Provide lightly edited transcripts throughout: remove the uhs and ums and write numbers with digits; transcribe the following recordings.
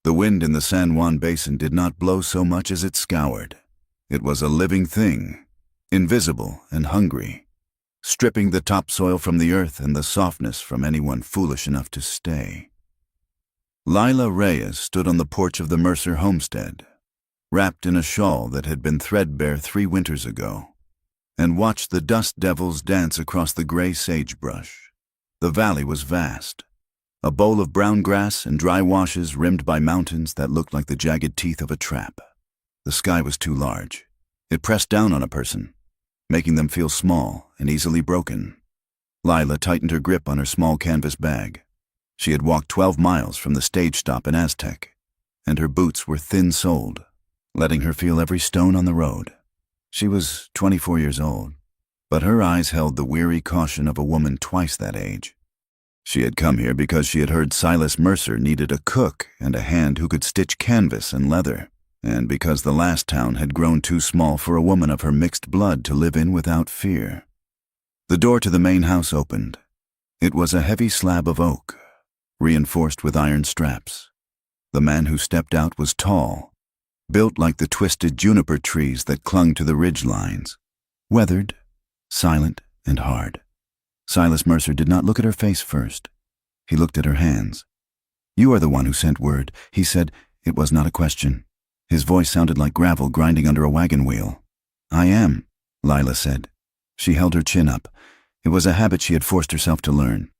The wind in the San Juan Basin did not blow so much as it scoured. It was a living thing, invisible and hungry, stripping the topsoil from the earth and the softness from anyone foolish enough to stay. Lila Reyes stood on the porch of the Mercer homestead, wrapped in a shawl that had been threadbare 3 winters ago, and watched the dust devils dance across the gray sagebrush. The valley was vast, a bowl of brown grass and dry washes rimmed by mountains that looked like the jagged teeth of a trap. The sky was too large. It pressed down on a person, making them feel small and easily broken. Lila tightened her grip on her small canvas bag. She had walked 12 miles from the stage stop in Aztec, and her boots were thin-soled, letting her feel every stone on the road. She was 24 years old, but her eyes held the weary caution of a woman twice that age. She had come here because she had heard Silas Mercer needed a cook and a hand who could stitch canvas and leather, and because the last town had grown too small for a woman of her mixed blood to live in without fear. The door to the main house opened. It was a heavy slab of oak, reinforced with iron straps. The man who stepped out was tall, built like the twisted juniper trees that clung to the ridge lines, weathered, silent, and hard. Silas Mercer did not look at her face first. He looked at her hands. "You are the one who sent word," he said. It was not a question. His voice sounded like gravel grinding under a wagon wheel. "I am," Lila said. She held her chin up. It was a habit she had forced herself to learn.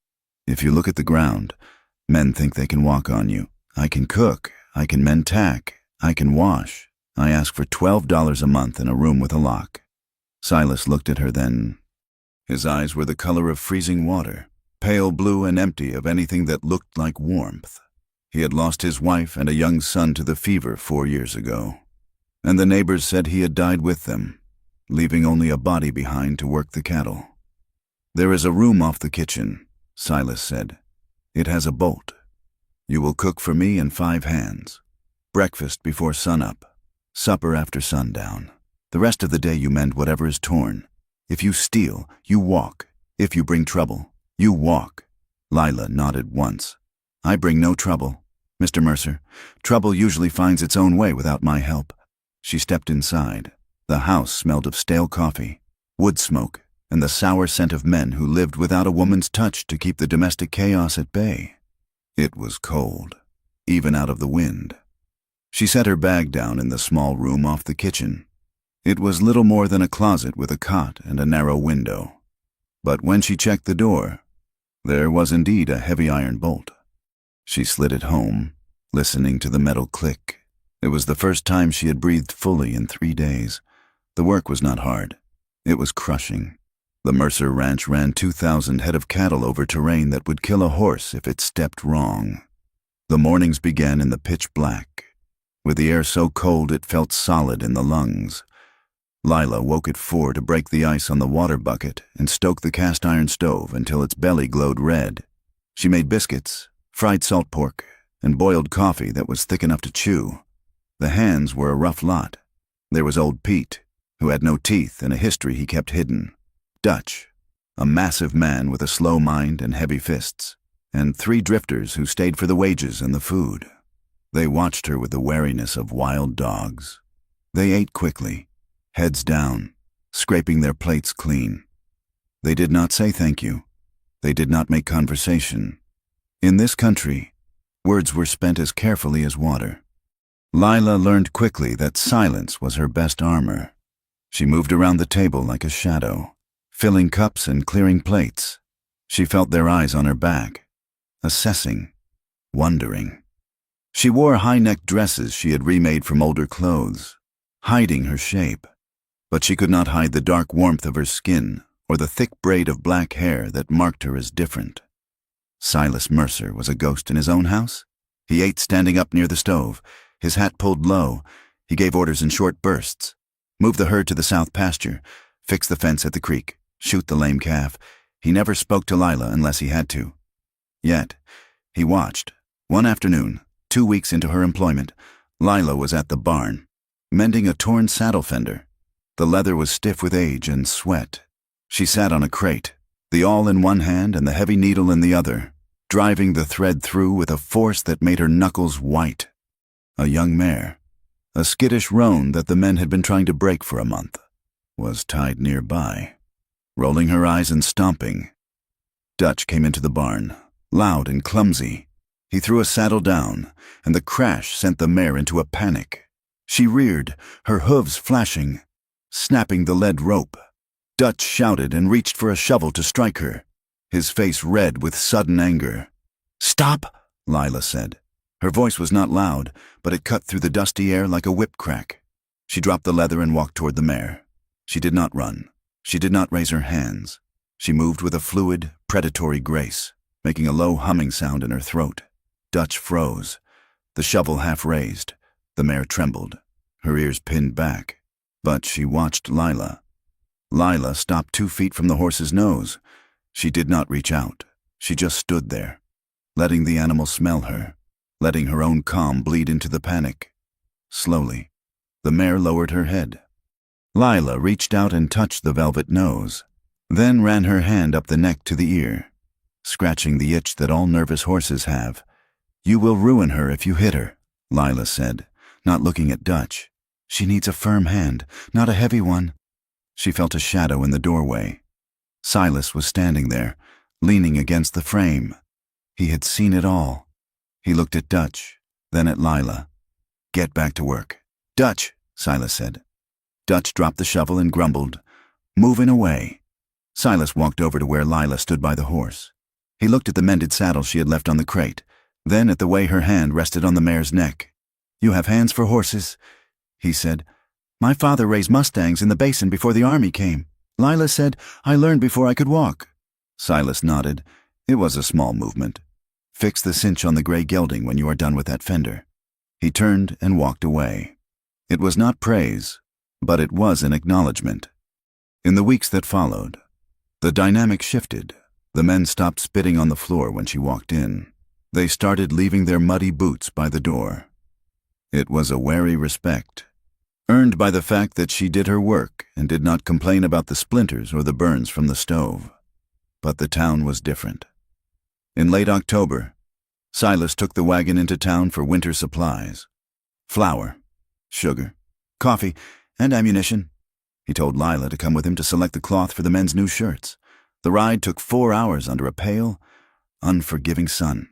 "If you look at the ground, men think they can walk on you. I can cook. I can mend tack. I can wash. I ask for $12 a month in a room with a lock." Silas looked at her then. His eyes were the color of freezing water, pale blue and empty of anything that looked like warmth. He had lost his wife and a young son to the fever 4 years ago, and the neighbors said he had died with them, leaving only a body behind to work the cattle. "There is a room off the kitchen," Silas said. "It has a bolt. You will cook for me and 5 hands. Breakfast before sunup, supper after sundown. The rest of the day you mend whatever is torn. If you steal, you walk. If you bring trouble, you walk." Lila nodded once. "I bring no trouble, Mr. Mercer. Trouble usually finds its own way without my help." She stepped inside. The house smelled of stale coffee, wood smoke, and the sour scent of men who lived without a woman's touch to keep the domestic chaos at bay. It was cold, even out of the wind. She set her bag down in the small room off the kitchen. It was little more than a closet with a cot and a narrow window. But when she checked the door, there was indeed a heavy iron bolt. She slid it home, listening to the metal click. It was the first time she had breathed fully in 3 days. The work was not hard. It was crushing. The Mercer Ranch ran 2,000 head of cattle over terrain that would kill a horse if it stepped wrong. The mornings began in the pitch black, with the air so cold it felt solid in the lungs. Lila woke at 4 to break the ice on the water bucket and stoke the cast iron stove until its belly glowed red. She made biscuits, fried salt pork, and boiled coffee that was thick enough to chew. The hands were a rough lot. There was old Pete, who had no teeth and a history he kept hidden. Dutch, a massive man with a slow mind and heavy fists, and 3 drifters who stayed for the wages and the food. They watched her with the wariness of wild dogs. They ate quickly, heads down, scraping their plates clean. They did not say thank you. They did not make conversation. In this country, words were spent as carefully as water. Lila learned quickly that silence was her best armor. She moved around the table like a shadow, filling cups and clearing plates. She felt their eyes on her back, assessing, wondering. She wore high-necked dresses she had remade from older clothes, hiding her shape. But she could not hide the dark warmth of her skin or the thick braid of black hair that marked her as different. Silas Mercer was a ghost in his own house. He ate standing up near the stove, his hat pulled low. He gave orders in short bursts. Move the herd to the south pasture, fix the fence at the creek, shoot the lame calf. He never spoke to Lila unless he had to. Yet, he watched. One afternoon, 2 weeks into her employment, Lila was at the barn, mending a torn saddle fender. The leather was stiff with age and sweat. She sat on a crate, the awl in one hand and the heavy needle in the other, driving the thread through with a force that made her knuckles white. A young mare, a skittish roan that the men had been trying to break for a month, was tied nearby. Rolling her eyes and stomping, Dutch came into the barn, loud and clumsy. He threw a saddle down, and the crash sent the mare into a panic. She reared, her hooves flashing, snapping the lead rope. Dutch shouted and reached for a shovel to strike her, his face red with sudden anger. "Stop!" Lila said. Her voice was not loud, but it cut through the dusty air like a whip crack. She dropped the leather and walked toward the mare. She did not run. She did not raise her hands. She moved with a fluid, predatory grace, making a low humming sound in her throat. Dutch froze, the shovel half raised. The mare trembled, her ears pinned back. But she watched Lila. Lila stopped 2 feet from the horse's nose. She did not reach out. She just stood there, letting the animal smell her, letting her own calm bleed into the panic. Slowly, the mare lowered her head. Lila reached out and touched the velvet nose, then ran her hand up the neck to the ear, scratching the itch that all nervous horses have. "You will ruin her if you hit her," Lila said, not looking at Dutch. "She needs a firm hand, not a heavy one." She felt a shadow in the doorway. Silas was standing there, leaning against the frame. He had seen it all. He looked at Dutch, then at Lila. "Get back to work." "Dutch," Silas said. Dutch dropped the shovel and grumbled, "Moving away." Silas walked over to where Lila stood by the horse. He looked at the mended saddle she had left on the crate, then at the way her hand rested on the mare's neck. "You have hands for horses," he said. "My father raised mustangs in the basin before the army came. Lila said I learned before I could walk." Silas nodded. It was a small movement. "Fix the cinch on the gray gelding when you are done with that fender." He turned and walked away. It was not praise, but it was an acknowledgement. In the weeks that followed, the dynamic shifted. The men stopped spitting on the floor when she walked in. They started leaving their muddy boots by the door. It was a wary respect, earned by the fact that she did her work and did not complain about the splinters or the burns from the stove. But the town was different. In late October, Silas took the wagon into town for winter supplies. Flour, sugar, coffee, and ammunition. He told Lila to come with him to select the cloth for the men's new shirts. The ride took 4 hours under a pale, unforgiving sun.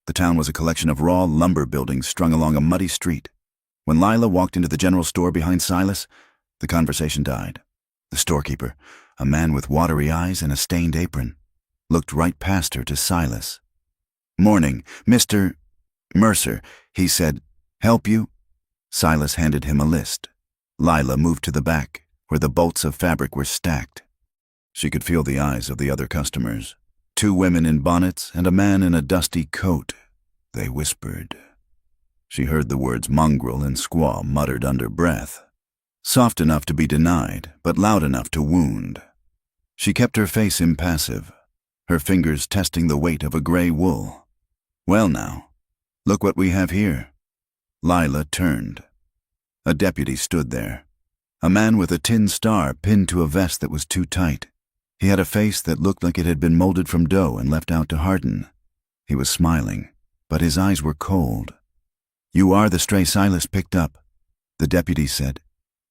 The town was a collection of raw lumber buildings strung along a muddy street. When Lila walked into the general store behind Silas, the conversation died. The storekeeper, a man with watery eyes and a stained apron, looked right past her to Silas. "Morning, Mr. Mercer," he said. "Help you?" Silas handed him a list. Lila moved to the back, where the bolts of fabric were stacked. She could feel the eyes of the other customers. 2 women in bonnets and a man in a dusty coat. They whispered. She heard the words mongrel and squaw muttered under breath, soft enough to be denied, but loud enough to wound. She kept her face impassive, her fingers testing the weight of a gray wool. "Well now, look what we have here." Lila turned. A deputy stood there, a man with a tin star pinned to a vest that was too tight. He had a face that looked like it had been molded from dough and left out to harden. He was smiling, but his eyes were cold. "You are the stray Silas picked up," the deputy said.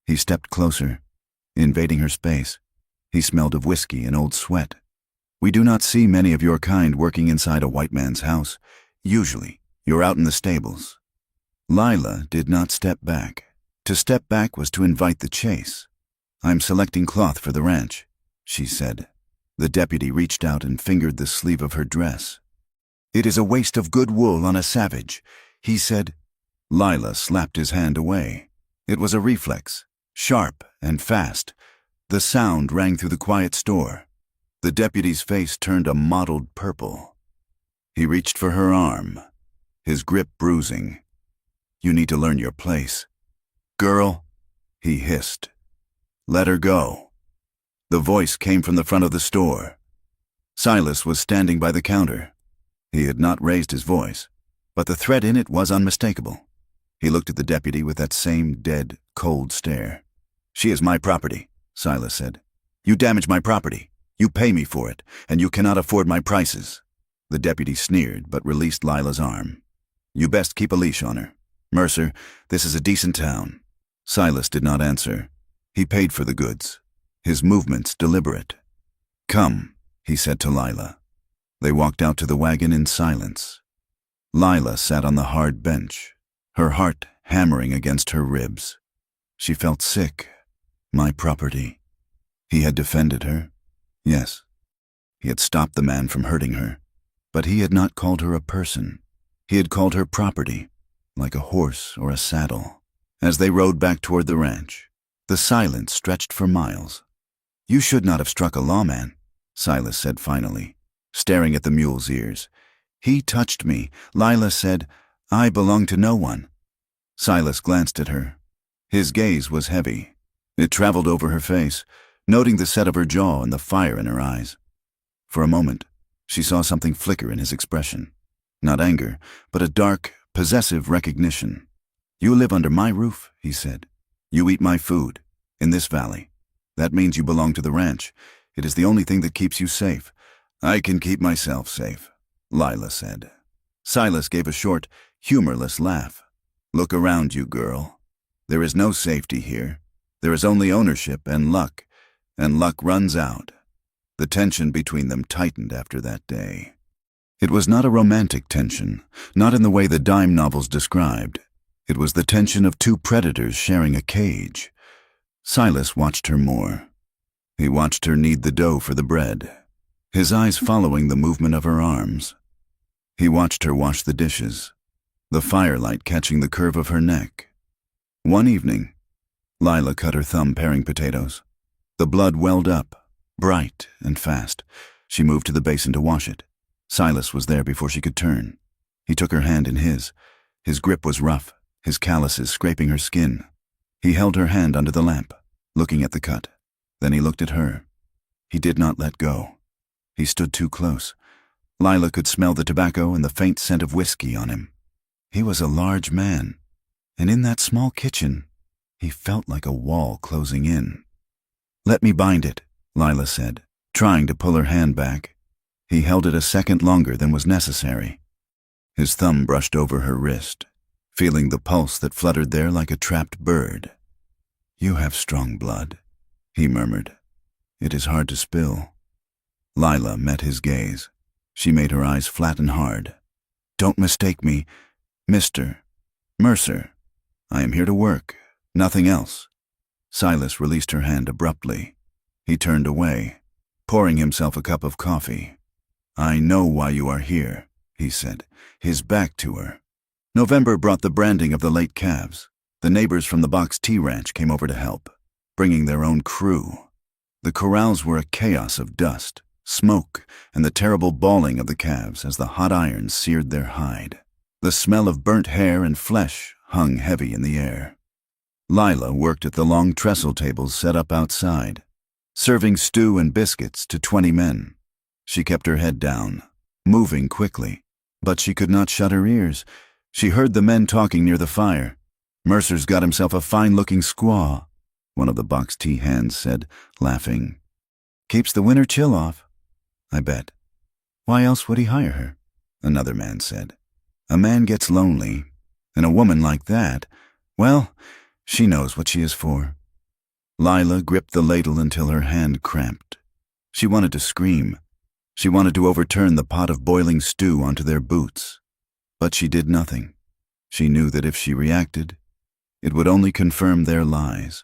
He stepped closer, invading her space. He smelled of whiskey and old sweat. "We do not see many of your kind working inside a white man's house. Usually, you're out in the stables." Lila did not step back. To step back was to invite the chase. "I'm selecting cloth for the ranch," she said. The deputy reached out and fingered the sleeve of her dress. "It is a waste of good wool on a savage," he said. Lila slapped his hand away. It was a reflex, sharp and fast. The sound rang through the quiet store. The deputy's face turned a mottled purple. He reached for her arm, his grip bruising. "You need to learn your place." "Girl," he hissed. "Let her go." The voice came from the front of the store. Silas was standing by the counter. He had not raised his voice, but the threat in it was unmistakable. He looked at the deputy with that same dead, cold stare. "She is my property," Silas said. "You damage my property. You pay me for it, and you cannot afford my prices." The deputy sneered, but released Lila's arm. "You best keep a leash on her. "Mercer, this is a decent town." Silas did not answer. He paid for the goods, his movements deliberate. "Come," he said to Lila. They walked out to the wagon in silence. Lila sat on the hard bench, her heart hammering against her ribs. She felt sick. My property. He had defended her. Yes. He had stopped the man from hurting her. But he had not called her a person. He had called her property, like a horse or a saddle. As they rode back toward the ranch, the silence stretched for miles. "You should not have struck a lawman," Silas said finally, staring at the mule's ears. "He touched me," Lila said. "I belong to no one." Silas glanced at her. His gaze was heavy. It traveled over her face, noting the set of her jaw and the fire in her eyes. For a moment, she saw something flicker in his expression. Not anger, but a dark, possessive recognition. "You live under my roof," he said. "You eat my food, in this valley. That means you belong to the ranch. It is the only thing that keeps you safe." "I can keep myself safe," Lila said. Silas gave a short, humorless laugh. "Look around you, girl. There is no safety here. There is only ownership and luck runs out." The tension between them tightened after that day. It was not a romantic tension, not in the way the dime novels described. It was the tension of two predators sharing a cage. Silas watched her more. He watched her knead the dough for the bread, his eyes following the movement of her arms. He watched her wash the dishes, the firelight catching the curve of her neck. One evening, Lila cut her thumb paring potatoes. The blood welled up, bright and fast. She moved to the basin to wash it. Silas was there before she could turn. He took her hand in his. His grip was rough, his calluses scraping her skin. He held her hand under the lamp, looking at the cut. Then he looked at her. He did not let go. He stood too close. Lila could smell the tobacco and the faint scent of whiskey on him. He was a large man, and in that small kitchen, he felt like a wall closing in. "Let me bind it," Lila said, trying to pull her hand back. He held it a second longer than was necessary. His thumb brushed over her wrist, feeling the pulse that fluttered there like a trapped bird. "You have strong blood," he murmured. "It is hard to spill." Lila met his gaze. She made her eyes flat and hard. "Don't mistake me, Mr. Mercer. I am here to work, nothing else." Silas released her hand abruptly. He turned away, pouring himself a cup of coffee. "I know why you are here," he said, his back to her. November brought the branding of the late calves. The neighbors from the Box T Ranch came over to help, bringing their own crew. The corrals were a chaos of dust, smoke, and the terrible bawling of the calves as the hot irons seared their hide. The smell of burnt hair and flesh hung heavy in the air. Lila worked at the long trestle tables set up outside, serving stew and biscuits to 20 men. She kept her head down, moving quickly, but she could not shut her ears. She heard the men talking near the fire. "Mercer's got himself a fine-looking squaw," one of the Box T hands said, laughing. "Keeps the winter chill off." "I bet." "Why else would he hire her?" another man said. "A man gets lonely, and a woman like that, well, she knows what she is for." Lila gripped the ladle until her hand cramped. She wanted to scream. She wanted to overturn the pot of boiling stew onto their boots. But she did nothing. She knew that if she reacted, it would only confirm their lies.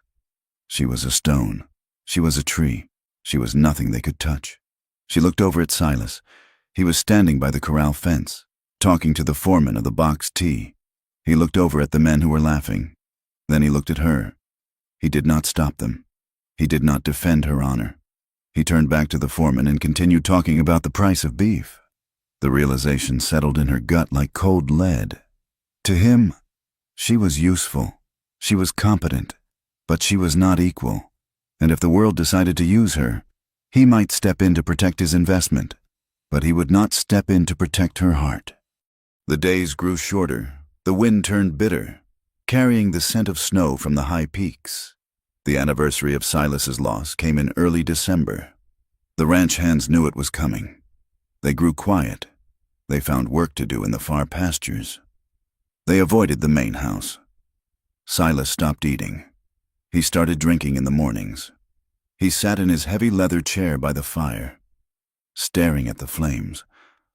She was a stone. She was a tree. She was nothing they could touch. She looked over at Silas. He was standing by the corral fence, talking to the foreman of the Box T. He looked over at the men who were laughing. Then he looked at her. He did not stop them. He did not defend her honor. He turned back to the foreman and continued talking about the price of beef. The realization settled in her gut like cold lead. To him, she was useful. She was competent, but she was not equal. And if the world decided to use her, he might step in to protect his investment, but he would not step in to protect her heart. The days grew shorter. The wind turned bitter, carrying the scent of snow from the high peaks. The anniversary of Silas's loss came in early December. The ranch hands knew it was coming. They grew quiet. They found work to do in the far pastures. They avoided the main house. Silas stopped eating. He started drinking in the mornings. He sat in his heavy leather chair by the fire, staring at the flames,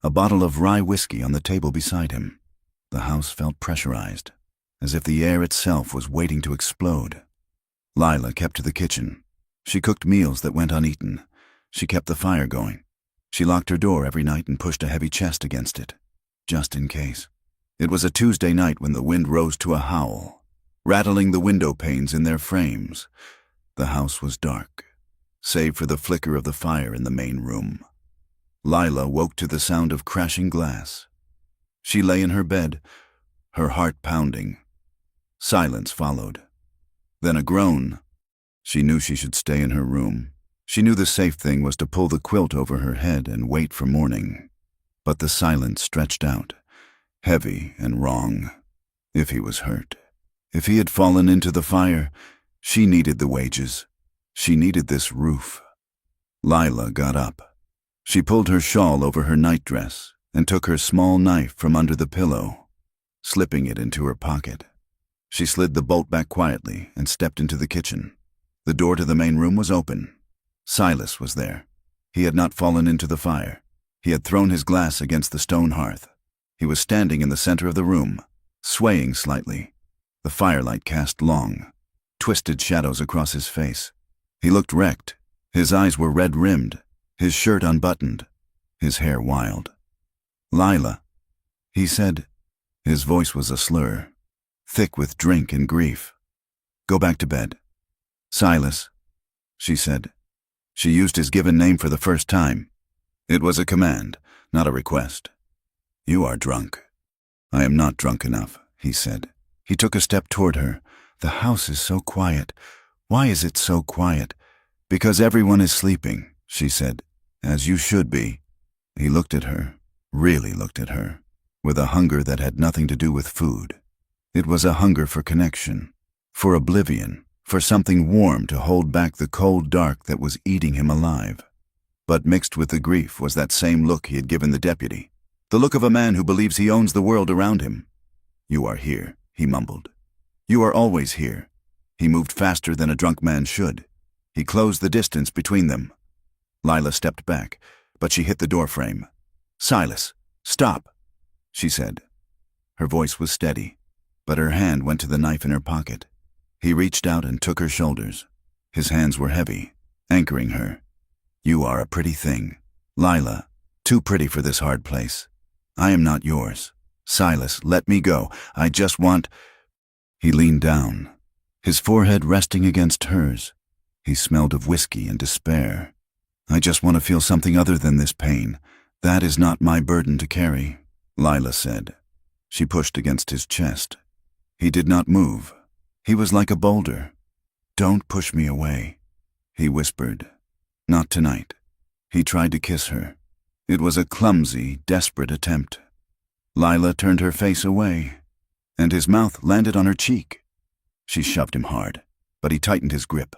a bottle of rye whiskey on the table beside him. The house felt pressurized, as if the air itself was waiting to explode. Lila kept to the kitchen. She cooked meals that went uneaten. She kept the fire going. She locked her door every night and pushed a heavy chest against it, just in case. It was a Tuesday night when the wind rose to a howl, rattling the window panes in their frames. The house was dark, save for the flicker of the fire in the main room. Lila woke to the sound of crashing glass. She lay in her bed, her heart pounding. Silence followed. Then a groan. She knew she should stay in her room. She knew the safe thing was to pull the quilt over her head and wait for morning. But the silence stretched out, heavy and wrong. If he was hurt, if he had fallen into the fire, she needed the wages. She needed this roof. Lila got up. She pulled her shawl over her nightdress and took her small knife from under the pillow, slipping it into her pocket. She slid the bolt back quietly and stepped into the kitchen. The door to the main room was open. Silas was there. He had not fallen into the fire. He had thrown his glass against the stone hearth. He was standing in the center of the room, swaying slightly. The firelight cast long, twisted shadows across his face. He looked wrecked. His eyes were red-rimmed, his shirt unbuttoned, his hair wild. "Lila," he said. His voice was a slur, thick with drink and grief. "Go back to bed." "Silas," she said. She used his given name for the first time. It was a command, not a request. "You are drunk." "I am not drunk enough," he said. He took a step toward her. "The house is so quiet. Why is it so quiet?" "Because everyone is sleeping," she said. "As you should be." He looked at her, really looked at her, with a hunger that had nothing to do with food. It was a hunger for connection, for oblivion, for something warm to hold back the cold dark that was eating him alive. But mixed with the grief was that same look he had given the deputy, the look of a man who believes he owns the world around him. "You are here," he mumbled. "You are always here." He moved faster than a drunk man should. He closed the distance between them. Lila stepped back, but she hit the doorframe. "Silas, stop," she said. Her voice was steady, but her hand went to the knife in her pocket. He reached out and took her shoulders. His hands were heavy, anchoring her. "You are a pretty thing, Lila, too pretty for this hard place. I am not yours. Silas, let me go. I just want—" He leaned down, his forehead resting against hers. He smelled of whiskey and despair. "I just want to feel something other than this pain. That is not my burden to carry," Lila said. She pushed against his chest. He did not move. He was like a boulder. "Don't push me away," he whispered. "Not tonight." He tried to kiss her. It was a clumsy, desperate attempt. Lila turned her face away, and his mouth landed on her cheek. She shoved him hard, but he tightened his grip.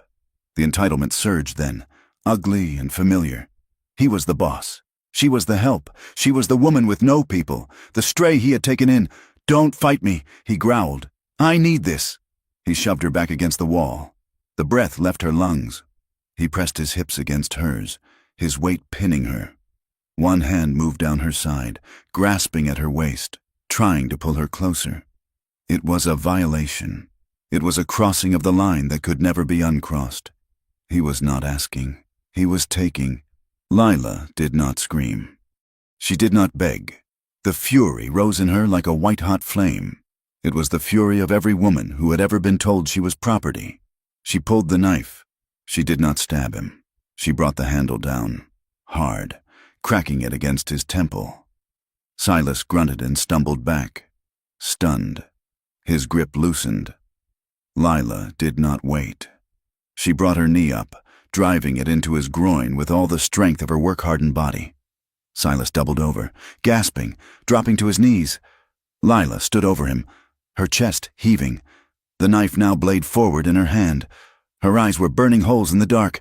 The entitlement surged then, ugly and familiar. He was the boss. She was the help. She was the woman with no people, the stray he had taken in. "Don't fight me," he growled. "I need this." He shoved her back against the wall. The breath left her lungs. He pressed his hips against hers, his weight pinning her. One hand moved down her side, grasping at her waist, trying to pull her closer. It was a violation. It was a crossing of the line that could never be uncrossed. He was not asking. He was taking. Lila did not scream. She did not beg. The fury rose in her like a white-hot flame. It was the fury of every woman who had ever been told she was property. She pulled the knife. She did not stab him. She brought the handle down, hard, cracking it against his temple. Silas grunted and stumbled back, stunned. His grip loosened. Lila did not wait. She brought her knee up, driving it into his groin with all the strength of her work-hardened body. Silas doubled over, gasping, dropping to his knees. Lila stood over him, her chest heaving, the knife now blade forward in her hand. Her eyes were burning holes in the dark.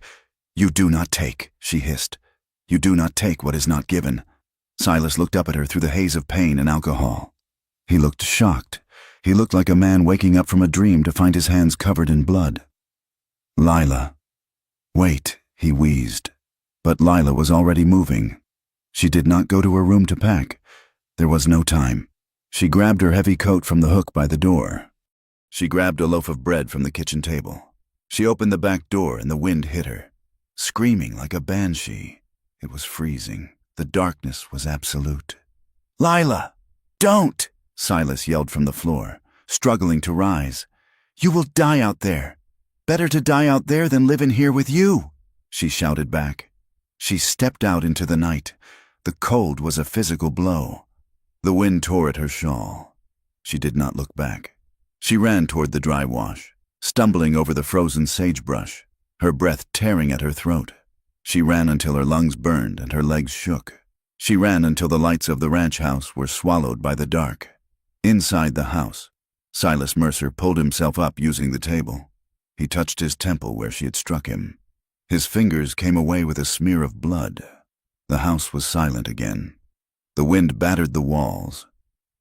"You do not take," she hissed. "You do not take what is not given." Silas looked up at her through the haze of pain and alcohol. He looked shocked. He looked like a man waking up from a dream to find his hands covered in blood. "Lila." "Wait," he wheezed. But Lila was already moving. She did not go to her room to pack. There was no time. She grabbed her heavy coat from the hook by the door. She grabbed a loaf of bread from the kitchen table. She opened the back door and the wind hit her, screaming like a banshee. It was freezing. The darkness was absolute. "Lila, don't!" Silas yelled from the floor, struggling to rise. "You will die out there. Better to die out there than live in here with you," she shouted back. She stepped out into the night. The cold was a physical blow. The wind tore at her shawl. She did not look back. She ran toward the dry wash, stumbling over the frozen sagebrush, her breath tearing at her throat. She ran until her lungs burned and her legs shook. She ran until the lights of the ranch house were swallowed by the dark. Inside the house, Silas Mercer pulled himself up using the table. He touched his temple where she had struck him. His fingers came away with a smear of blood. The house was silent again. The wind battered the walls.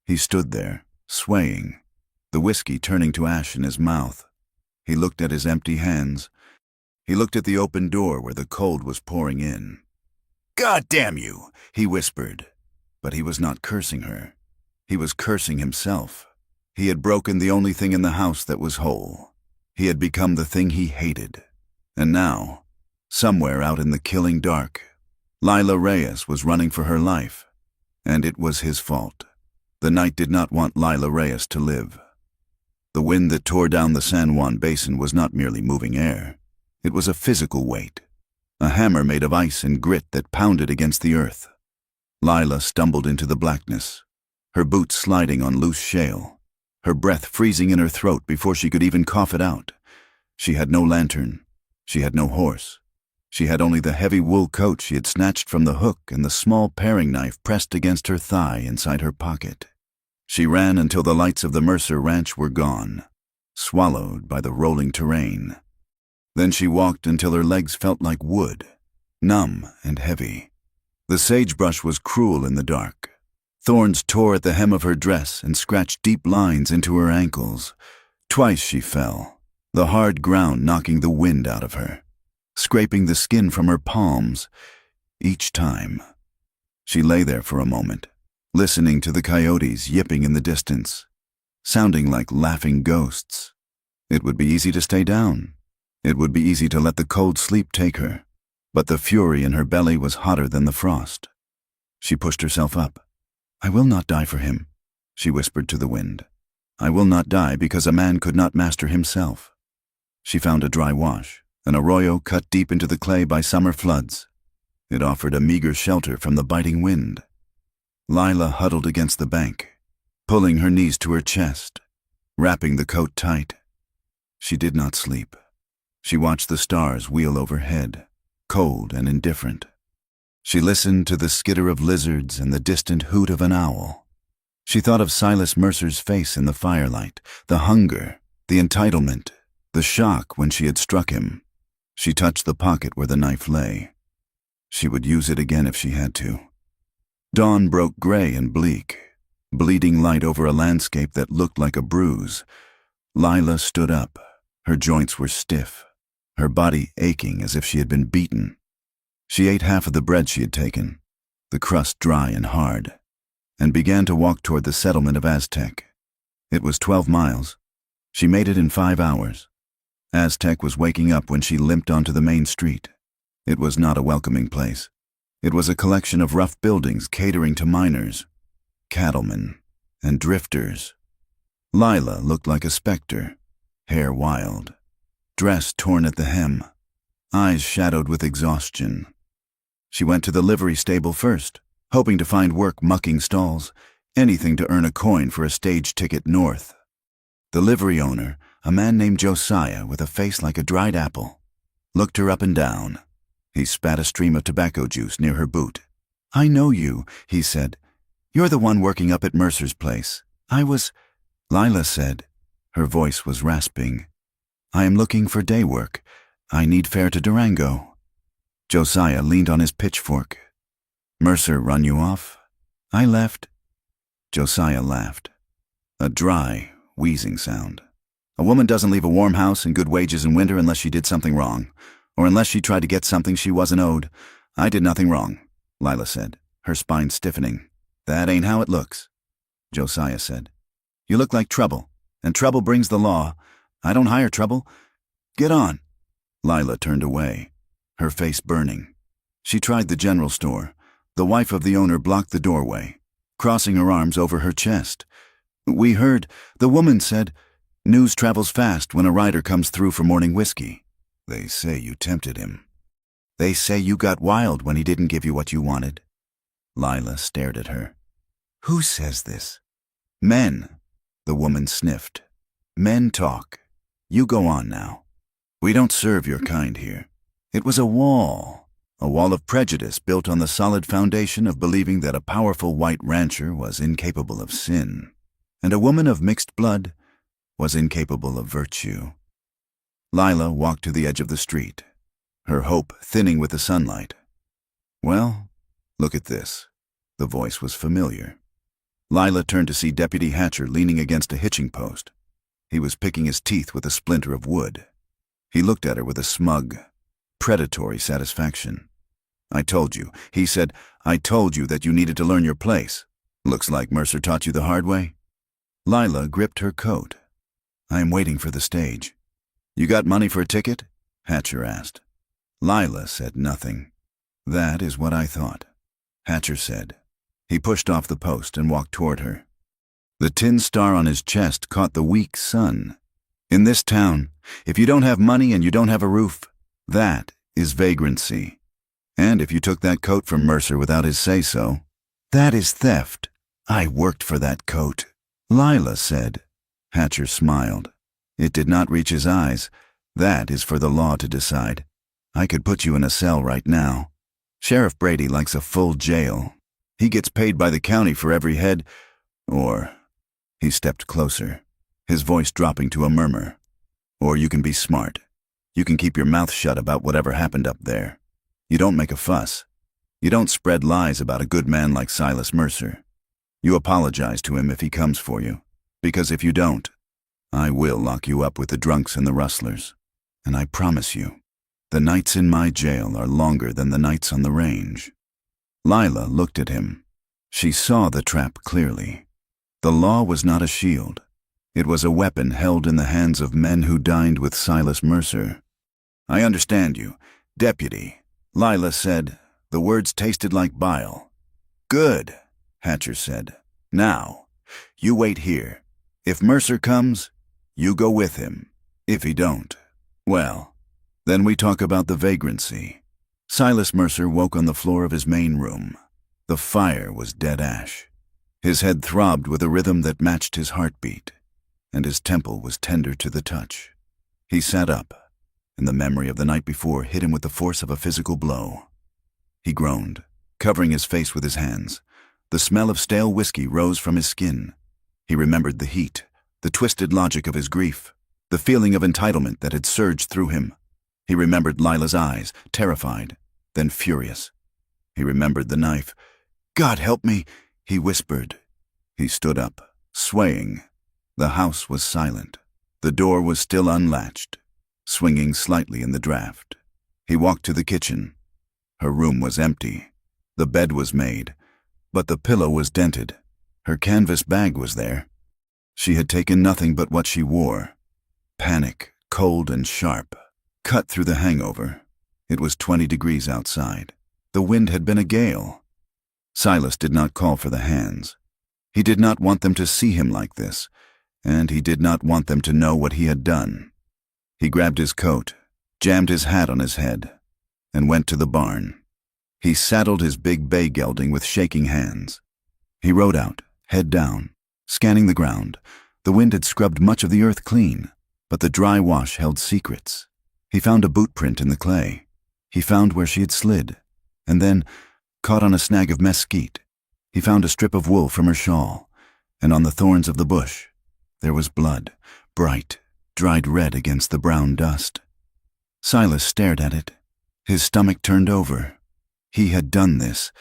He stood there, swaying, the whiskey turning to ash in his mouth. He looked at his empty hands. He looked at the open door where the cold was pouring in. "God damn you," he whispered. But he was not cursing her. He was cursing himself. He had broken the only thing in the house that was whole. He had become the thing he hated. And now, somewhere out in the killing dark, Lila Reyes was running for her life. And it was his fault. The night did not want Lila Reyes to live. The wind that tore down the San Juan Basin was not merely moving air. It was a physical weight, a hammer made of ice and grit that pounded against the earth. Lila stumbled into the blackness, her boots sliding on loose shale, her breath freezing in her throat before she could even cough it out. She had no lantern. She had no horse. She had only the heavy wool coat she had snatched from the hook and the small paring knife pressed against her thigh inside her pocket. She ran until the lights of the Mercer Ranch were gone, swallowed by the rolling terrain. Then she walked until her legs felt like wood, numb and heavy. The sagebrush was cruel in the dark. Thorns tore at the hem of her dress and scratched deep lines into her ankles. Twice she fell, the hard ground knocking the wind out of her, scraping the skin from her palms. Each time, she lay there for a moment, listening to the coyotes yipping in the distance, sounding like laughing ghosts. It would be easy to stay down. It would be easy to let the cold sleep take her, but the fury in her belly was hotter than the frost. She pushed herself up. "I will not die for him," she whispered to the wind. "I will not die because a man could not master himself." She found a dry wash, an arroyo cut deep into the clay by summer floods. It offered a meager shelter from the biting wind. Lila huddled against the bank, pulling her knees to her chest, wrapping the coat tight. She did not sleep. She watched the stars wheel overhead, cold and indifferent. She listened to the skitter of lizards and the distant hoot of an owl. She thought of Silas Mercer's face in the firelight, the hunger, the entitlement, the shock when she had struck him. She touched the pocket where the knife lay. She would use it again if she had to. Dawn broke gray and bleak, bleeding light over a landscape that looked like a bruise. Lila stood up. Her joints were stiff, her body aching as if she had been beaten. She ate half of the bread she had taken, the crust dry and hard, and began to walk toward the settlement of Aztec. It was 12 miles. She made it in 5 hours. Aztec was waking up when she limped onto the main street. It was not a welcoming place. It was a collection of rough buildings catering to miners, cattlemen, and drifters. Lila looked like a specter, hair wild, dress torn at the hem, eyes shadowed with exhaustion. She went to the livery stable first, hoping to find work mucking stalls, anything to earn a coin for a stage ticket north. The livery owner, a man named Josiah with a face like a dried apple, looked her up and down. He spat a stream of tobacco juice near her boot. "I know you," he said. "You're the one working up at Mercer's place. Lila said. Her voice was rasping. "I am looking for day work. I need fare to Durango." Josiah leaned on his pitchfork. "Mercer run you off?" "I left." Josiah laughed. A dry, wheezing sound. A woman doesn't leave a warm house and good wages in winter unless she did something wrong, or unless she tried to get something she wasn't owed. I did nothing wrong, Lila said, her spine stiffening. That ain't how it looks, Josiah said. You look like trouble, and trouble brings the law. I don't hire trouble. Get on. Lila turned away, her face burning. She tried the general store. The wife of the owner blocked the doorway, crossing her arms over her chest. We heard, the woman said, news travels fast when a rider comes through for morning whiskey. They say you tempted him. They say you got wild when he didn't give you what you wanted. Lila stared at her. Who says this? Men, the woman sniffed. Men talk. You go on now. We don't serve your kind here. It was a wall of prejudice built on the solid foundation of believing that a powerful white rancher was incapable of sin, and a woman of mixed blood was incapable of virtue. Lila walked to the edge of the street, her hope thinning with the sunlight. Well, look at this. The voice was familiar. Lila turned to see Deputy Hatcher leaning against a hitching post. He was picking his teeth with a splinter of wood. He looked at her with a smug, predatory satisfaction. I told you, he said, I told you that you needed to learn your place. Looks like Mercer taught you the hard way. Lila gripped her coat. I am waiting for the stage. You got money for a ticket? Hatcher asked. Lila said nothing. That is what I thought, Hatcher said. He pushed off the post and walked toward her. The tin star on his chest caught the weak sun. In this town, if you don't have money and you don't have a roof, that is vagrancy. And if you took that coat from Mercer without his say-so, that is theft. I worked for that coat, Lila said. Hatcher smiled. It did not reach his eyes. That is for the law to decide. I could put you in a cell right now. Sheriff Brady likes a full jail. He gets paid by the county for every head, or... He stepped closer, his voice dropping to a murmur. Or you can be smart. You can keep your mouth shut about whatever happened up there. You don't make a fuss. You don't spread lies about a good man like Silas Mercer. You apologize to him if he comes for you, because if you don't, I will lock you up with the drunks and the rustlers. And I promise you, the nights in my jail are longer than the nights on the range. Lila looked at him. She saw the trap clearly. The law was not a shield. It was a weapon held in the hands of men who dined with Silas Mercer. I understand you, Deputy, Lila said. The words tasted like bile. Good, Hatcher said. Now, you wait here. If Mercer comes, you go with him. If he don't, well, then we talk about the vagrancy. Silas Mercer woke on the floor of his main room. The fire was dead ash. His head throbbed with a rhythm that matched his heartbeat, and his temple was tender to the touch. He sat up, and the memory of the night before hit him with the force of a physical blow. He groaned, covering his face with his hands. The smell of stale whiskey rose from his skin. He remembered the heat, the twisted logic of his grief, the feeling of entitlement that had surged through him. He remembered Lila's eyes, terrified, then furious. He remembered the knife. God help me, he whispered. He stood up, swaying. The house was silent. The door was still unlatched, swinging slightly in the draft. He walked to the kitchen. Her room was empty. The bed was made, but the pillow was dented. Her canvas bag was there. She had taken nothing but what she wore. Panic, cold and sharp, cut through the hangover. It was 20 degrees outside. The wind had been a gale. Silas did not call for the hands. He did not want them to see him like this, and he did not want them to know what he had done. He grabbed his coat, jammed his hat on his head, and went to the barn. He saddled his big bay gelding with shaking hands. He rode out, head down, scanning the ground. The wind had scrubbed much of the earth clean, but the dry wash held secrets. He found a boot print in the clay. He found where she had slid, and then, caught on a snag of mesquite, he found a strip of wool from her shawl, and on the thorns of the bush, there was blood, bright, dried red against the brown dust. Silas stared at it. His stomach turned over. He had done this.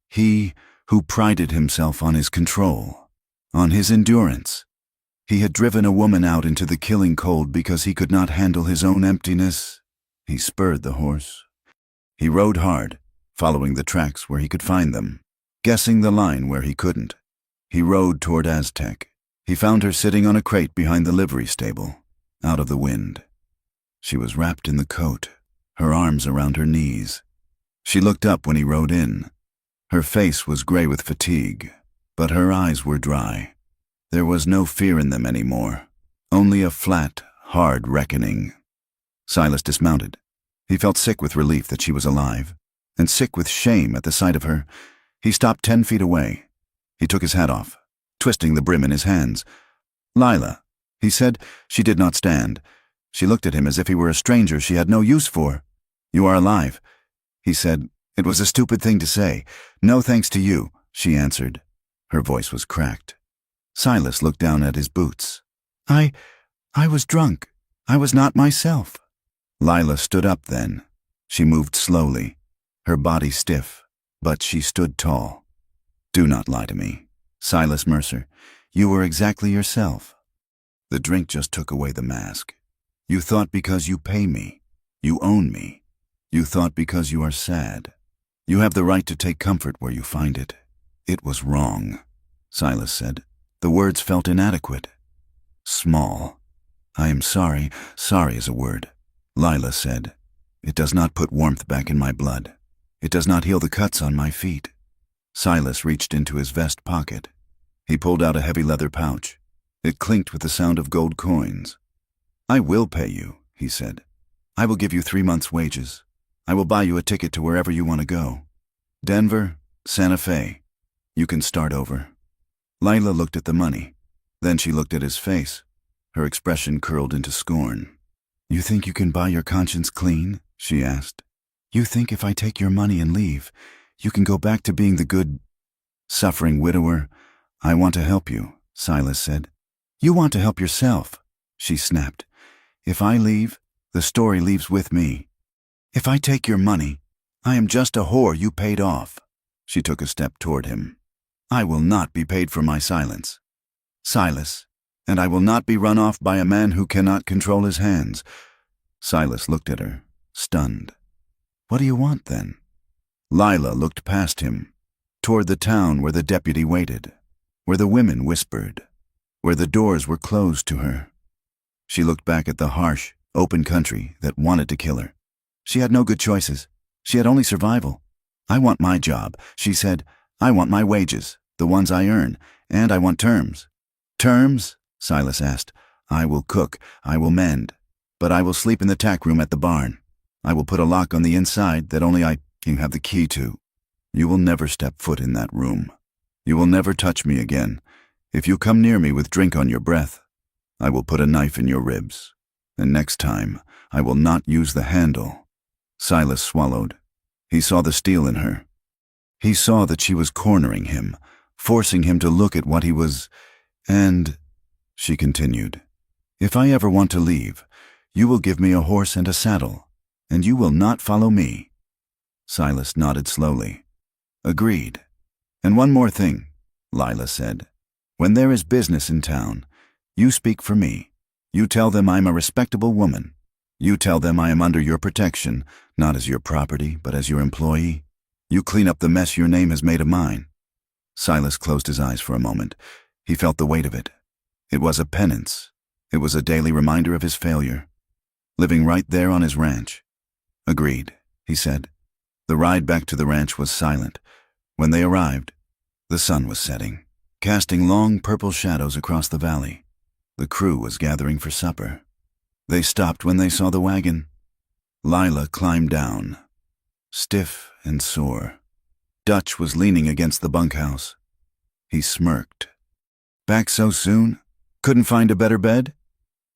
He who prided himself on his control, on his endurance. He had driven a woman out into the killing cold because he could not handle his own emptiness. He spurred the horse. He rode hard, following the tracks where he could find them, guessing the line where he couldn't. He rode toward Aztec. He found her sitting on a crate behind the livery stable, out of the wind. She was wrapped in the coat, her arms around her knees. She looked up when he rode in. Her face was gray with fatigue, but her eyes were dry. There was no fear in them anymore, only a flat, hard reckoning. Silas dismounted. He felt sick with relief that she was alive, and sick with shame at the sight of her. He stopped 10 feet away. He took his hat off, twisting the brim in his hands. "Lila," he said. She did not stand. She looked at him as if he were a stranger she had no use for. "You are alive," he said. It was a stupid thing to say. "No thanks to you," she answered. Her voice was cracked. Silas looked down at his boots. I was drunk. I was not myself." Lila stood up then. She moved slowly, her body stiff, but she stood tall. "Do not lie to me, Silas Mercer. You were exactly yourself. The drink just took away the mask. You thought because you pay me, you own me. You thought because you are sad, you have the right to take comfort where you find it. It was wrong," Silas said. The words felt inadequate. "Small. I am sorry. Sorry is a word," Lila said. "It does not put warmth back in my blood. It does not heal the cuts on my feet." Silas reached into his vest pocket. He pulled out a heavy leather pouch. It clinked with the sound of gold coins. "I will pay you," he said. "I will give you 3 months' wages. I will buy you a ticket to wherever you want to go. Denver, Santa Fe. You can start over." Lila looked at the money. Then she looked at his face. Her expression curled into scorn. "You think you can buy your conscience clean?" she asked. "You think if I take your money and leave, you can go back to being the good, suffering widower?" "I want to help you," Silas said. "You want to help yourself," she snapped. "If I leave, the story leaves with me. If I take your money, I am just a whore you paid off." She took a step toward him. "I will not be paid for my silence, Silas, and I will not be run off by a man who cannot control his hands." Silas looked at her, stunned. "What do you want, then?" Lila looked past him, toward the town where the deputy waited, where the women whispered, where the doors were closed to her. She looked back at the harsh, open country that wanted to kill her. She had no good choices. She had only survival. "I want my job," she said. "I want my wages, the ones I earn, and I want terms." "Terms?" Silas asked. "I will cook, I will mend, but I will sleep in the tack room at the barn. I will put a lock on the inside that only I can have the key to. You will never step foot in that room. You will never touch me again. If you come near me with drink on your breath, I will put a knife in your ribs. And next time, I will not use the handle." Silas swallowed. He saw the steel in her. He saw that she was cornering him, forcing him to look at what he was. "And," she continued, "if I ever want to leave, you will give me a horse and a saddle, and you will not follow me." Silas nodded slowly. "Agreed. And one more thing," Lila said. "When there is business in town, you speak for me. You tell them I'm a respectable woman. You tell them I am under your protection, not as your property, but as your employee. You clean up the mess your name has made of mine." Silas closed his eyes for a moment. He felt the weight of it. It was a penance. It was a daily reminder of his failure. Living right there on his ranch. "Agreed," he said. The ride back to the ranch was silent. When they arrived, the sun was setting, casting long purple shadows across the valley. The crew was gathering for supper. They stopped when they saw the wagon. Lila climbed down, stiff and sore. Dutch was leaning against the bunkhouse. He smirked. "Back so soon? Couldn't find a better bed?"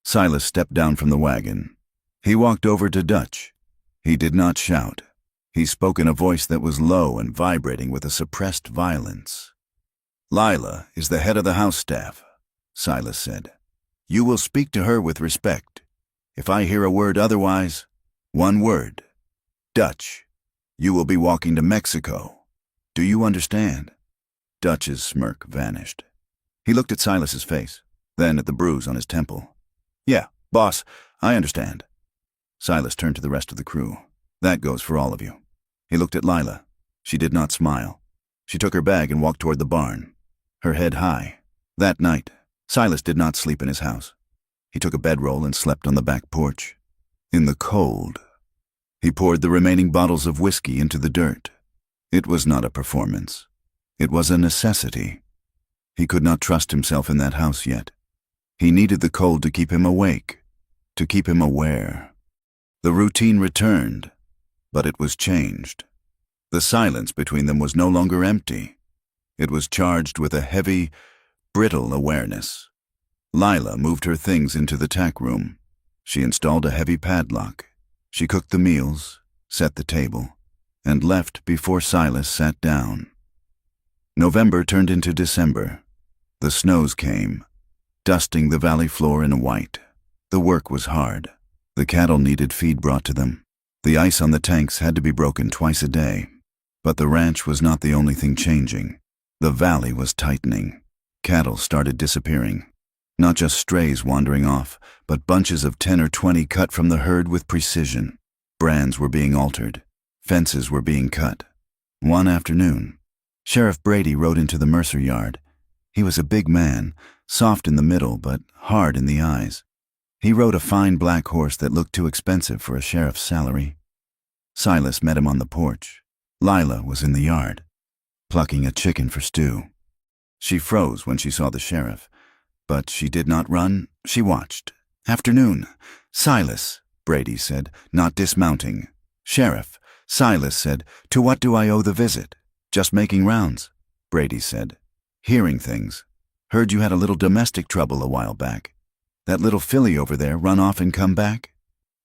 Silas stepped down from the wagon. He walked over to Dutch. He did not shout. He spoke in a voice that was low and vibrating with a suppressed violence. "Lila is the head of the house staff," Silas said. "You will speak to her with respect. If I hear a word otherwise, one word, Dutch, you will be walking to Mexico. Do you understand?" Dutch's smirk vanished. He looked at Silas's face. Then at the bruise on his temple. "Yeah, boss, I understand." Silas turned to the rest of the crew. "That goes for all of you." He looked at Lila. She did not smile. She took her bag and walked toward the barn, her head high. That night, Silas did not sleep in his house. He took a bedroll and slept on the back porch. In the cold, he poured the remaining bottles of whiskey into the dirt. It was not a performance. It was a necessity. He could not trust himself in that house yet. He needed the cold to keep him awake, to keep him aware. The routine returned, but it was changed. The silence between them was no longer empty. It was charged with a heavy, brittle awareness. Lila moved her things into the tack room. She installed a heavy padlock. She cooked the meals, set the table, and left before Silas sat down. November turned into December. The snows came, dusting the valley floor in white. The work was hard. The cattle needed feed brought to them. The ice on the tanks had to be broken twice a day. But the ranch was not the only thing changing. The valley was tightening. Cattle started disappearing. Not just strays wandering off, but bunches of 10 or 20 cut from the herd with precision. Brands were being altered. Fences were being cut. One afternoon, Sheriff Brady rode into the Mercer yard. He was a big man, soft in the middle but hard in the eyes. He rode a fine black horse that looked too expensive for a sheriff's salary. Silas met him on the porch. Lila was in the yard, plucking a chicken for stew. She froze when she saw the sheriff, but she did not run. She watched. "Afternoon. Silas," Brady said, not dismounting. "Sheriff." Silas said, "To what do I owe the visit?" "Just making rounds," Brady said. "Hearing things. Heard you had a little domestic trouble a while back. That little filly over there run off and come back?"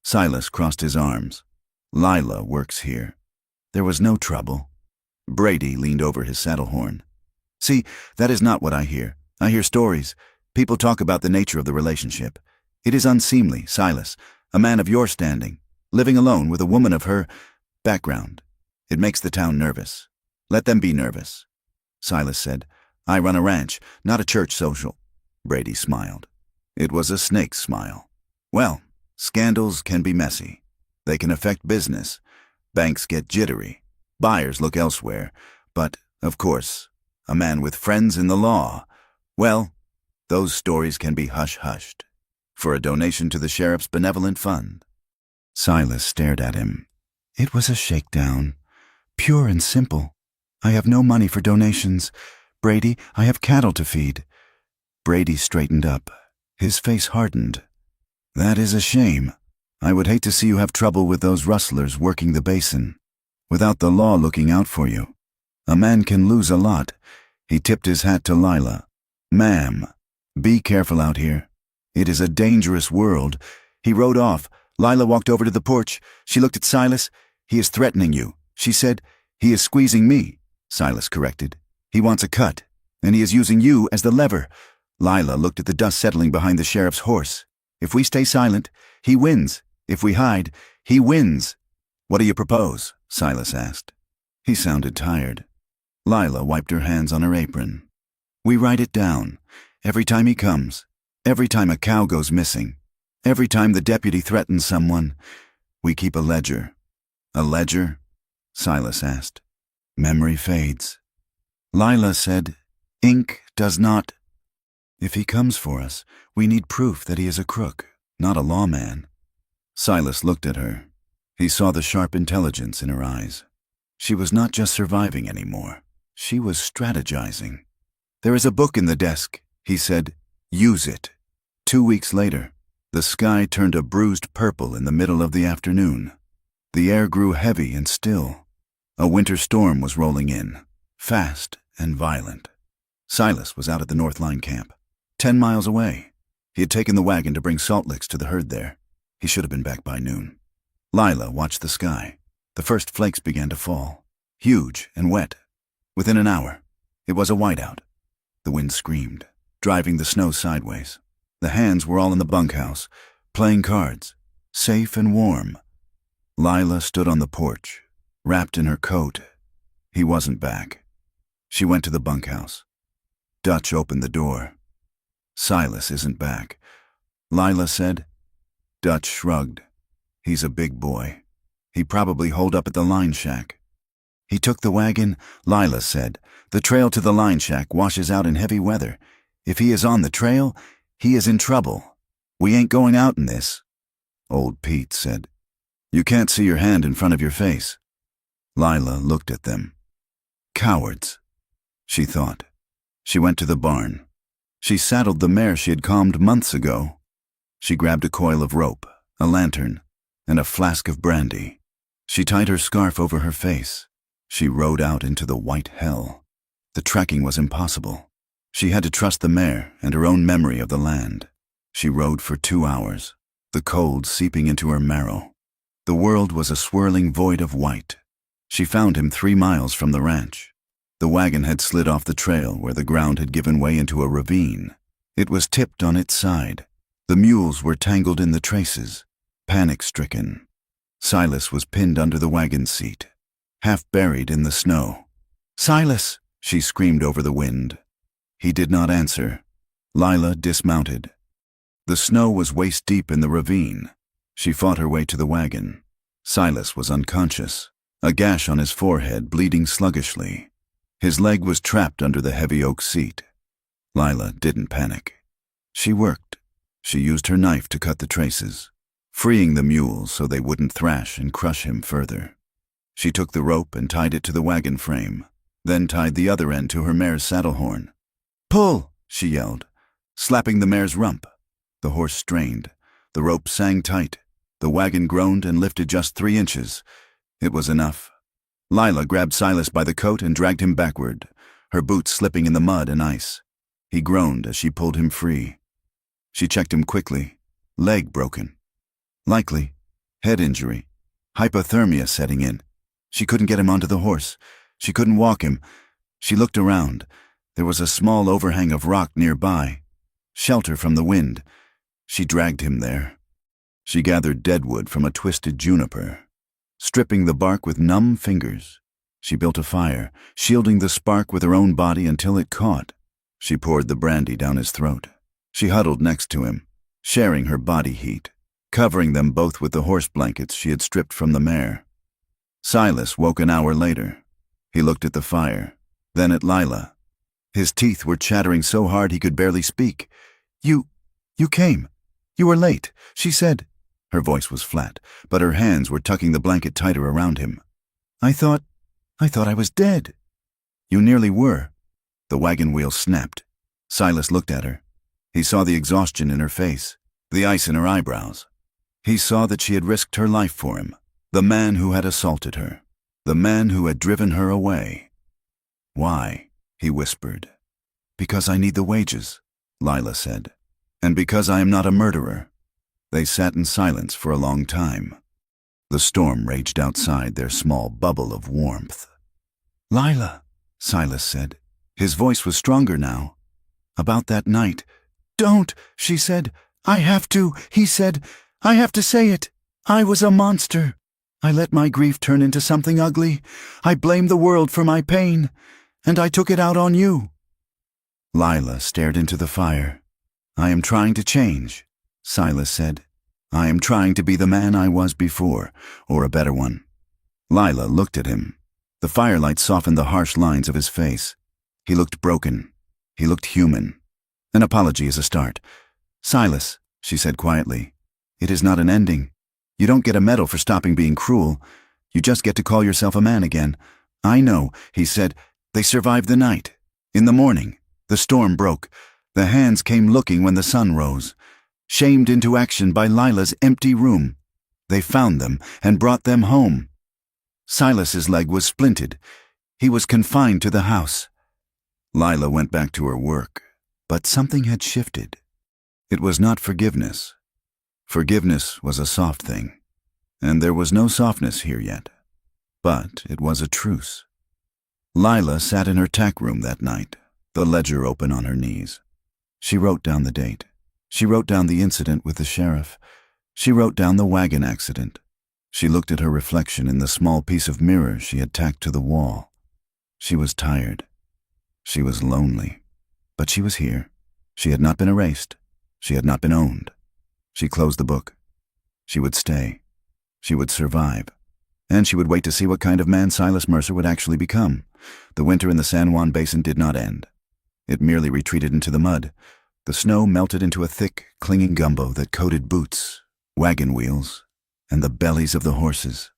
Silas crossed his arms. "Lila works here. There was no trouble." Brady leaned over his saddle horn. "See, that is not what I hear. I hear stories. People talk about the nature of the relationship. It is unseemly, Silas, a man of your standing, living alone with a woman of her background. It makes the town nervous. Let them be nervous." Silas said, "I run a ranch, not a church social." Brady smiled. It was a snake's smile. "Well, scandals can be messy. They can affect business. Banks get jittery. Buyers look elsewhere. But, of course, a man with friends in the law, well, those stories can be hush-hushed. For a donation to the sheriff's benevolent fund." Silas stared at him. "It was a shakedown. Pure and simple. I have no money for donations. Brady, I have cattle to feed." Brady straightened up. His face hardened. "That is a shame. I would hate to see you have trouble with those rustlers working the basin, without the law looking out for you. A man can lose a lot." He tipped his hat to Lila. "Ma'am, be careful out here. It is a dangerous world." He rode off. Lila walked over to the porch. She looked at Silas. "He is threatening you," she said. "He is squeezing me," Silas corrected. "He wants a cut, and he is using you as the lever." Lila looked at the dust settling behind the sheriff's horse. "If we stay silent, he wins. If we hide, he wins." "What do you propose?" Silas asked. He sounded tired. Lila wiped her hands on her apron. "We write it down. Every time he comes. Every time a cow goes missing. Every time the deputy threatens someone. We keep a ledger." "A ledger?" Silas asked. "Memory fades." Lila said, "Ink does not." "If he comes for us, we need proof that he is a crook, not a lawman." Silas looked at her. He saw the sharp intelligence in her eyes. She was not just surviving anymore. She was strategizing. "There is a book in the desk," he said. "Use it." 2 weeks later, the sky turned a bruised purple in the middle of the afternoon. The air grew heavy and still. A winter storm was rolling in, fast and violent. Silas was out at the North Line camp, 10 miles away. He had taken the wagon to bring salt licks to the herd there. He should have been back by noon. Lila watched the sky. The first flakes began to fall, huge and wet. Within an hour, it was a whiteout. The wind screamed, driving the snow sideways. The hands were all in the bunkhouse, playing cards, safe and warm. Lila stood on the porch, wrapped in her coat. He wasn't back. She went to the bunkhouse. Dutch opened the door. Silas isn't back, Lila said. Dutch shrugged. He's a big boy. He probably holed up at the line shack. He took the wagon, Lila said. The trail to the line shack washes out in heavy weather. If he is on the trail, he is in trouble. We ain't going out in this. Old Pete said. You can't see your hand in front of your face. Lila looked at them. Cowards, she thought. She went to the barn. She saddled the mare she had calmed months ago. She grabbed a coil of rope, a lantern, and a flask of brandy. She tied her scarf over her face. She rode out into the white hell. The trekking was impossible. She had to trust the mare and her own memory of the land. She rode for 2 hours, the cold seeping into her marrow. The world was a swirling void of white. She found him 3 miles from the ranch. The wagon had slid off the trail where the ground had given way into a ravine. It was tipped on its side. The mules were tangled in the traces, panic-stricken. Silas was pinned under the wagon seat, half buried in the snow. Silas, she screamed over the wind. He did not answer. Lila dismounted. The snow was waist-deep in the ravine. She fought her way to the wagon. Silas was unconscious, a gash on his forehead bleeding sluggishly. His leg was trapped under the heavy oak seat. Lila didn't panic. She worked. She used her knife to cut the traces, freeing the mules so they wouldn't thrash and crush him further. She took the rope and tied it to the wagon frame, then tied the other end to her mare's saddle horn. Pull, she yelled, slapping the mare's rump. The horse strained. The rope sang tight. The wagon groaned and lifted just 3 inches. It was enough. Lila grabbed Silas by the coat and dragged him backward, her boots slipping in the mud and ice. He groaned as she pulled him free. She checked him quickly. Leg broken. Likely. Head injury. Hypothermia setting in. She couldn't get him onto the horse. She couldn't walk him. She looked around. There was a small overhang of rock nearby. Shelter from the wind. She dragged him there. She gathered deadwood from a twisted juniper, stripping the bark with numb fingers. She built a fire, shielding the spark with her own body until it caught. She poured the brandy down his throat. She huddled next to him, sharing her body heat, covering them both with the horse blankets she had stripped from the mare. Silas woke an hour later. He looked at the fire, then at Lila. His teeth were chattering so hard he could barely speak. You came. You were late, she said. Her voice was flat, but her hands were tucking the blanket tighter around him. I thought I was dead. You nearly were. The wagon wheel snapped. Silas looked at her. He saw the exhaustion in her face, the ice in her eyebrows. He saw that she had risked her life for him, the man who had assaulted her, the man who had driven her away. Why? He whispered. Because I need the wages, Lila said, and because I am not a murderer. They sat in silence for a long time. The storm raged outside their small bubble of warmth. Lila, Silas said. His voice was stronger now. About that night. Don't, she said. I have to, he said. I have to say it. I was a monster. I let my grief turn into something ugly. I blamed the world for my pain, and I took it out on you. Lila stared into the fire. I am trying to change, Silas said. I am trying to be the man I was before, or a better one. Lila looked at him. The firelight softened the harsh lines of his face. He looked broken. He looked human. An apology is a start. Silas, she said quietly, it is not an ending. You don't get a medal for stopping being cruel. You just get to call yourself a man again. I know, he said. They survived the night. In the morning, the storm broke. The hands came looking when the sun rose. Shamed into action by Lila's empty room. They found them and brought them home. Silas's leg was splinted. He was confined to the house. Lila went back to her work, but something had shifted. It was not forgiveness. Forgiveness was a soft thing, and there was no softness here yet. But it was a truce. Lila sat in her tack room that night, the ledger open on her knees. She wrote down the date. She wrote down the incident with the sheriff. She wrote down the wagon accident. She looked at her reflection in the small piece of mirror she had tacked to the wall. She was tired. She was lonely. But she was here. She had not been erased. She had not been owned. She closed the book. She would stay. She would survive. And she would wait to see what kind of man Silas Mercer would actually become. The winter in the San Juan Basin did not end. It merely retreated into the mud. The snow melted into a thick, clinging gumbo that coated boots, wagon wheels, and the bellies of the horses.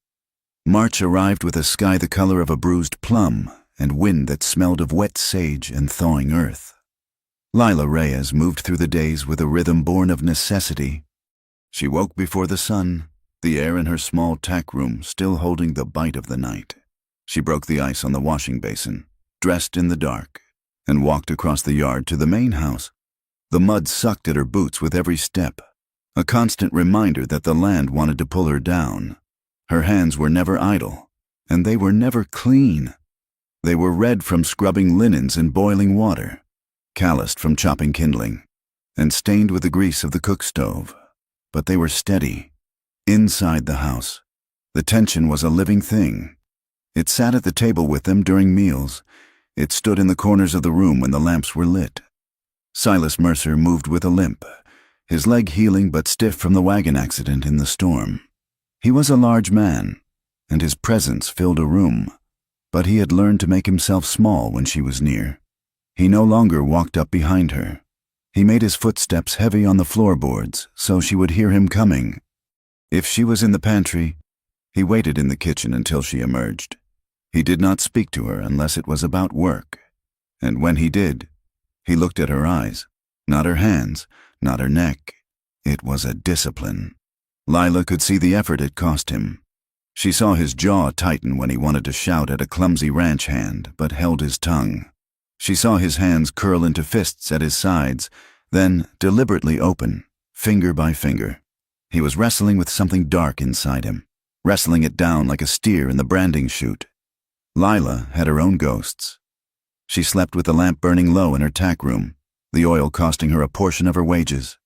March arrived with a sky the color of a bruised plum and wind that smelled of wet sage and thawing earth. Lila Reyes moved through the days with a rhythm born of necessity. She woke before the sun, the air in her small tack room still holding the bite of the night. She broke the ice on the washing basin, dressed in the dark, and walked across the yard to the main house. The mud sucked at her boots with every step, a constant reminder that the land wanted to pull her down. Her hands were never idle, and they were never clean. They were red from scrubbing linens in boiling water, calloused from chopping kindling, and stained with the grease of the cook stove. But they were steady. Inside the house, the tension was a living thing. It sat at the table with them during meals. It stood in the corners of the room when the lamps were lit. Silas Mercer moved with a limp, his leg healing but stiff from the wagon accident in the storm. He was a large man, and his presence filled a room, but he had learned to make himself small when she was near. He no longer walked up behind her. He made his footsteps heavy on the floorboards so she would hear him coming. If she was in the pantry, he waited in the kitchen until she emerged. He did not speak to her unless it was about work, and when he did, he looked at her eyes, not her hands, not her neck. It was a discipline. Lila could see the effort it cost him. She saw his jaw tighten when he wanted to shout at a clumsy ranch hand, but held his tongue. She saw his hands curl into fists at his sides, then deliberately open, finger by finger. He was wrestling with something dark inside him, wrestling it down like a steer in the branding chute. Lila had her own ghosts. She slept with the lamp burning low in her tack room, the oil costing her a portion of her wages.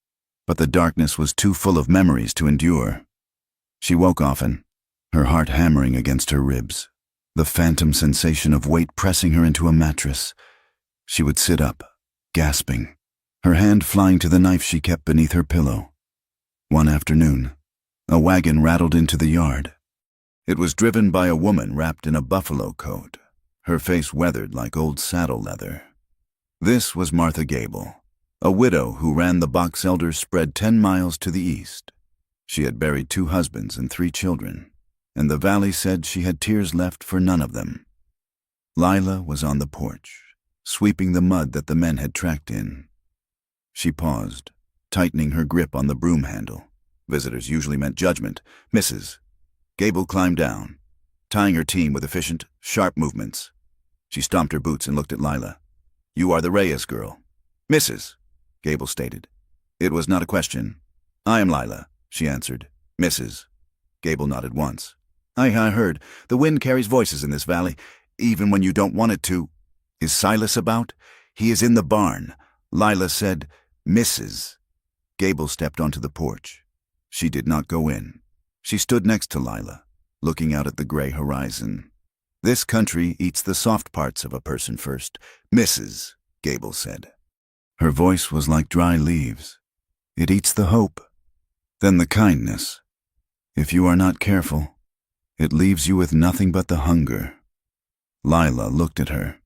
But the darkness was too full of memories to endure. She woke often, her heart hammering against her ribs, the phantom sensation of weight pressing her into a mattress. She would sit up, gasping, her hand flying to the knife she kept beneath her pillow. One afternoon, a wagon rattled into the yard. It was driven by a woman wrapped in a buffalo coat, her face weathered like old saddle leather. This was Martha Gable, a widow who ran the Box Elders spread 10 miles to the east. She had buried 2 husbands and 3 children, and the valley said she had tears left for none of them. Lila was on the porch, sweeping the mud that the men had tracked in. She paused, tightening her grip on the broom handle. Visitors usually meant judgment. Mrs. Gable climbed down, tying her team with efficient, sharp movements. She stomped her boots and looked at Lila. "You are the Reyes girl." "Mrs." Gable stated. It was not a question. "I am Lila," she answered. "Mrs." Gable nodded once. I heard. The wind carries voices in this valley, even when you don't want it to." "Is Silas about?" "He is in the barn." Lila said, "Mrs." Gable stepped onto the porch. She did not go in. She stood next to Lila, looking out at the gray horizon. "This country eats the soft parts of a person first." "Mrs." Gable said. Her voice was like dry leaves. "It eats the hope, then the kindness. If you are not careful, it leaves you with nothing but the hunger." Lila looked at her.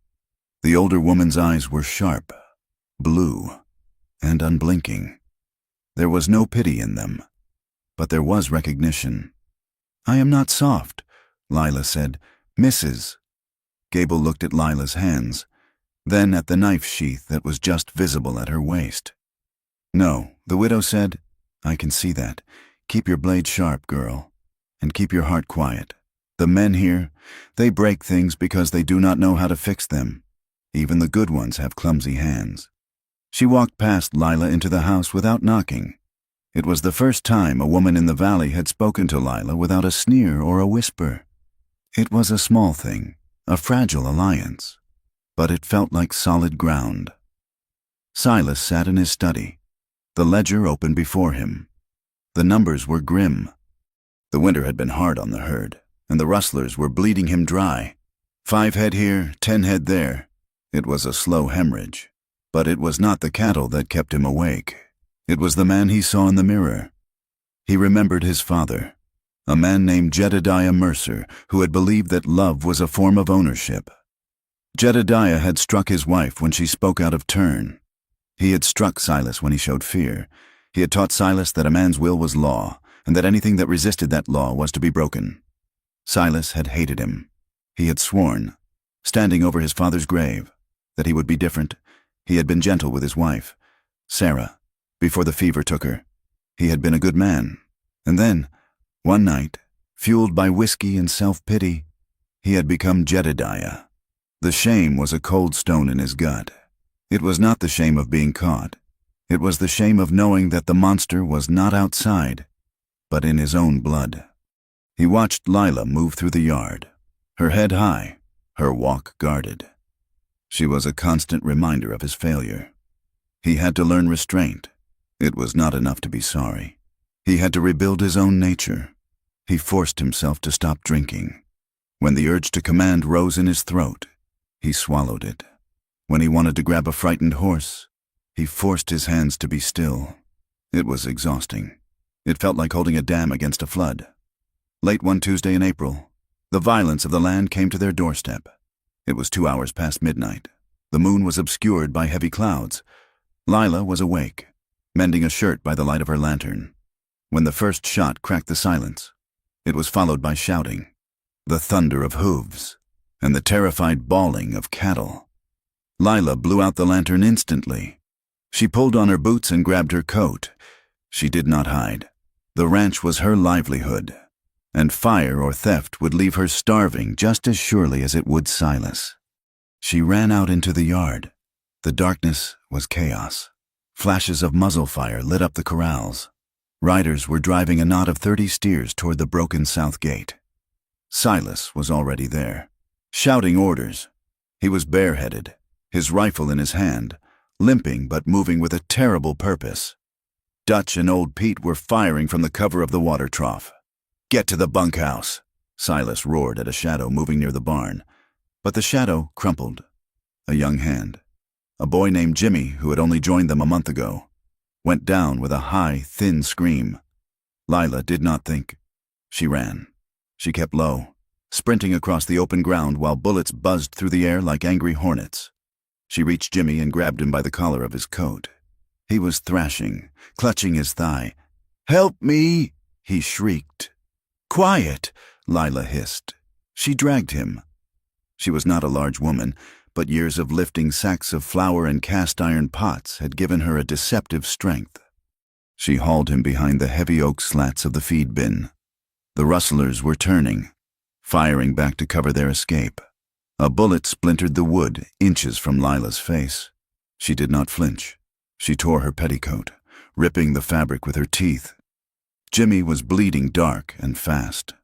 The older woman's eyes were sharp, blue, and unblinking. There was no pity in them, but there was recognition. "I am not soft," Lila said. "Mrs." Gable looked at Lila's hands, then at the knife sheath that was just visible at her waist. "No," the widow said. "I can see that. Keep your blade sharp, girl, and keep your heart quiet. The men here, they break things because they do not know how to fix them. Even the good ones have clumsy hands." She walked past Lila into the house without knocking. It was the first time a woman in the valley had spoken to Lila without a sneer or a whisper. It was a small thing, a fragile alliance, but it felt like solid ground. Silas sat in his study, the ledger open before him. The numbers were grim. The winter had been hard on the herd, and the rustlers were bleeding him dry. 5 head here, 10 head there. It was a slow hemorrhage. But it was not the cattle that kept him awake. It was the man he saw in the mirror. He remembered his father, a man named Jedediah Mercer, who had believed that love was a form of ownership. Jedediah had struck his wife when she spoke out of turn. He had struck Silas when he showed fear. He had taught Silas that a man's will was law, and that anything that resisted that law was to be broken. Silas had hated him. He had sworn, standing over his father's grave, that he would be different. He had been gentle with his wife, Sarah, before the fever took her. He had been a good man. And then, one night, fueled by whiskey and self-pity, he had become Jedediah. The shame was a cold stone in his gut. It was not the shame of being caught. It was the shame of knowing that the monster was not outside, but in his own blood. He watched Lila move through the yard, her head high, her walk guarded. She was a constant reminder of his failure. He had to learn restraint. It was not enough to be sorry. He had to rebuild his own nature. He forced himself to stop drinking. When the urge to command rose in his throat, he swallowed it. When he wanted to grab a frightened horse, he forced his hands to be still. It was exhausting. It felt like holding a dam against a flood. Late one Tuesday in April, the violence of the land came to their doorstep. It was 2 hours past midnight. The moon was obscured by heavy clouds. Lila was awake, mending a shirt by the light of her lantern, when the first shot cracked the silence. It was followed by shouting, the thunder of hooves, and the terrified bawling of cattle. Lila blew out the lantern instantly. She pulled on her boots and grabbed her coat. She did not hide. The ranch was her livelihood, and fire or theft would leave her starving just as surely as it would Silas. She ran out into the yard. The darkness was chaos. Flashes of muzzle fire lit up the corrals. Riders were driving a knot of 30 steers toward the broken south gate. Silas was already there, shouting orders. He was bareheaded, his rifle in his hand, limping but moving with a terrible purpose. Dutch and old Pete were firing from the cover of the water trough. "Get to the bunkhouse," Silas roared at a shadow moving near the barn. But the shadow crumpled. A young hand, a boy named Jimmy, who had only joined them a month ago, went down with a high, thin scream. Lila did not think. She ran. She kept low, sprinting across the open ground while bullets buzzed through the air like angry hornets. She reached Jimmy and grabbed him by the collar of his coat. He was thrashing, clutching his thigh. "Help me!" he shrieked. "Quiet!" Lila hissed. She dragged him. She was not a large woman, but years of lifting sacks of flour and cast-iron pots had given her a deceptive strength. She hauled him behind the heavy oak slats of the feed bin. The rustlers were turning, firing back to cover their escape. A bullet splintered the wood inches from Lila's face. She did not flinch. She tore her petticoat, ripping the fabric with her teeth. Jimmy was bleeding dark and fast.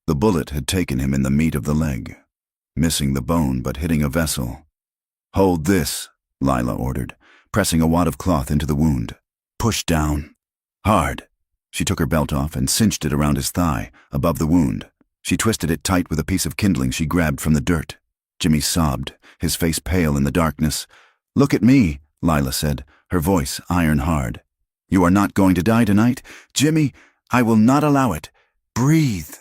The bullet had taken him in the meat of the leg, missing the bone but hitting a vessel. "Hold this," Lila ordered, pressing a wad of cloth into the wound. "Push down. Hard." She took her belt off and cinched it around his thigh, above the wound. She twisted it tight with a piece of kindling she grabbed from the dirt. Jimmy sobbed, his face pale in the darkness. "Look at me," Lila said, her voice iron hard. "You are not going to die tonight. Jimmy, I will not allow it. Breathe."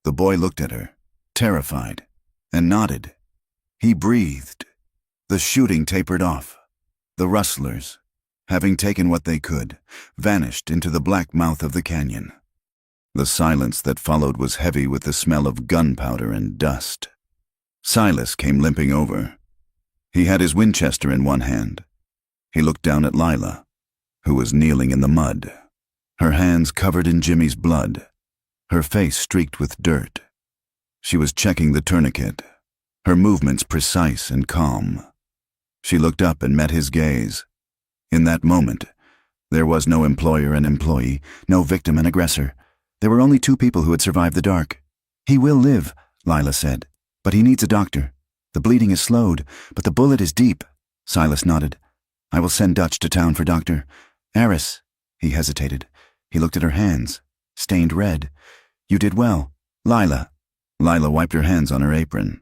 The boy looked at her, terrified, and nodded. He breathed. The shooting tapered off. The rustlers, having taken what they could, vanished into the black mouth of the canyon. The silence that followed was heavy with the smell of gunpowder and dust. Silas came limping over. He had his Winchester in one hand. He looked down at Lila, who was kneeling in the mud, her hands covered in Jimmy's blood, her face streaked with dirt. She was checking the tourniquet, her movements precise and calm. She looked up and met his gaze. In that moment, there was no employer and employee, no victim and aggressor. There were only two people who had survived the dark. "He will live," Lila said, "but he needs a doctor. The bleeding is slowed, but the bullet is deep." Silas nodded. "I will send Dutch to town for Dr. Aris." He hesitated. He looked at her hands, stained red. "You did well, Lila." Lila wiped her hands on her apron.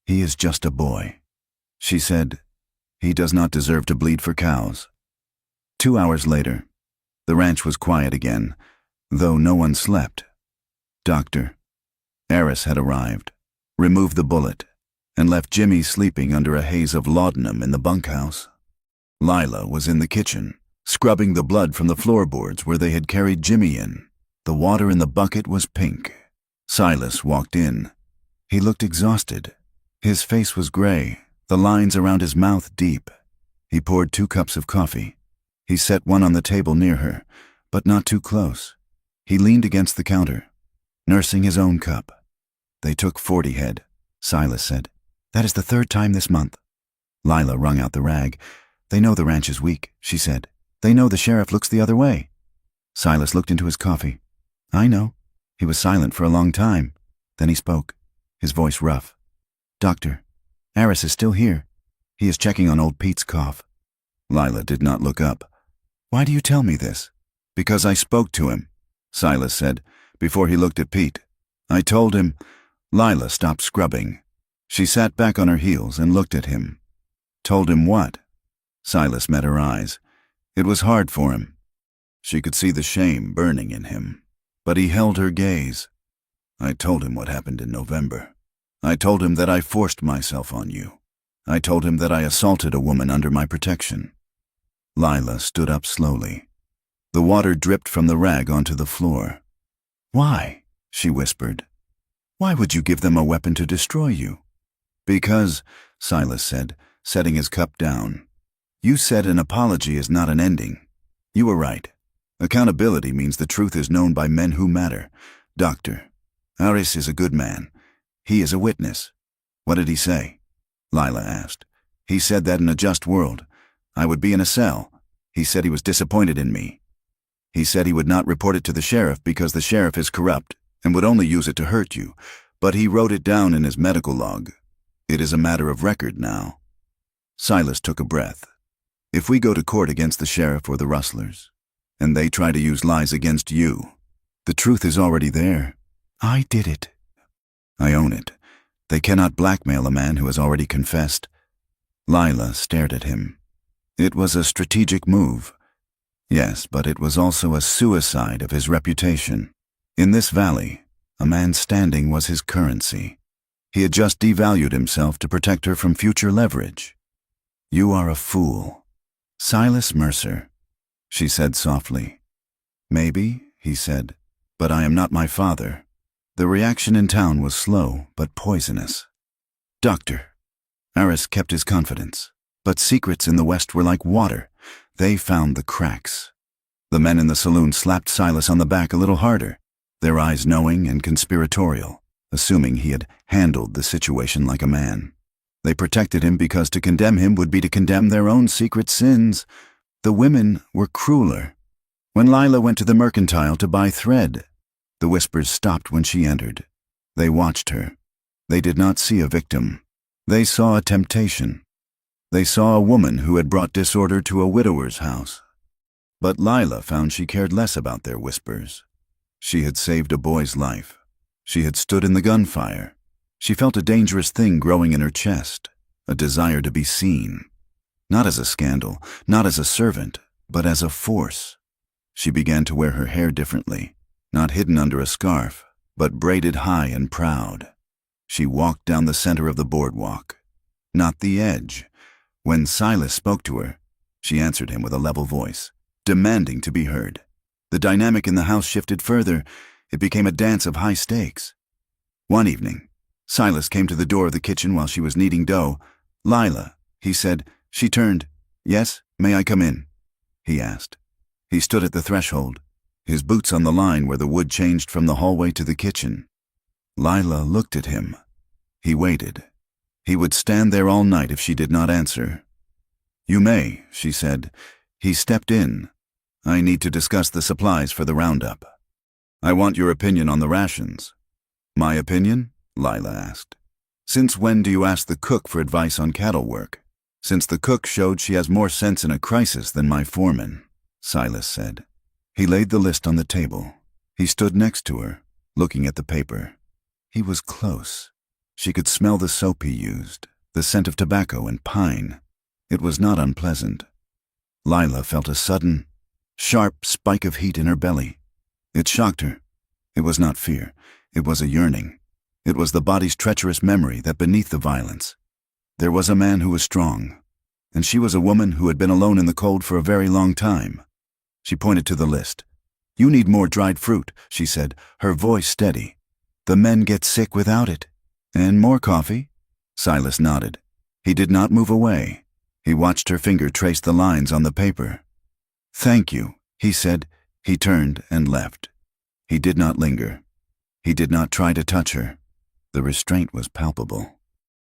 "He is just a boy," she said, He does not deserve to bleed for cows. 2 hours later, the ranch was quiet again, though no one slept. Dr. Aris had arrived, removed the bullet, and left Jimmy sleeping under a haze of laudanum in the bunkhouse. Lila was in the kitchen, scrubbing the blood from the floorboards where they had carried Jimmy in. The water in the bucket was pink. Silas walked in. He looked exhausted. His face was gray, the lines around his mouth deep. He poured 2 cups of coffee. He set one on the table near her, but not too close. He leaned against the counter, nursing his own cup. "They took 40 head, Silas said. "That is the 3rd time this month." Lila wrung out the rag. "They know the ranch is weak," she said. "They know the sheriff looks the other way." Silas looked into his coffee. "I know." He was silent for a long time. Then he spoke, his voice rough. "Doctor, Aris is still here. He is checking on old Pete's cough." Lila did not look up. "Why do you tell me this?" "Because I spoke to him," Silas said, before he looked at Pete. "I told him—" Lila stopped scrubbing. She sat back on her heels and looked at him. "Told him what?" Silas met her eyes. It was hard for him. She could see the shame burning in him. But he held her gaze. "I told him what happened in November. I told him that I forced myself on you. I told him that I assaulted a woman under my protection." Lila stood up slowly. The water dripped from the rag onto the floor. "Why?" she whispered. "Why would you give them a weapon to destroy you?" "Because," Silas said, setting his cup down, "you said an apology is not an ending. You were right. Accountability means the truth is known by men who matter. Doctor, Aris is a good man. He is a witness." "What did he say?" Lila asked. "He said that in a just world, I would be in a cell. He said he was disappointed in me. He said he would not report it to the sheriff because the sheriff is corrupt and would only use it to hurt you, but he wrote it down in his medical log. It is a matter of record now." Silas took a breath. "If we go to court against the sheriff or the rustlers, and they try to use lies against you, the truth is already there." "I did it." "I own it. They cannot blackmail a man who has already confessed." Lila stared at him. "It was a strategic move." "Yes, but it was also a suicide of his reputation. In this valley, a man's standing was his currency. He had just devalued himself to protect her from future leverage." "You are a fool." "Silas Mercer," she said softly. "Maybe," he said, "but I am not my father." The reaction in town was slow but poisonous. "Doctor." Aris kept his confidence, but secrets in the West were like water. They found the cracks. The men in the saloon slapped Silas on the back a little harder, their eyes knowing and conspiratorial, assuming he had handled the situation like a man. They protected him because to condemn him would be to condemn their own secret sins. The women were crueler. When Lila went to the mercantile to buy thread, the whispers stopped when she entered. They watched her. They did not see a victim. They saw a temptation. They saw a woman who had brought disorder to a widower's house. But Lila found she cared less about their whispers. She had saved a boy's life. She had stood in the gunfire. She felt a dangerous thing growing in her chest, a desire to be seen. Not as a scandal, not as a servant, but as a force. She began to wear her hair differently, not hidden under a scarf, but braided high and proud. She walked down the center of the boardwalk, not the edge. When Silas spoke to her, she answered him with a level voice, demanding to be heard. The dynamic in the house shifted further. It became a dance of high stakes. One evening, Silas came to the door of the kitchen while she was kneading dough. "Lila," he said. She turned. "Yes, may I come in?" he asked. He stood at the threshold, his boots on the line where the wood changed from the hallway to the kitchen. Lila looked at him. He waited. He would stand there all night if she did not answer. "You may," she said. He stepped in. "I need to discuss the supplies for the roundup. I want your opinion on the rations." "My opinion?" Lila asked. "Since when do you ask the cook for advice on cattle work?" "Since the cook showed she has more sense in a crisis than my foreman," Silas said. He laid the list on the table. He stood next to her, looking at the paper. He was close. She could smell the soap he used, the scent of tobacco and pine. It was not unpleasant. Lila felt a sudden, sharp spike of heat in her belly. It shocked her. It was not fear. It was a yearning. It was the body's treacherous memory that beneath the violence, there was a man who was strong, and she was a woman who had been alone in the cold for a very long time. She pointed to the list. "You need more dried fruit," she said, her voice steady. "The men get sick without it." "And more coffee?" Silas nodded. He did not move away. He watched her finger trace the lines on the paper. "Thank you," he said. He turned and left. He did not linger. He did not try to touch her. The restraint was palpable.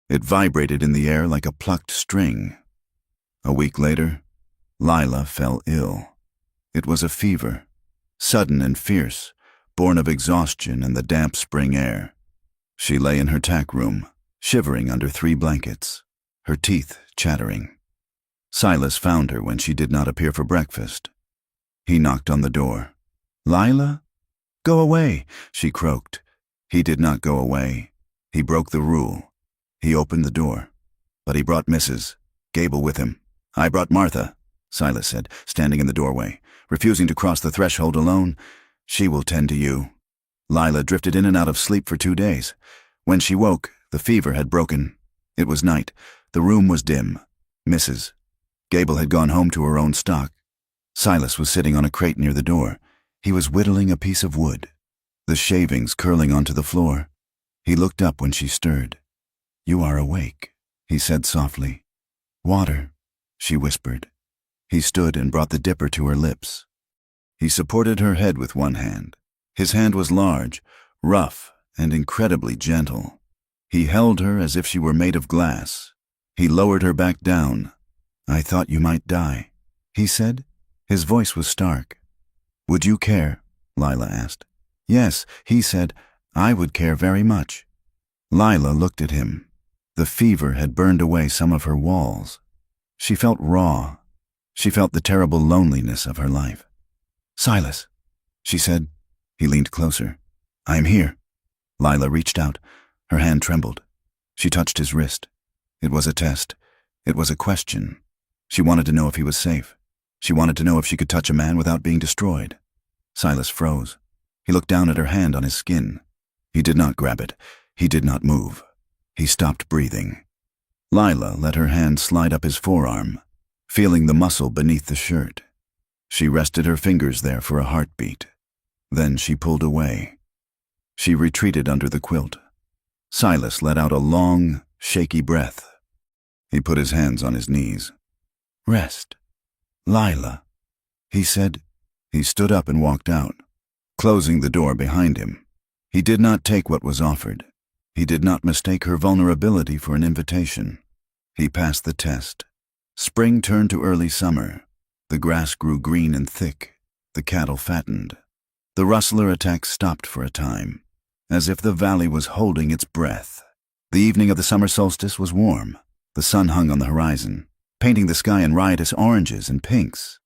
It vibrated in the air like a plucked string. A week later, Lila fell ill. It was a fever, sudden and fierce, born of exhaustion and the damp spring air. She lay in her tack room, shivering under 3 blankets, her teeth chattering. Silas found her when she did not appear for breakfast. He knocked on the door. "Lila?" "Go away," she croaked. He did not go away. He broke the rule. He opened the door. But he brought Mrs. Gable with him. "I brought Martha," Silas said, standing in the doorway, refusing to cross the threshold alone. "She will tend to you." Lila drifted in and out of sleep for 2 days. When she woke, the fever had broken. It was night. The room was dim. Mrs. Gable had gone home to her own stock. Silas was sitting on a crate near the door. He was whittling a piece of wood, the shavings curling onto the floor. He looked up when she stirred. "You are awake," he said softly. "Water," she whispered. He stood and brought the dipper to her lips. He supported her head with one hand. His hand was large, rough, and incredibly gentle. He held her as if she were made of glass. He lowered her back down. "I thought you might die," he said. His voice was stark. "Would you care?" Lila asked. "Yes," he said. "I would care very much." Lila looked at him. The fever had burned away some of her walls. She felt raw. She felt the terrible loneliness of her life. "Silas," she said. He leaned closer. "I am here." Lila reached out. Her hand trembled. She touched his wrist. It was a test. It was a question. She wanted to know if he was safe. She wanted to know if she could touch a man without being destroyed. Silas froze. He looked down at her hand on his skin. He did not grab it. He did not move. He stopped breathing. Lila let her hand slide up his forearm, feeling the muscle beneath the shirt. She rested her fingers there for a heartbeat. Then she pulled away. She retreated under the quilt. Silas let out a long, shaky breath. He put his hands on his knees. "Rest. Lila," he said. He stood up and walked out, closing the door behind him. He did not take what was offered. He did not mistake her vulnerability for an invitation. He passed the test. Spring turned to early summer. The grass grew green and thick. The cattle fattened. The rustler attack stopped for a time, as if the valley was holding its breath. The evening of the summer solstice was warm. The sun hung on the horizon, painting the sky in riotous oranges and pinks.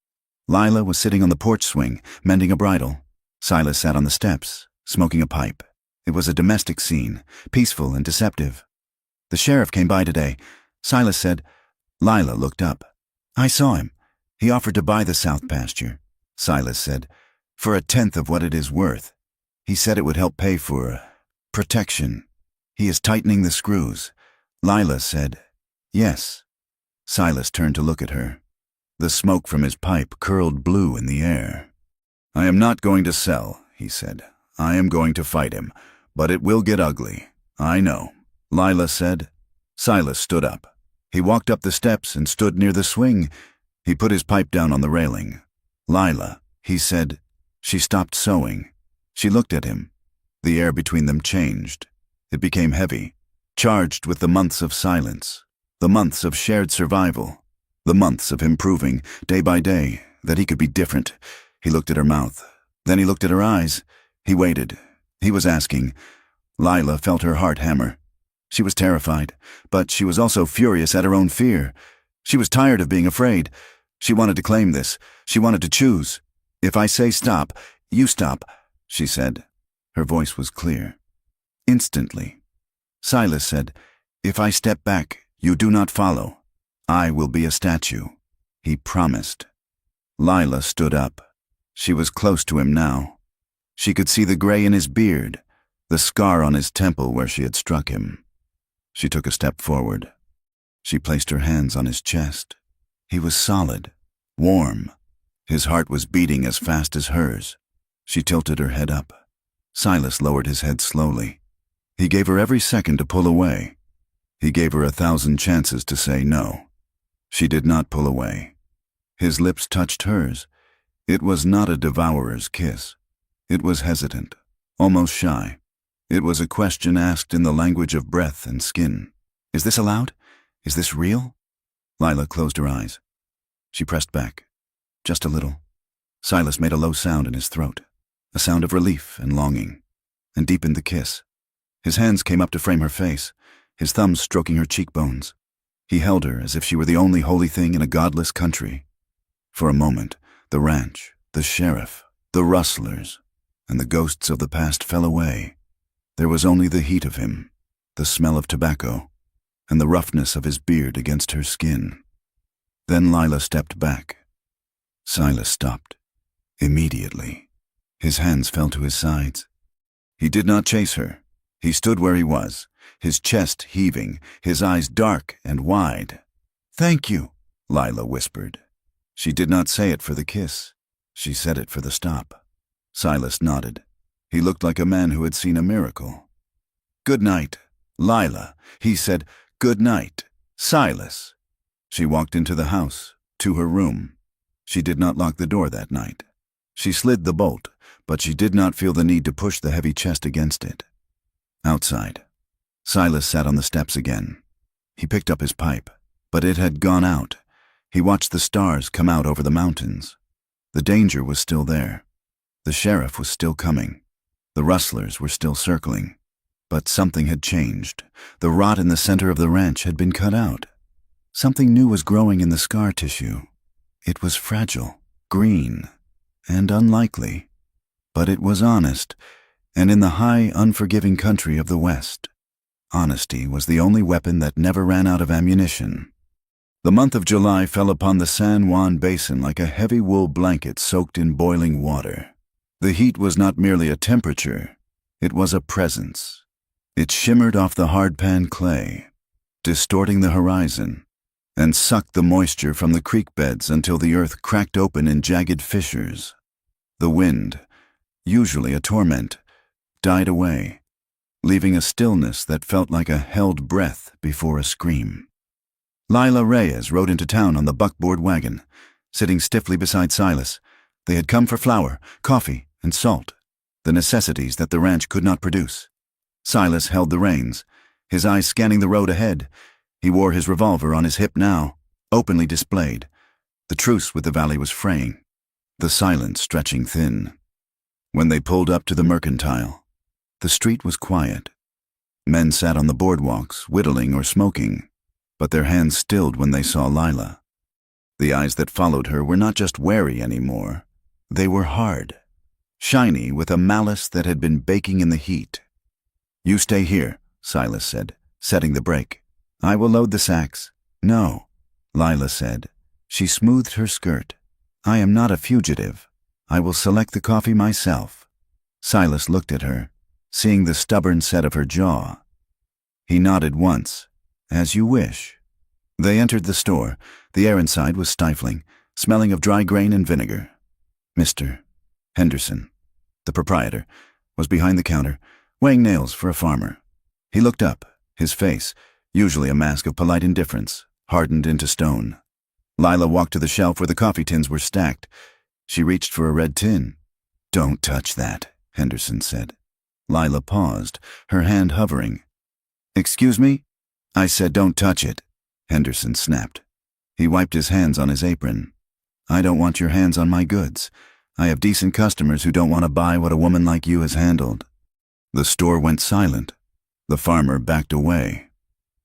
Lila was sitting on the porch swing, mending a bridle. Silas sat on the steps, smoking a pipe. It was a domestic scene, peaceful and deceptive. "The sheriff came by today," Silas said. Lila looked up. "I saw him. He offered to buy the south pasture," Silas said, "for 1/10 of what it is worth. He said it would help pay for protection. He is tightening the screws." Lila said, "Yes." Silas turned to look at her. The smoke from his pipe curled blue in the air. "I am not going to sell," he said. "I am going to fight him, but it will get ugly. I know," Lila said. Silas stood up. He walked up the steps and stood near the swing. He put his pipe down on the railing. "Lila," he said. She stopped sewing. She looked at him. The air between them changed. It became heavy, charged with the months of silence, the months of shared survival, the months of him proving, day by day, that he could be different. He looked at her mouth. Then he looked at her eyes. He waited. He was asking. Lila felt her heart hammer. She was terrified, but she was also furious at her own fear. She was tired of being afraid. She wanted to claim this. She wanted to choose. "If I say stop, you stop," she said. Her voice was clear. Instantly. Silas said, "If I step back, you do not follow." I will be a statue, he promised. Lila stood up. She was close to him now. She could see the gray in his beard, the scar on his temple where she had struck him. She took a step forward. She placed her hands on his chest. He was solid, warm. His heart was beating as fast as hers. She tilted her head up. Silas lowered his head slowly. He gave her every second to pull away. He gave her 1,000 chances to say no. She did not pull away. His lips touched hers. It was not a devourer's kiss. It was hesitant, almost shy. It was a question asked in the language of breath and skin. Is this allowed? Is this real? Lila closed her eyes. She pressed back, just a little. Silas made a low sound in his throat, a sound of relief and longing, and deepened the kiss. His hands came up to frame her face, his thumbs stroking her cheekbones. He held her as if she were the only holy thing in a godless country. For a moment, the ranch, the sheriff, the rustlers, and the ghosts of the past fell away. There was only the heat of him, the smell of tobacco, and the roughness of his beard against her skin. Then Lila stepped back. Silas stopped. Immediately. His hands fell to his sides. He did not chase her. He stood where he was, his chest heaving, his eyes dark and wide. "Thank you," Lila whispered. She did not say it for the kiss. She said it for the stop. Silas nodded. He looked like a man who had seen a miracle. "Good night, Lila," he said. "Good night, Silas." She walked into the house, to her room. She did not lock the door that night. She slid the bolt, but she did not feel the need to push the heavy chest against it. Outside, Silas sat on the steps again. He picked up his pipe, but it had gone out. He watched the stars come out over the mountains. The danger was still there. The sheriff was still coming. The rustlers were still circling. But something had changed. The rot in the center of the ranch had been cut out. Something new was growing in the scar tissue. It was fragile, green, and unlikely. But it was honest, and in the high, unforgiving country of the West, honesty was the only weapon that never ran out of ammunition. The month of July fell upon the San Juan Basin like a heavy wool blanket soaked in boiling water. The heat was not merely a temperature, it was a presence. It shimmered off the hardpan clay, distorting the horizon, and sucked the moisture from the creek beds until the earth cracked open in jagged fissures. The wind, usually a torment, died away, leaving a stillness that felt like a held breath before a scream. Lila Reyes rode into town on the buckboard wagon, sitting stiffly beside Silas. They had come for flour, coffee, and salt, the necessities that the ranch could not produce. Silas held the reins, his eyes scanning the road ahead. He wore his revolver on his hip now, openly displayed. The truce with the valley was fraying, the silence stretching thin. When they pulled up to the Mercantile, the street was quiet. Men sat on the boardwalks, whittling or smoking, but their hands stilled when they saw Lila. The eyes that followed her were not just wary anymore. They were hard, shiny with a malice that had been baking in the heat. "You stay here," Silas said, setting the brake. "I will load the sacks." "No," Lila said. She smoothed her skirt. "I am not a fugitive. I will select the coffee myself." Silas looked at her, seeing the stubborn set of her jaw. He nodded once. "As you wish." They entered the store. The air inside was stifling, smelling of dry grain and vinegar. Mr. Henderson, the proprietor, was behind the counter, weighing nails for a farmer. He looked up, his face, usually a mask of polite indifference, hardened into stone. Lila walked to the shelf where the coffee tins were stacked. She reached for a red tin. "Don't touch that," Henderson said. Lila paused, her hand hovering. "Excuse me?" "I said don't touch it," Henderson snapped. He wiped his hands on his apron. "I don't want your hands on my goods. I have decent customers who don't want to buy what a woman like you has handled." The store went silent. The farmer backed away,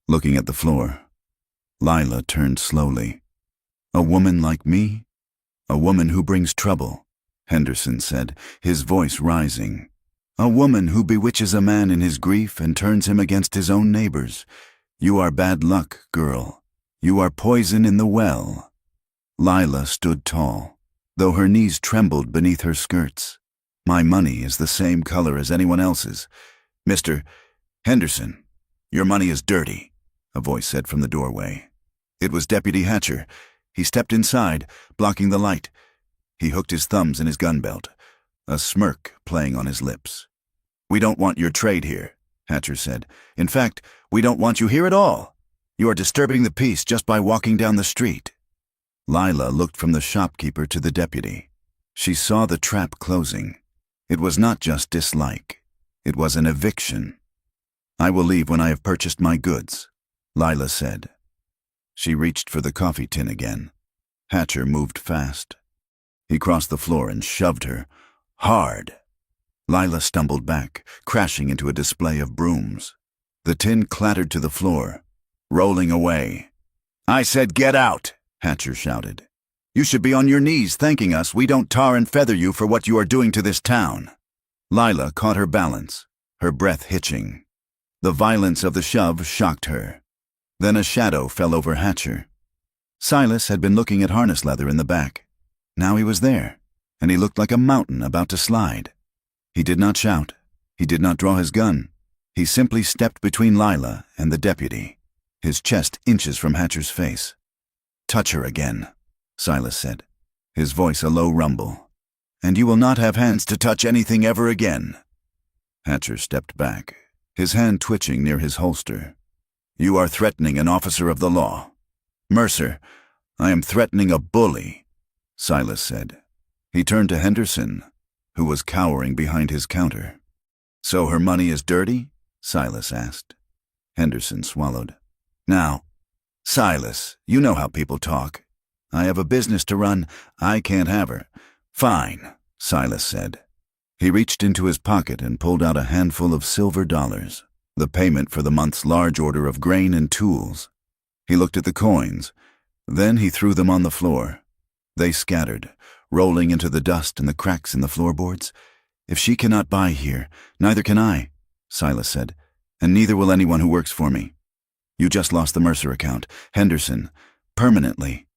looking at the floor. Lila turned slowly. "A woman like me? A woman who brings trouble," Henderson said, his voice rising. "A woman who bewitches a man in his grief and turns him against his own neighbors. You are bad luck, girl. You are poison in the well." Lila stood tall, though her knees trembled beneath her skirts. "My money is the same color as anyone else's. Mr. Henderson, your money is dirty," a voice said from the doorway. It was Deputy Hatcher. He stepped inside, blocking the light. He hooked his thumbs in his gun belt, a smirk playing on his lips. "We don't want your trade here," Hatcher said. "In fact, we don't want you here at all. You are disturbing the peace just by walking down the street." Lila looked from the shopkeeper to the deputy. She saw the trap closing. It was not just dislike. It was an eviction. "I will leave when I have purchased my goods," Lila said. She reached for the coffee tin again. Hatcher moved fast. He crossed the floor and shoved her, hard. Lila stumbled back, crashing into a display of brooms. The tin clattered to the floor, rolling away. "I said get out," Hatcher shouted. "You should be on your knees thanking us we don't tar and feather you for what you are doing to this town." Lila caught her balance, her breath hitching. The violence of the shove shocked her. Then a shadow fell over Hatcher. Silas had been looking at harness leather in the back. Now he was there, and he looked like a mountain about to slide. He did not shout. He did not draw his gun. He simply stepped between Lila and the deputy, his chest inches from Hatcher's face. "Touch her again," Silas said, his voice a low rumble. "And you will not have hands to touch anything ever again." Hatcher stepped back, his hand twitching near his holster. "You are threatening an officer of the law." "Mercer, I am threatening a bully," Silas said. He turned to Henderson, who was cowering behind his counter. "So her money is dirty?" Silas asked. Henderson swallowed. "Now, Silas, you know how people talk. I have a business to run. I can't have her." "Fine," Silas said. He reached into his pocket and pulled out a handful of silver dollars, the payment for the month's large order of grain and tools. He looked at the coins. Then he threw them on the floor. They scattered, rolling into the dust and the cracks in the floorboards. "If she cannot buy here, neither can I," Silas said, "and neither will anyone who works for me. You just lost the Mercer account, Henderson, permanently."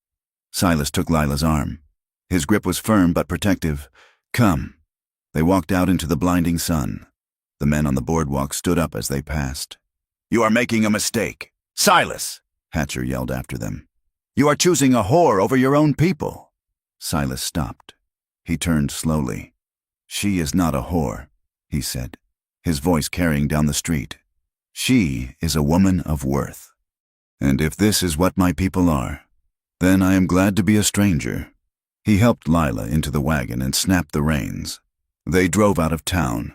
Silas took Lila's arm. His grip was firm but protective. "Come." They walked out into the blinding sun. The men on the boardwalk stood up as they passed. "You are making a mistake." "Silas!" Hatcher yelled after them. "You are choosing a whore over your own people." Silas stopped. He turned slowly. "She is not a whore," he said, his voice carrying down the street. "She is a woman of worth. And if this is what my people are, then I am glad to be a stranger." He helped Lila into the wagon and snapped the reins. They drove out of town,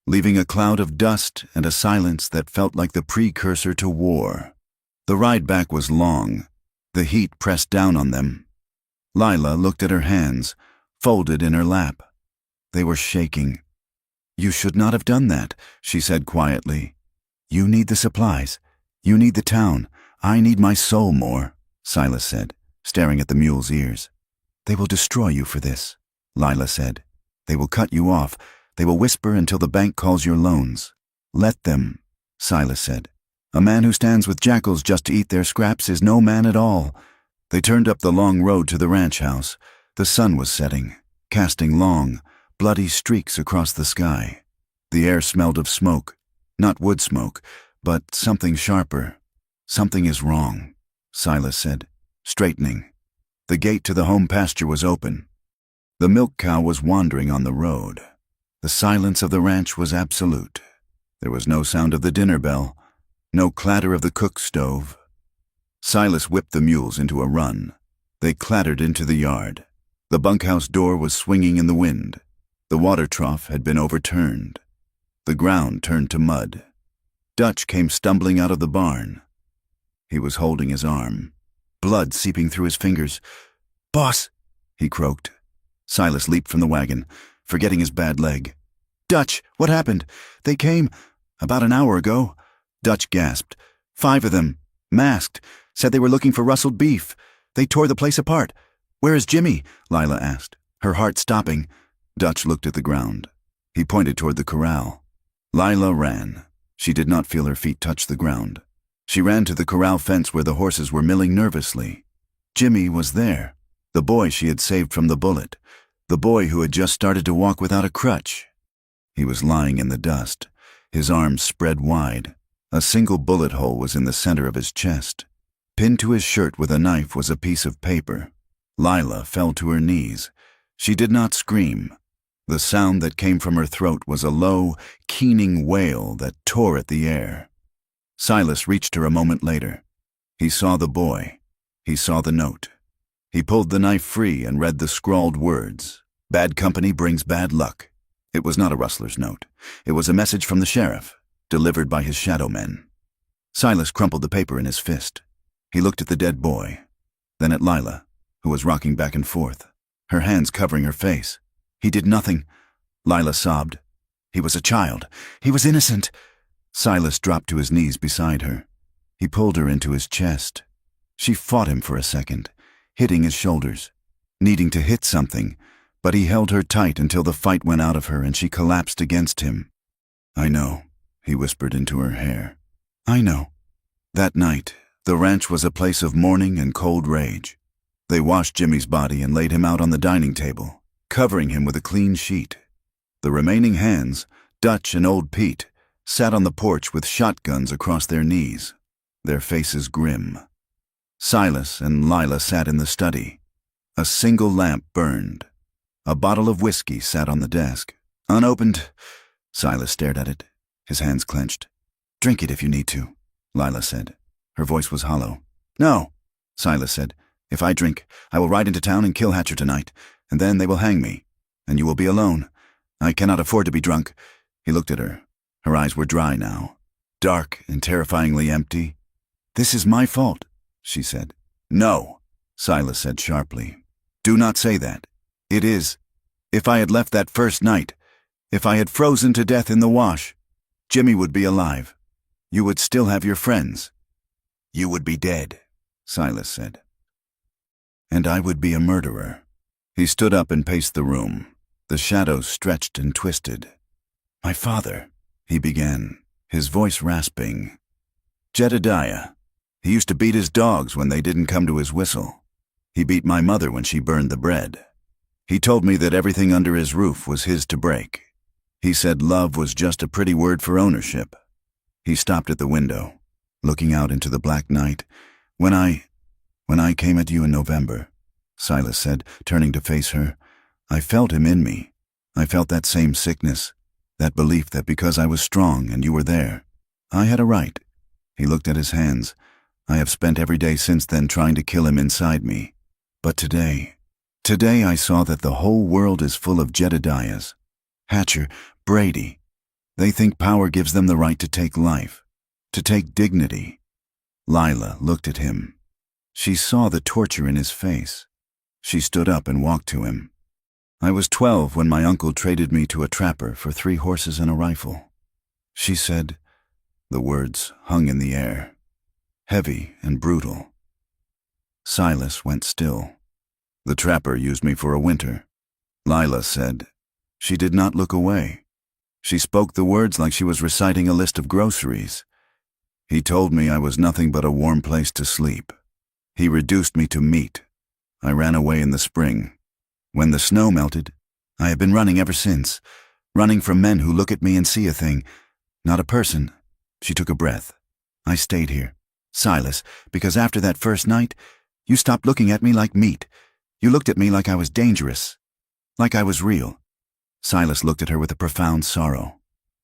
leaving a cloud of dust and a silence that felt like the precursor to war. The ride back was long. The heat pressed down on them. Lila looked at her hands, folded in her lap. They were shaking. "You should not have done that," she said quietly. "You need the supplies. You need the town. I need my soul more," Silas said, staring at the mule's ears. "They will destroy you for this," Lila said. "They will cut you off. They will whisper until the bank calls your loans." "Let them," Silas said. "A man who stands with jackals just to eat their scraps is no man at all." They turned up the long road to the ranch house. The sun was setting, casting long, bloody streaks across the sky. The air smelled of smoke, not wood smoke, but something sharper. "Something is wrong," Silas said, straightening. The gate to the home pasture was open. The milk cow was wandering on the road. The silence of the ranch was absolute. There was no sound of the dinner bell, no clatter of the cook stove. Silas whipped the mules into a run. They clattered into the yard. The bunkhouse door was swinging in the wind. The water trough had been overturned. The ground turned to mud. Dutch came stumbling out of the barn. He was holding his arm, blood seeping through his fingers. "Boss," he croaked. Silas leaped from the wagon, forgetting his bad leg. "Dutch, what happened? They came about an hour ago." Dutch gasped. 5 of them, masked, said they were looking for rustled beef. They tore the place apart. "Where is Jimmy?" Lila asked, her heart stopping. Dutch looked at the ground. He pointed toward the corral. Lila ran. She did not feel her feet touch the ground. She ran to the corral fence where the horses were milling nervously. Jimmy was there, the boy she had saved from the bullet, the boy who had just started to walk without a crutch. He was lying in the dust, his arms spread wide. A single bullet hole was in the center of his chest. Pinned to his shirt with a knife was a piece of paper. Lila fell to her knees. She did not scream. The sound that came from her throat was a low, keening wail that tore at the air. Silas reached her a moment later. He saw the boy. He saw the note. He pulled the knife free and read the scrawled words. "Bad company brings bad luck." It was not a rustler's note. It was a message from the sheriff, delivered by his shadow men. Silas crumpled the paper in his fist. He looked at the dead boy, then at Lila, who was rocking back and forth, her hands covering her face. "He did nothing," Lila sobbed. "He was a child. He was innocent." Silas dropped to his knees beside her. He pulled her into his chest. She fought him for a second, hitting his shoulders, needing to hit something, but he held her tight until the fight went out of her and she collapsed against him. "I know," he whispered into her hair. "I know." That night, the ranch was a place of mourning and cold rage. They washed Jimmy's body and laid him out on the dining table, covering him with a clean sheet. The remaining hands, Dutch and old Pete, sat on the porch with shotguns across their knees, their faces grim. Silas and Lila sat in the study. A single lamp burned. A bottle of whiskey sat on the desk. "Unopened." Silas stared at it, his hands clenched. "Drink it if you need to," Lila said. Her voice was hollow. "No," Silas said. "If I drink, I will ride into town and kill Hatcher tonight, and then they will hang me, and you will be alone. I cannot afford to be drunk." He looked at her. Her eyes were dry now, dark and terrifyingly empty. "This is my fault," she said. "No," Silas said sharply. "Do not say that. It is. If I had left that first night, if I had frozen to death in the wash, Jimmy would be alive. You would still have your friends. You would be dead," Silas said. "And I would be a murderer." He stood up and paced the room. The shadows stretched and twisted. "My father," he began, his voice rasping. "Jedediah. He used to beat his dogs when they didn't come to his whistle. He beat my mother when she burned the bread. He told me that everything under his roof was his to break. He said love was just a pretty word for ownership." He stopped at the window, looking out into the black night. When I came at you in November," Silas said, turning to face her, "I felt him in me. I felt that same sickness, that belief that because I was strong and you were there, I had a right." He looked at his hands. "I have spent every day since then trying to kill him inside me. But today I saw that the whole world is full of Jedediahs. Hatcher, Brady. They think power gives them the right to take life, to take dignity." Lila looked at him. She saw the torture in his face. She stood up and walked to him. "I was 12 when my uncle traded me to a trapper for 3 horses and a rifle," she said. The words hung in the air, heavy and brutal. Silas went still. "The trapper used me for a winter," Lila said. She did not look away. She spoke the words like she was reciting a list of groceries. "He told me I was nothing but a warm place to sleep. He reduced me to meat. I ran away in the spring. When the snow melted, I have been running ever since, running from men who look at me and see a thing, not a person." She took a breath. "I stayed here, Silas, because after that first night, you stopped looking at me like meat. You looked at me like I was dangerous, like I was real." Silas looked at her with a profound sorrow.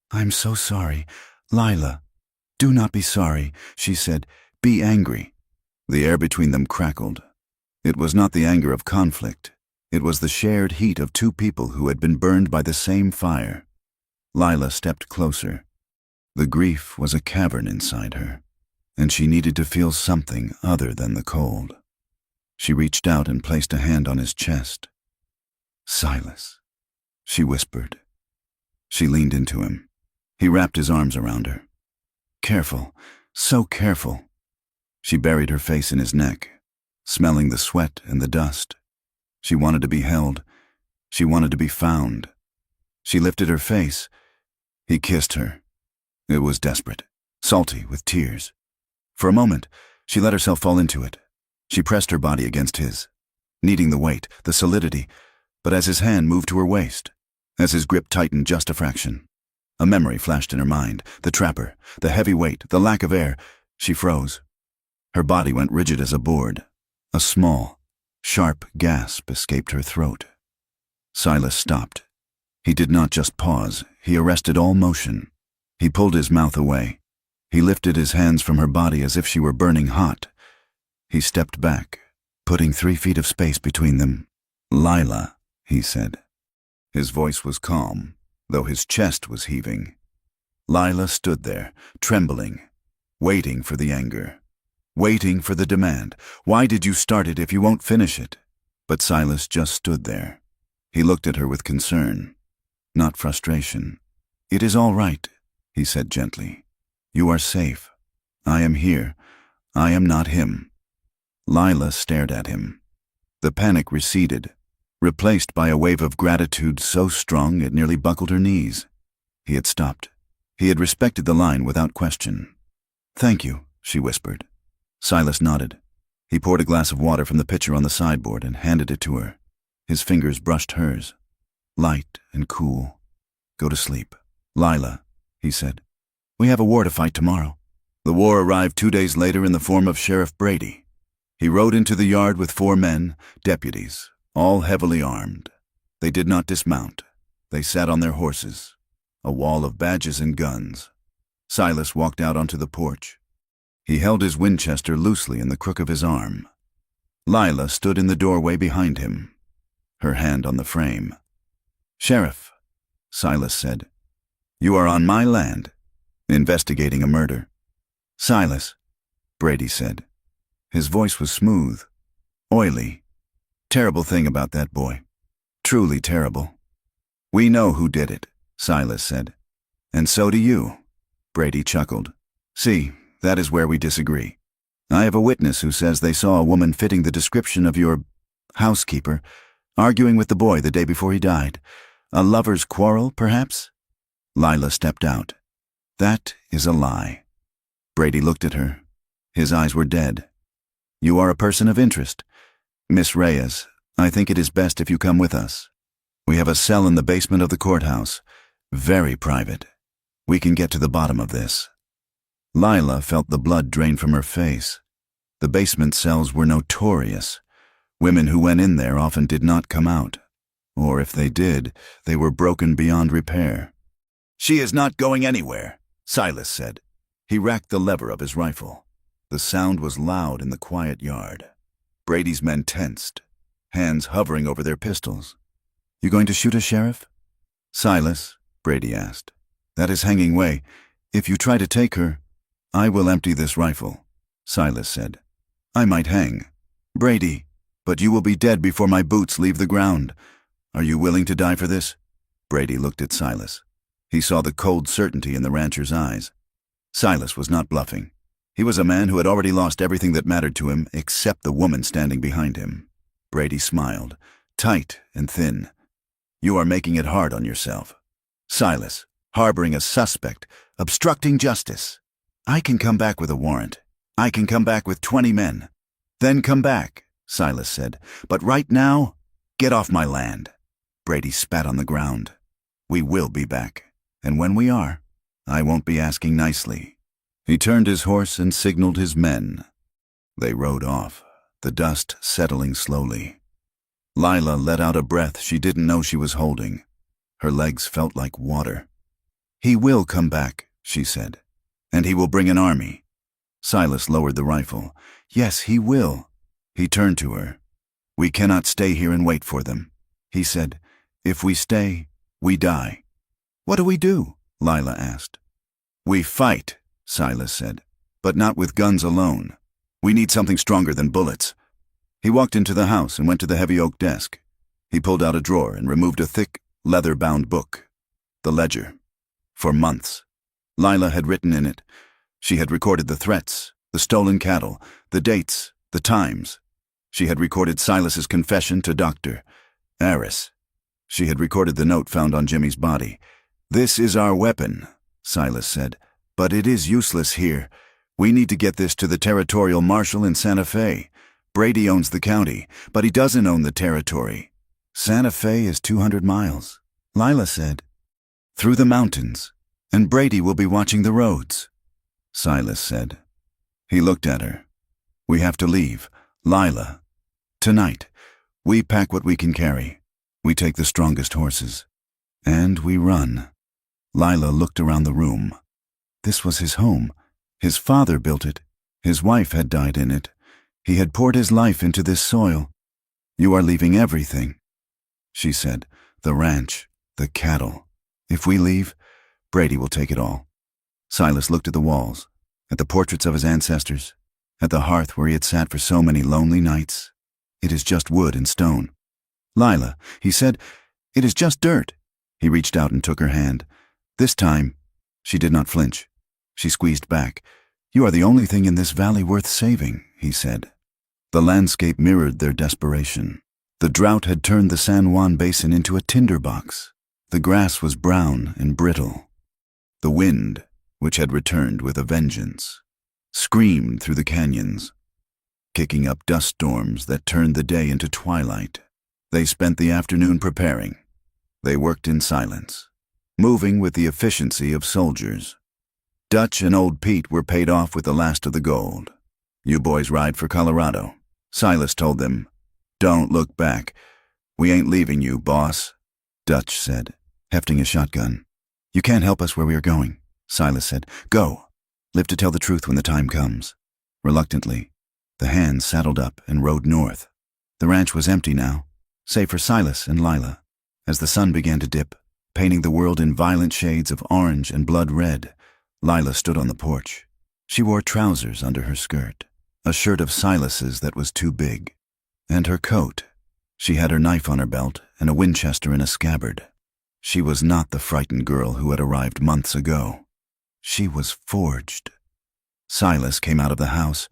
"I'm so sorry, Lila." "Do not be sorry," she said. "Be angry." The air between them crackled. It was not the anger of conflict. It was the shared heat of 2 people who had been burned by the same fire. Lila stepped closer. The grief was a cavern inside her, and she needed to feel something other than the cold. She reached out and placed a hand on his chest. "Silas," she whispered. She leaned into him. He wrapped his arms around her. "Careful, so careful." She buried her face in his neck, smelling the sweat and the dust. She wanted to be held. She wanted to be found. She lifted her face. He kissed her. It was desperate, salty with tears. For a moment, she let herself fall into it. She pressed her body against his, needing the weight, the solidity, but as his hand moved to her waist, as his grip tightened just a fraction, a memory flashed in her mind, the trapper, the heavy weight, the lack of air. She froze. Her body went rigid as a board. A small, sharp gasp escaped her throat. Silas stopped. He did not just pause, he arrested all motion. He pulled his mouth away. He lifted his hands from her body as if she were burning hot. He stepped back, putting 3 feet of space between them. "Lila," he said. His voice was calm, though his chest was heaving. Lila stood there, trembling, waiting for the anger, waiting for the demand. "Why did you start it if you won't finish it?" But Silas just stood there. He looked at her with concern, not frustration. "It is all right," he said gently. "You are safe. I am here. I am not him." Lila stared at him. The panic receded, replaced by a wave of gratitude so strong it nearly buckled her knees. He had stopped. He had respected the line without question. "Thank you," she whispered. Silas nodded. He poured a glass of water from the pitcher on the sideboard and handed it to her. His fingers brushed hers. Light and cool. "Go to sleep." "Lila," he said, "we have a war to fight tomorrow." The war arrived 2 days later in the form of Sheriff Brady. He rode into the yard with 4 men, deputies, all heavily armed. They did not dismount. They sat on their horses, a wall of badges and guns. Silas walked out onto the porch. He held his Winchester loosely in the crook of his arm. Lila stood in the doorway behind him, her hand on the frame. "Sheriff," Silas said, "you are on my land, investigating a murder." "Silas," Brady said. His voice was smooth, oily. "Terrible thing about that boy. Truly terrible." "We know who did it," Silas said. "And so do you," Brady chuckled. "See, that is where we disagree. I have a witness who says they saw a woman fitting the description of your housekeeper, arguing with the boy the day before he died. A lover's quarrel, perhaps?" Lila stepped out. "That is a lie." Brady looked at her. His eyes were dead. "You are a person of interest. Miss Reyes, I think it is best if you come with us. We have a cell in the basement of the courthouse. Very private. We can get to the bottom of this." Lila felt the blood drain from her face. The basement cells were notorious. Women who went in there often did not come out. Or if they did, they were broken beyond repair. "She is not going anywhere," Silas said. He racked the lever of his rifle. The sound was loud in the quiet yard. Brady's men tensed, hands hovering over their pistols. "You going to shoot us, Sheriff?" "Silas," Brady asked, "that is hanging way. If you try to take her—" "I will empty this rifle," Silas said. "I might hang." "Brady, but you will be dead before my boots leave the ground. Are you willing to die for this?" Brady looked at Silas. He saw the cold certainty in the rancher's eyes. Silas was not bluffing. He was a man who had already lost everything that mattered to him except the woman standing behind him. Brady smiled, tight and thin. "You are making it hard on yourself. Silas, harboring a suspect, obstructing justice. I can come back with a warrant. I can come back with 20 men. Then come back," Silas said. "But right now, get off my land." Brady spat on the ground. "We will be back. And when we are, I won't be asking nicely." He turned his horse and signaled his men. They rode off, the dust settling slowly. Lila let out a breath she didn't know she was holding. Her legs felt like water. "He will come back," she said. "And he will bring an army." Silas lowered the rifle. "Yes, he will." He turned to her. "We cannot stay here and wait for them," he said. "If we stay, we die." "What do we do?" Lila asked. "We fight," Silas said, "but not with guns alone. We need something stronger than bullets." He walked into the house and went to the heavy oak desk. He pulled out a drawer and removed a thick, leather-bound book. The ledger. For months, Lila had written in it. She had recorded the threats, the stolen cattle, the dates, the times. She had recorded Silas's confession to Dr. Aris. She had recorded the note found on Jimmy's body. "This is our weapon," Silas said, "but it is useless here. We need to get this to the territorial marshal in Santa Fe. Brady owns the county, but he doesn't own the territory. Santa Fe is 200 miles, Lila said. Through the mountains, and Brady will be watching the roads, Silas said. He looked at her. We have to leave, Lila. Tonight, we pack what we can carry. We take the strongest horses. And we run. Lila looked around the room. This was his home. His father built it. His wife had died in it. He had poured his life into this soil. You are leaving everything, she said. The ranch, the cattle. If we leave, Brady will take it all. Silas looked at the walls, at the portraits of his ancestors, at the hearth where he had sat for so many lonely nights. It is just wood and stone. Lila, he said, it is just dirt. He reached out and took her hand. This time, she did not flinch. She squeezed back. You are the only thing in this valley worth saving, he said. The landscape mirrored their desperation. The drought had turned the San Juan Basin into a tinderbox. The grass was brown and brittle. The wind, which had returned with a vengeance, screamed through the canyons, kicking up dust storms that turned the day into twilight. They spent the afternoon preparing. They worked in silence, moving with the efficiency of soldiers. Dutch and old Pete were paid off with the last of the gold. You boys ride for Colorado. Silas told them, don't look back. We ain't leaving you, boss, Dutch said, hefting a shotgun. You can't help us where we are going, Silas said. Go. Live to tell the truth when the time comes. Reluctantly, the hands saddled up and rode north. The ranch was empty now, save for Silas and Lila. As the sun began to dip, painting the world in violent shades of orange and blood red, Lila stood on the porch. She wore trousers under her skirt, a shirt of Silas's that was too big, and her coat. She had her knife on her belt and a Winchester in a scabbard. She was not the frightened girl who had arrived months ago. She was forged. Silas came out of the house.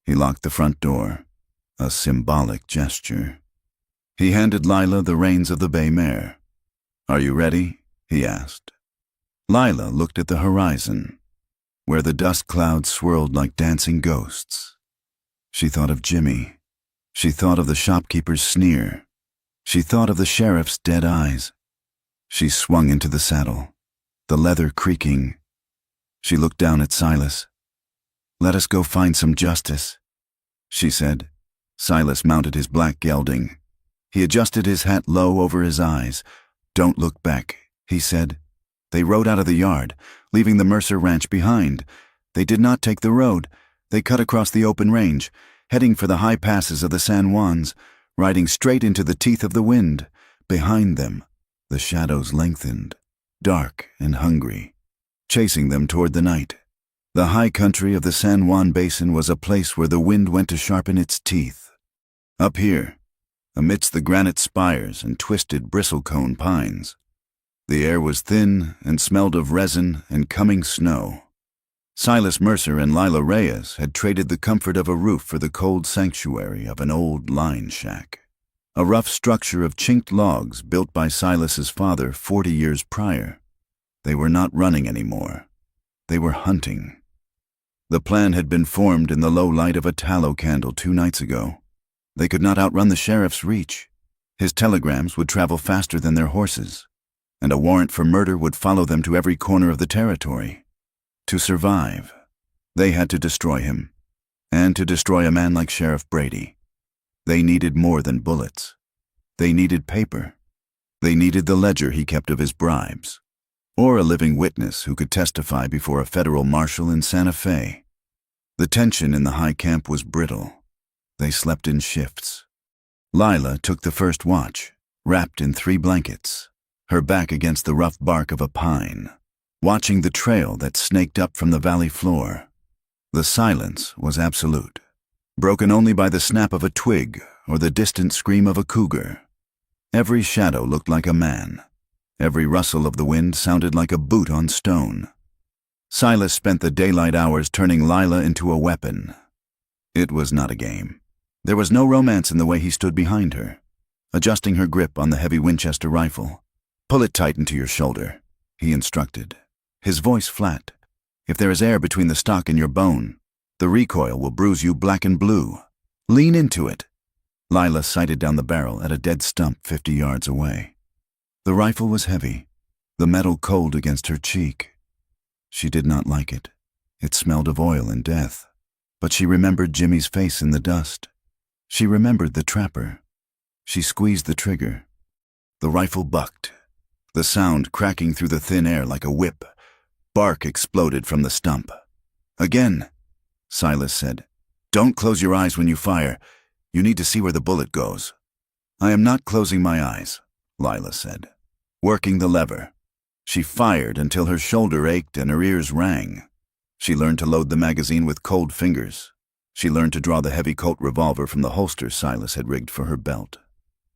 He locked the front door, a symbolic gesture. He handed Lila the reins of the bay mare. Are you ready? He asked. Lila looked at the horizon, where the dust clouds swirled like dancing ghosts. She thought of Jimmy. She thought of the shopkeeper's sneer. She thought of the sheriff's dead eyes. She swung into the saddle, the leather creaking. She looked down at Silas. Let us go find some justice, she said. Silas mounted his black gelding. He adjusted his hat low over his eyes. Don't look back, he said. They rode out of the yard, leaving the Mercer ranch behind. They did not take the road. They cut across the open range, heading for the high passes of the San Juans, riding straight into the teeth of the wind. Behind them, the shadows lengthened, dark and hungry, chasing them toward the night. The high country of the San Juan Basin was a place where the wind went to sharpen its teeth. Up here, amidst the granite spires and twisted bristlecone pines, the air was thin and smelled of resin and coming snow. Silas Mercer and Lila Reyes had traded the comfort of a roof for the cold sanctuary of an old line shack, a rough structure of chinked logs built by Silas's father 40 years prior. They were not running anymore. They were hunting. The plan had been formed in the low light of a tallow candle 2 nights ago. They could not outrun the sheriff's reach. His telegrams would travel faster than their horses, and a warrant for murder would follow them to every corner of the territory. To survive, they had to destroy him, and to destroy a man like Sheriff Brady. They needed more than bullets. They needed paper. They needed the ledger he kept of his bribes, or a living witness who could testify before a federal marshal in Santa Fe. The tension in the high camp was brittle. They slept in shifts. Lila took the first watch, wrapped in 3 blankets, her back against the rough bark of a pine, watching the trail that snaked up from the valley floor. The silence was absolute, broken only by the snap of a twig or the distant scream of a cougar. Every shadow looked like a man. Every rustle of the wind sounded like a boot on stone. Silas spent the daylight hours turning Lila into a weapon. It was not a game. There was no romance in the way he stood behind her, adjusting her grip on the heavy Winchester rifle. Pull it tight into your shoulder, he instructed, his voice flat. If there is air between the stock and your bone, the recoil will bruise you black and blue. Lean into it. Lila sighted down the barrel at a dead stump 50 yards away. The rifle was heavy, the metal cold against her cheek. She did not like it. It smelled of oil and death. But she remembered Jimmy's face in the dust. She remembered the trapper. She squeezed the trigger. The rifle bucked, the sound cracking through the thin air like a whip. Bark exploded from the stump. Again, Silas said. Don't close your eyes when you fire. You need to see where the bullet goes. I am not closing my eyes, Lila said, working the lever. She fired until her shoulder ached and her ears rang. She learned to load the magazine with cold fingers. She learned to draw the heavy Colt revolver from the holster Silas had rigged for her belt.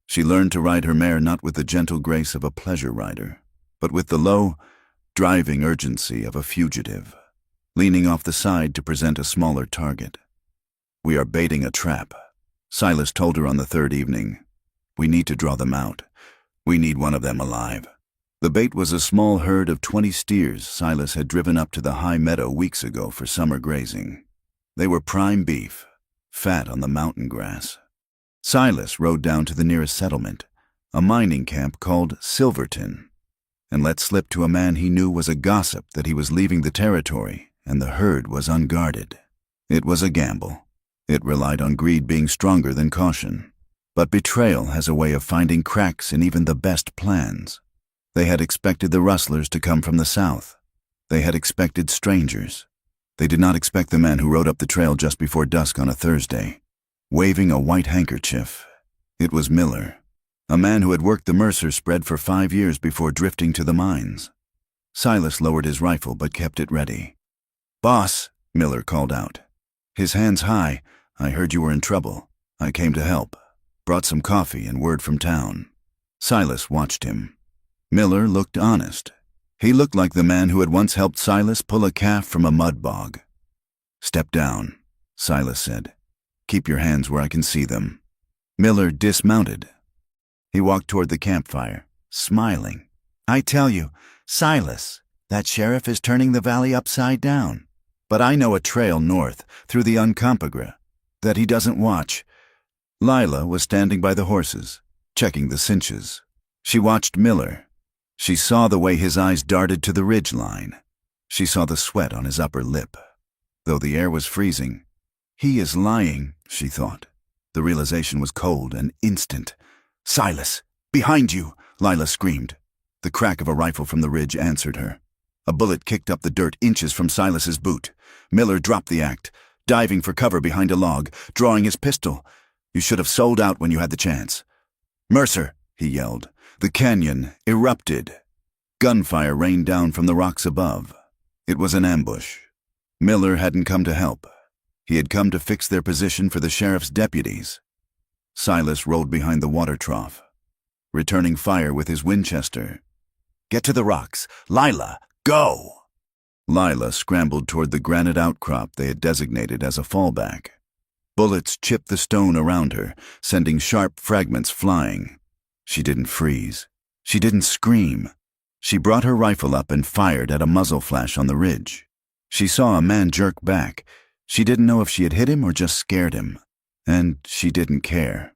She learned to ride her mare not with the gentle grace of a pleasure rider, but with the low, driving urgency of a fugitive, leaning off the side to present a smaller target. We are baiting a trap, Silas told her on the third evening. We need to draw them out. We need one of them alive. The bait was a small herd of 20 steers Silas had driven up to the high meadow weeks ago for summer grazing. They were prime beef, fat on the mountain grass. Silas rode down to the nearest settlement, a mining camp called Silverton, and let slip to a man he knew was a gossip that he was leaving the territory and the herd was unguarded. It was a gamble. It relied on greed being stronger than caution. But betrayal has a way of finding cracks in even the best plans. They had expected the rustlers to come from the south. They had expected strangers. They did not expect the man who rode up the trail just before dusk on a Thursday, waving a white handkerchief. It was Miller, a man who had worked the Mercer spread for 5 years before drifting to the mines. Silas lowered his rifle but kept it ready. "Boss," Miller called out, his hands high, "I heard you were in trouble. I came to help. Brought some coffee and word from town." Silas watched him. Miller looked honest. He looked like the man who had once helped Silas pull a calf from a mud bog. "Step down," Silas said. "Keep your hands where I can see them." Miller dismounted. He walked toward the campfire, smiling. "I tell you, Silas, that sheriff is turning the valley upside down. But I know a trail north, through the Uncompahgre, that he doesn't watch." Lila was standing by the horses, checking the cinches. She watched Miller. She saw the way his eyes darted to the ridge line. She saw the sweat on his upper lip. Though the air was freezing, "He is lying," she thought. The realization was cold and instant. "Silas, behind you!" Lila screamed. The crack of a rifle from the ridge answered her. A bullet kicked up the dirt inches from Silas's boot. Miller dropped the act, diving for cover behind a log, drawing his pistol. "You should have sold out when you had the chance." "Mercer!" he yelled. The canyon erupted. Gunfire rained down from the rocks above. It was an ambush. Miller hadn't come to help. He had come to fix their position for the sheriff's deputies. Silas rolled behind the water trough, returning fire with his Winchester. "Get to the rocks. Lila, go!" Lila scrambled toward the granite outcrop they had designated as a fallback. Bullets chipped the stone around her, sending sharp fragments flying. She didn't freeze. She didn't scream. She brought her rifle up and fired at a muzzle flash on the ridge. She saw a man jerk back. She didn't know if she had hit him or just scared him. And she didn't care.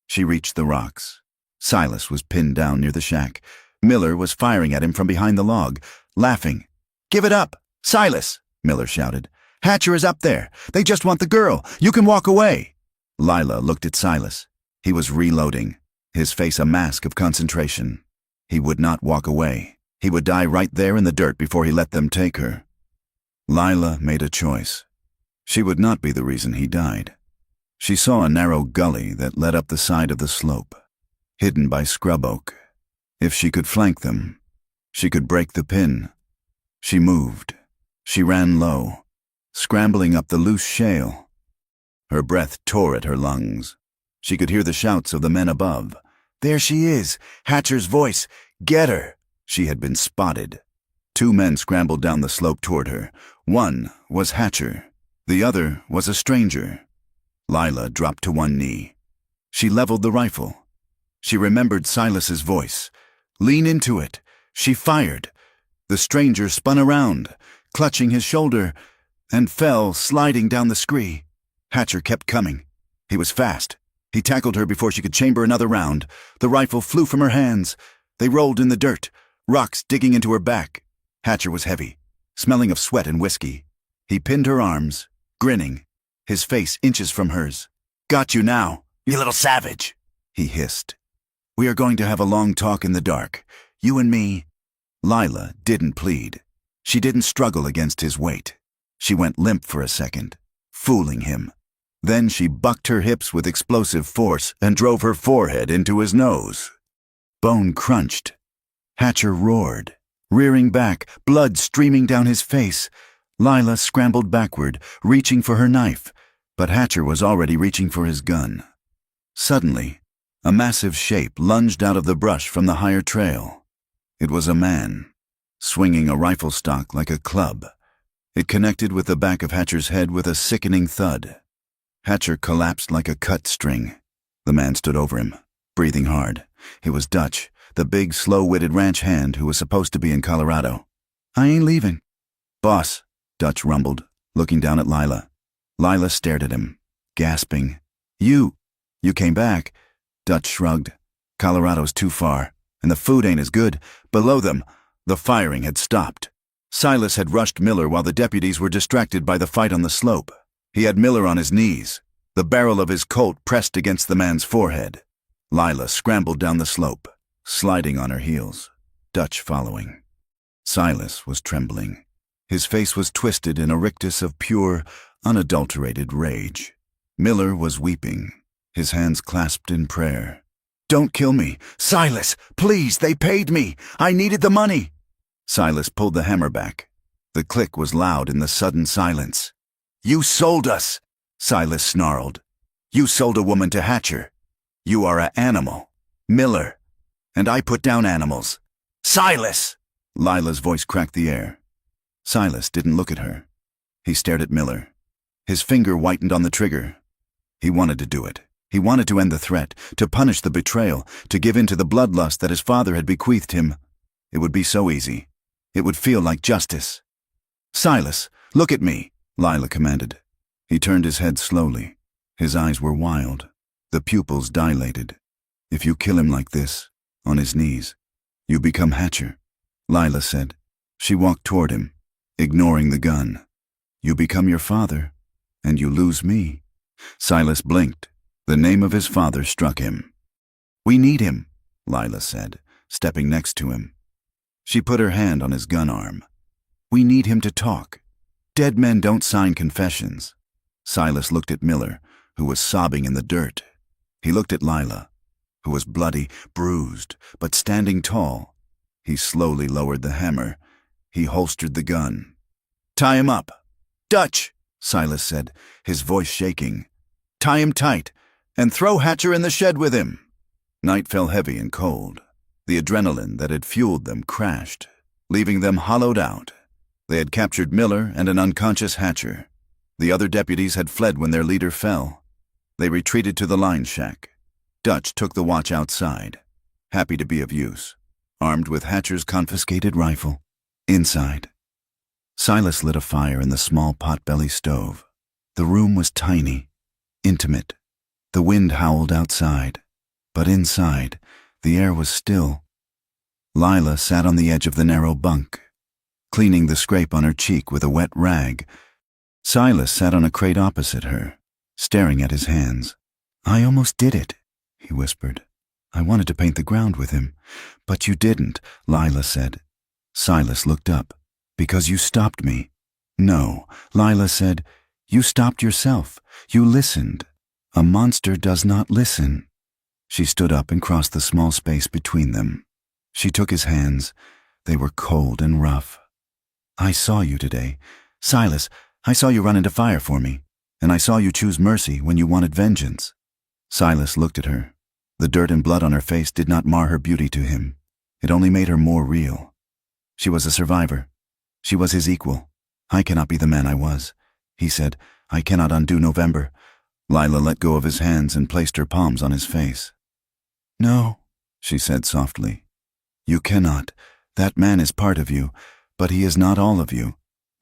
She reached the rocks. Silas was pinned down near the shack. Miller was firing at him from behind the log, laughing. "Give it up! Silas!" Miller shouted. "Hatcher is up there. They just want the girl. You can walk away." Lila looked at Silas. He was reloading, his face a mask of concentration. He would not walk away. He would die right there in the dirt before he let them take her. Lila made a choice. She would not be the reason he died. She saw a narrow gully that led up the side of the slope, hidden by scrub oak. If she could flank them, she could break the pin. She moved. She ran low, scrambling up the loose shale. Her breath tore at her lungs. She could hear the shouts of the men above. "There she is! Hatcher's voice! Get her!" She had been spotted. 2 men scrambled down the slope toward her. One was Hatcher. The other was a stranger. Lila dropped to one knee. She leveled the rifle. She remembered Silas's voice. "Lean into it." She fired. The stranger spun around, clutching his shoulder, and fell, sliding down the scree. Hatcher kept coming. He was fast. He tackled her before she could chamber another round. The rifle flew from her hands. They rolled in the dirt, rocks digging into her back. Hatcher was heavy, smelling of sweat and whiskey. He pinned her arms, grinning, his face inches from hers. "Got you now, you little savage," he hissed. "We are going to have a long talk in the dark, you and me." Lila didn't plead. She didn't struggle against his weight. She went limp for a second, fooling him. Then she bucked her hips with explosive force and drove her forehead into his nose. Bone crunched. Hatcher roared, rearing back, blood streaming down his face. Lila scrambled backward, reaching for her knife, but Hatcher was already reaching for his gun. Suddenly, a massive shape lunged out of the brush from the higher trail. It was a man, swinging a rifle stock like a club. It connected with the back of Hatcher's head with a sickening thud. Hatcher collapsed like a cut string. The man stood over him, breathing hard. He was Dutch, the big, slow-witted ranch hand who was supposed to be in Colorado. "I ain't leaving." "Boss," Dutch rumbled, looking down at Lila. Lila stared at him, gasping. You came back." Dutch shrugged. "Colorado's too far, and the food ain't as good." Below them, the firing had stopped. Silas had rushed Miller while the deputies were distracted by the fight on the slope. He had Miller on his knees, the barrel of his Colt pressed against the man's forehead. Lila scrambled down the slope, sliding on her heels, Dutch following. Silas was trembling. His face was twisted in a rictus of pure, unadulterated rage. Miller was weeping, his hands clasped in prayer. "Don't kill me! Silas, please, they paid me! I needed the money!" Silas pulled the hammer back. The click was loud in the sudden silence. "You sold us!" Silas snarled. "You sold a woman to Hatcher. You are an animal, Miller, and I put down animals." "Silas!" Lila's voice cracked the air. Silas didn't look at her. He stared at Miller. His finger whitened on the trigger. He wanted to do it. He wanted to end the threat, to punish the betrayal, to give in to the bloodlust that his father had bequeathed him. It would be so easy. It would feel like justice. "Silas, look at me," Lila commanded. He turned his head slowly. His eyes were wild, the pupils dilated. "If you kill him like this, on his knees, you become Hatcher," Lila said. She walked toward him, ignoring the gun. "You become your father, and you lose me." Silas blinked. The name of his father struck him. "We need him," Lila said, stepping next to him. She put her hand on his gun arm. "We need him to talk. Dead men don't sign confessions." Silas looked at Miller, who was sobbing in the dirt. He looked at Lila, who was bloody, bruised, but standing tall. He slowly lowered the hammer. He holstered the gun. "Tie him up." "Dutch," Silas said, his voice shaking. "Tie him tight, and throw Hatcher in the shed with him." Night fell heavy and cold. The adrenaline that had fueled them crashed, leaving them hollowed out. They had captured Miller and an unconscious Hatcher. The other deputies had fled when their leader fell. They retreated to the line shack. Dutch took the watch outside, happy to be of use, armed with Hatcher's confiscated rifle. Inside, Silas lit a fire in the small pot-belly stove. The room was tiny, intimate. The wind howled outside, but inside, the air was still. Lila sat on the edge of the narrow bunk, cleaning the scrape on her cheek with a wet rag. Silas sat on a crate opposite her, staring at his hands. "I almost did it," he whispered. "I wanted to paint the ground with him." "But you didn't," Lila said. Silas looked up. "Because you stopped me." "No," Lila said. "You stopped yourself. You listened. A monster does not listen." She stood up and crossed the small space between them. She took his hands. They were cold and rough. "I saw you today. Silas, I saw you run into fire for me, and I saw you choose mercy when you wanted vengeance." Silas looked at her. The dirt and blood on her face did not mar her beauty to him. It only made her more real. She was a survivor. She was his equal. "I cannot be the man I was," he said. "I cannot undo November." Lila let go of his hands and placed her palms on his face. "No," she said softly. "You cannot. That man is part of you, but he is not all of you.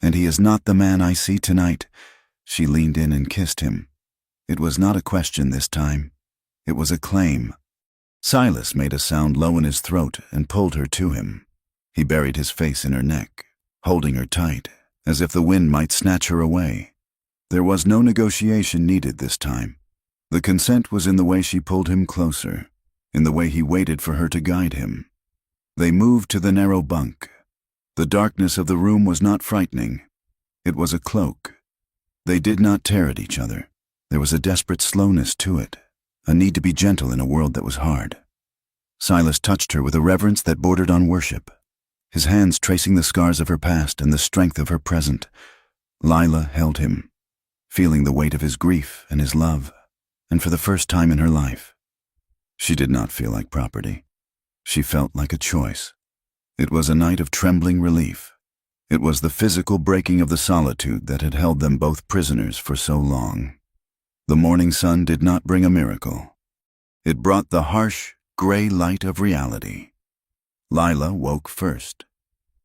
And he is not the man I see tonight." She leaned in and kissed him. It was not a question this time. It was a claim. Silas made a sound low in his throat and pulled her to him. He buried his face in her neck, holding her tight, as if the wind might snatch her away. There was no negotiation needed this time. The consent was in the way she pulled him closer, in the way he waited for her to guide him. They moved to the narrow bunk. The darkness of the room was not frightening. It was a cloak. They did not tear at each other. There was a desperate slowness to it, a need to be gentle in a world that was hard. Silas touched her with a reverence that bordered on worship, his hands tracing the scars of her past and the strength of her present. Lila held him, feeling the weight of his grief and his love, and for the first time in her life, she did not feel like property. She felt like a choice. It was a night of trembling relief. It was the physical breaking of the solitude that had held them both prisoners for so long. The morning sun did not bring a miracle. It brought the harsh, gray light of reality. Lila woke first.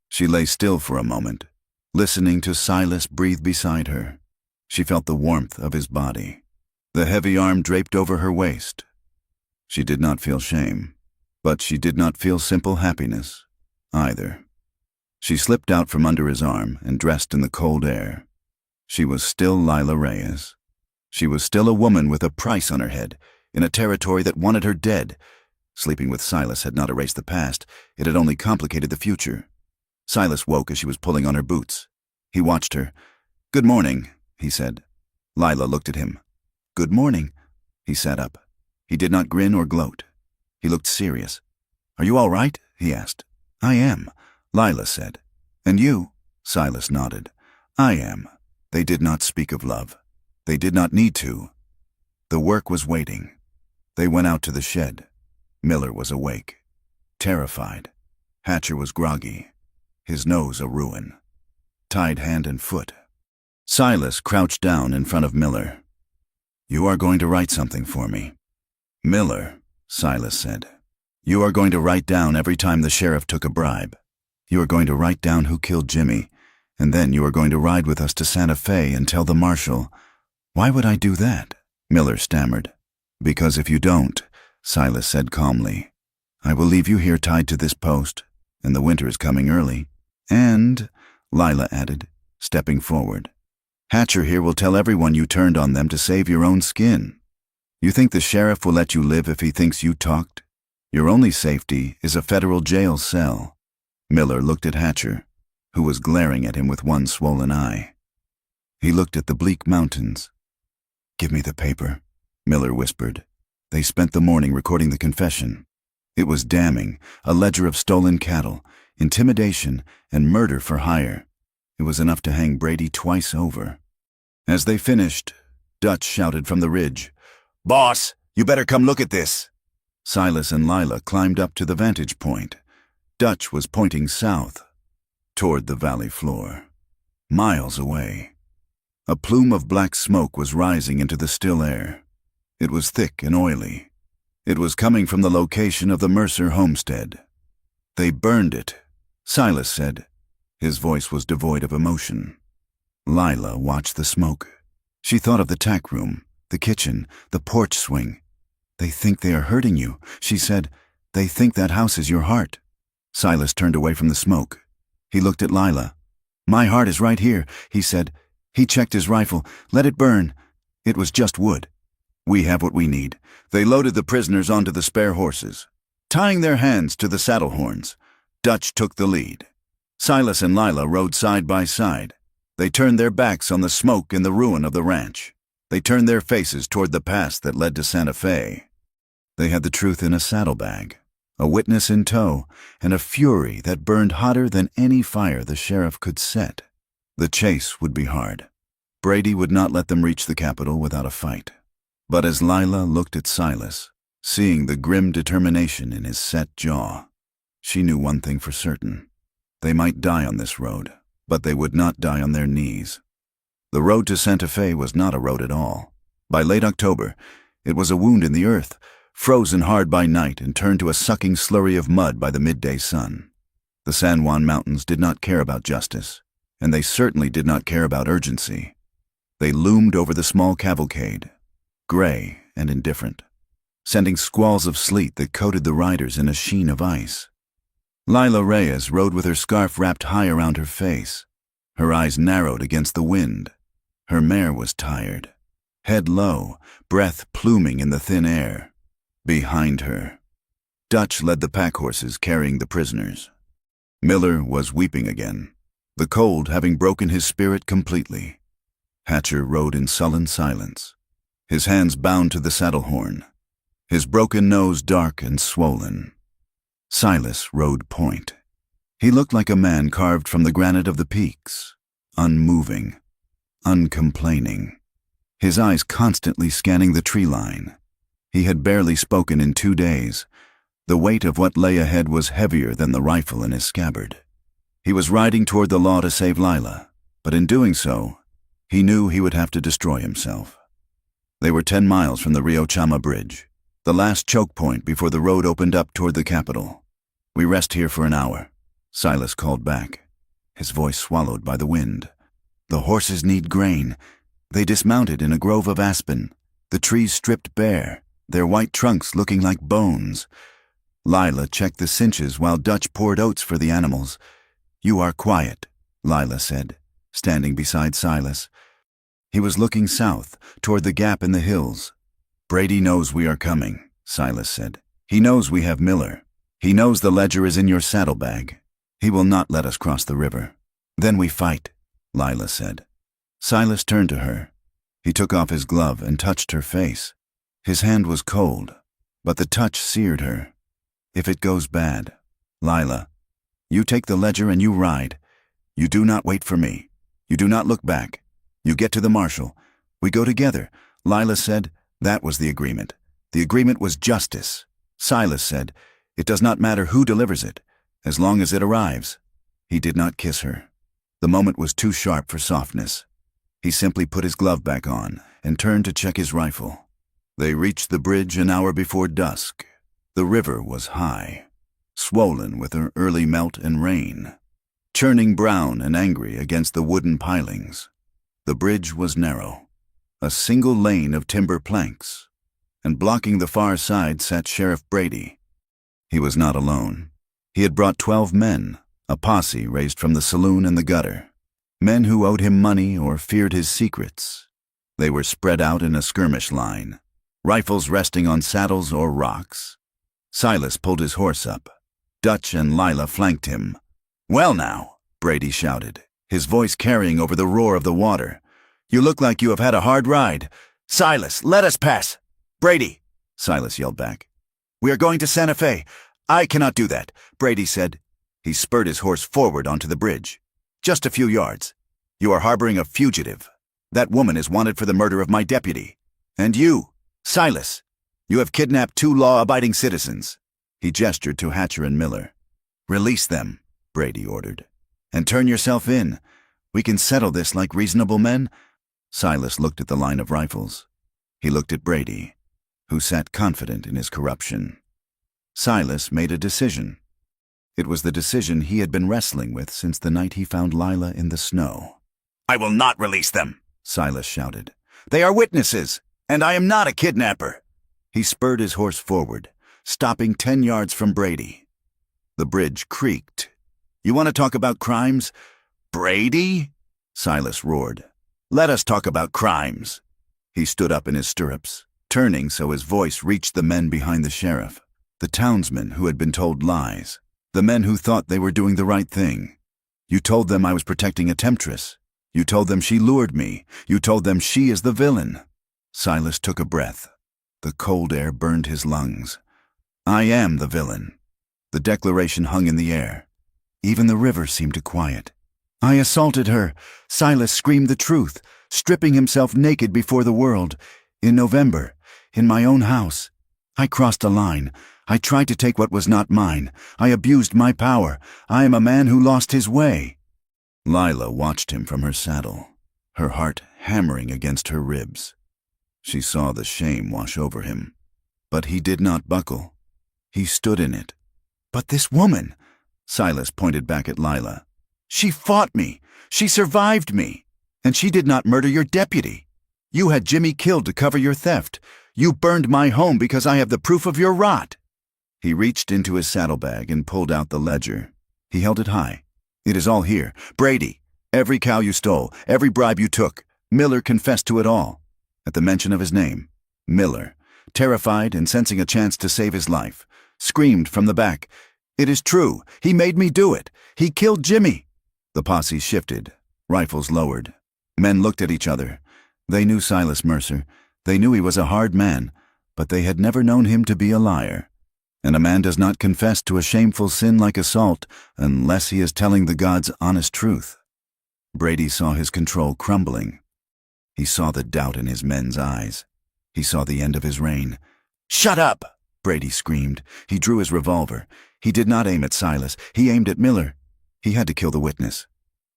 She lay still for a moment, listening to Silas breathe beside her. She felt the warmth of his body, the heavy arm draped over her waist. She did not feel shame, but she did not feel simple happiness either. She slipped out from under his arm and dressed in the cold air. She was still Lila Reyes. She was still a woman with a price on her head, in a territory that wanted her dead. Sleeping with Silas had not erased the past, it had only complicated the future. Silas woke as she was pulling on her boots. He watched her. "Good morning," he said. Lila looked at him. "Good morning." He sat up. He did not grin or gloat. He looked serious. "Are you all right?" he asked. "I am," Lila said. "And you?" Silas nodded. "I am." They did not speak of love. They did not need to. The work was waiting. They went out to the shed. Miller was awake, terrified. Hatcher was groggy, his nose a ruin, tied hand and foot. Silas crouched down in front of Miller. "You are going to write something for me." "Miller," Silas said, "you are going to write down every time the sheriff took a bribe. You are going to write down who killed Jimmy, and then you are going to ride with us to Santa Fe and tell the marshal." "Why would I do that?" Miller stammered. "Because if you don't," Silas said calmly, "I will leave you here tied to this post, and the winter is coming early. And," Lila added, stepping forward, "Hatcher here will tell everyone you turned on them to save your own skin. You think the sheriff will let you live if he thinks you talked? Your only safety is a federal jail cell." Miller looked at Hatcher, who was glaring at him with one swollen eye. He looked at the bleak mountains. "Give me the paper," Miller whispered. They spent the morning recording the confession. It was damning, a ledger of stolen cattle, intimidation, and murder for hire. It was enough to hang Brady twice over. As they finished, Dutch shouted from the ridge, "Boss, you better come look at this." Silas and Lila climbed up to the vantage point. Dutch was pointing south, toward the valley floor, miles away. A plume of black smoke was rising into the still air. It was thick and oily. It was coming from the location of the Mercer homestead. "They burned it," Silas said. His voice was devoid of emotion. Lila watched the smoke. She thought of the tack room, the kitchen, the porch swing. "They think they are hurting you," she said. "They think that house is your heart." Silas turned away from the smoke. He looked at Lila. "My heart is right here," he said. He checked his rifle. "Let it burn." It was just wood. "We have what we need." They loaded the prisoners onto the spare horses, tying their hands to the saddle horns. Dutch took the lead. Silas and Lila rode side by side. They turned their backs on the smoke and the ruin of the ranch. They turned their faces toward the pass that led to Santa Fe. They had the truth in a saddlebag, a witness in tow, and a fury that burned hotter than any fire the sheriff could set. The chase would be hard. Brady would not let them reach the capital without a fight. But as Lila looked at Silas, seeing the grim determination in his set jaw, she knew one thing for certain. They might die on this road, but they would not die on their knees. The road to Santa Fe was not a road at all. By late October, it was a wound in the earth, frozen hard by night and turned to a sucking slurry of mud by the midday sun. The San Juan Mountains did not care about justice. and they certainly did not care about urgency. They loomed over the small cavalcade, gray and indifferent, sending squalls of sleet that coated the riders in a sheen of ice. Lila Reyes rode with her scarf wrapped high around her face. Her eyes narrowed against the wind. Her mare was tired, head low, breath pluming in the thin air. Behind her, Dutch led the pack horses carrying the prisoners. Miller was weeping again, the cold having broken his spirit completely. Hatcher rode in sullen silence, his hands bound to the saddle horn, his broken nose dark and swollen. Silas rode point. He looked like a man carved from the granite of the peaks, unmoving, uncomplaining, his eyes constantly scanning the tree line. He had barely spoken in 2 days. The weight of what lay ahead was heavier than the rifle in his scabbard. He was riding toward the law to save Lila, but in doing so, he knew he would have to destroy himself. They were 10 miles from the Rio Chama Bridge, the last choke point before the road opened up toward the capital. "We rest here for an hour," Silas called back, his voice swallowed by the wind. "The horses need grain." They dismounted in a grove of aspen, the trees stripped bare, their white trunks looking like bones. Lila checked the cinches while Dutch poured oats for the animals. "You are quiet," Lila said, standing beside Silas. He was looking south, toward the gap in the hills. "Brady knows we are coming," Silas said. "He knows we have Miller. He knows the ledger is in your saddlebag. He will not let us cross the river." "Then we fight," Lila said. Silas turned to her. He took off his glove and touched her face. His hand was cold, but the touch seared her. "If it goes bad, Lila, you take the ledger and you ride. You do not wait for me. You do not look back. You get to the marshal. We go together," Lila said. That was the agreement. The agreement was justice. Silas said, "It does not matter who delivers it, as long as it arrives." He did not kiss her. The moment was too sharp for softness. He simply put his glove back on and turned to check his rifle. They reached the bridge an hour before dusk. The river was high, swollen with her early melt and rain, churning brown and angry against the wooden pilings. The bridge was narrow, a single lane of timber planks, and blocking the far side sat Sheriff Brady. He was not alone. He had brought 12 men, a posse raised from the saloon and the gutter, men who owed him money or feared his secrets. They were spread out in a skirmish line, rifles resting on saddles or rocks. Silas pulled his horse up. Dutch and Lila flanked him. "Well now," Brady shouted, his voice carrying over the roar of the water. "You look like you have had a hard ride. Silas, let us pass." "Brady," Silas yelled back. "We are going to Santa Fe." "I cannot do that," Brady said. He spurred his horse forward onto the bridge. "Just a few yards. You are harboring a fugitive. That woman is wanted for the murder of my deputy. And you, Silas, you have kidnapped 2 law-abiding citizens." He gestured to Hatcher and Miller. "Release them," Brady ordered. "And turn yourself in. We can settle this like reasonable men." Silas looked at the line of rifles. He looked at Brady, who sat confident in his corruption. Silas made a decision. It was the decision he had been wrestling with since the night he found Lila in the snow. "I will not release them," Silas shouted. "They are witnesses, and I am not a kidnapper." He spurred his horse forward, stopping 10 yards from Brady. The bridge creaked. "You want to talk about crimes? Brady?" Silas roared. "Let us talk about crimes." He stood up in his stirrups, turning so his voice reached the men behind the sheriff, the townsmen who had been told lies, the men who thought they were doing the right thing. "You told them I was protecting a temptress. You told them she lured me. You told them she is the villain." Silas took a breath. The cold air burned his lungs. "I am the villain." The declaration hung in the air. Even the river seemed to quiet. "I assaulted her." Silas screamed the truth, stripping himself naked before the world. "In November, in my own house. I crossed a line. I tried to take what was not mine. I abused my power. I am a man who lost his way." Lila watched him from her saddle, her heart hammering against her ribs. She saw the shame wash over him, but he did not buckle. He stood in it. "But this woman," Silas pointed back at Lila. "She fought me. She survived me. And she did not murder your deputy. You had Jimmy killed to cover your theft. You burned my home because I have the proof of your rot." He reached into his saddlebag and pulled out the ledger. He held it high. "It is all here. Brady, every cow you stole, every bribe you took. Miller confessed to it all." At the mention of his name, Miller, terrified and sensing a chance to save his life, screamed from the back, "It is true. He made me do it. He killed Jimmy." The posse shifted, rifles lowered. Men looked at each other. They knew Silas Mercer. They knew he was a hard man, but they had never known him to be a liar. And a man does not confess to a shameful sin like assault unless he is telling the gods honest truth. Brady saw his control crumbling. He saw the doubt in his men's eyes. He saw the end of his reign. "Shut up!" Brady screamed. He drew his revolver. He did not aim at Silas. He aimed at Miller. He had to kill the witness.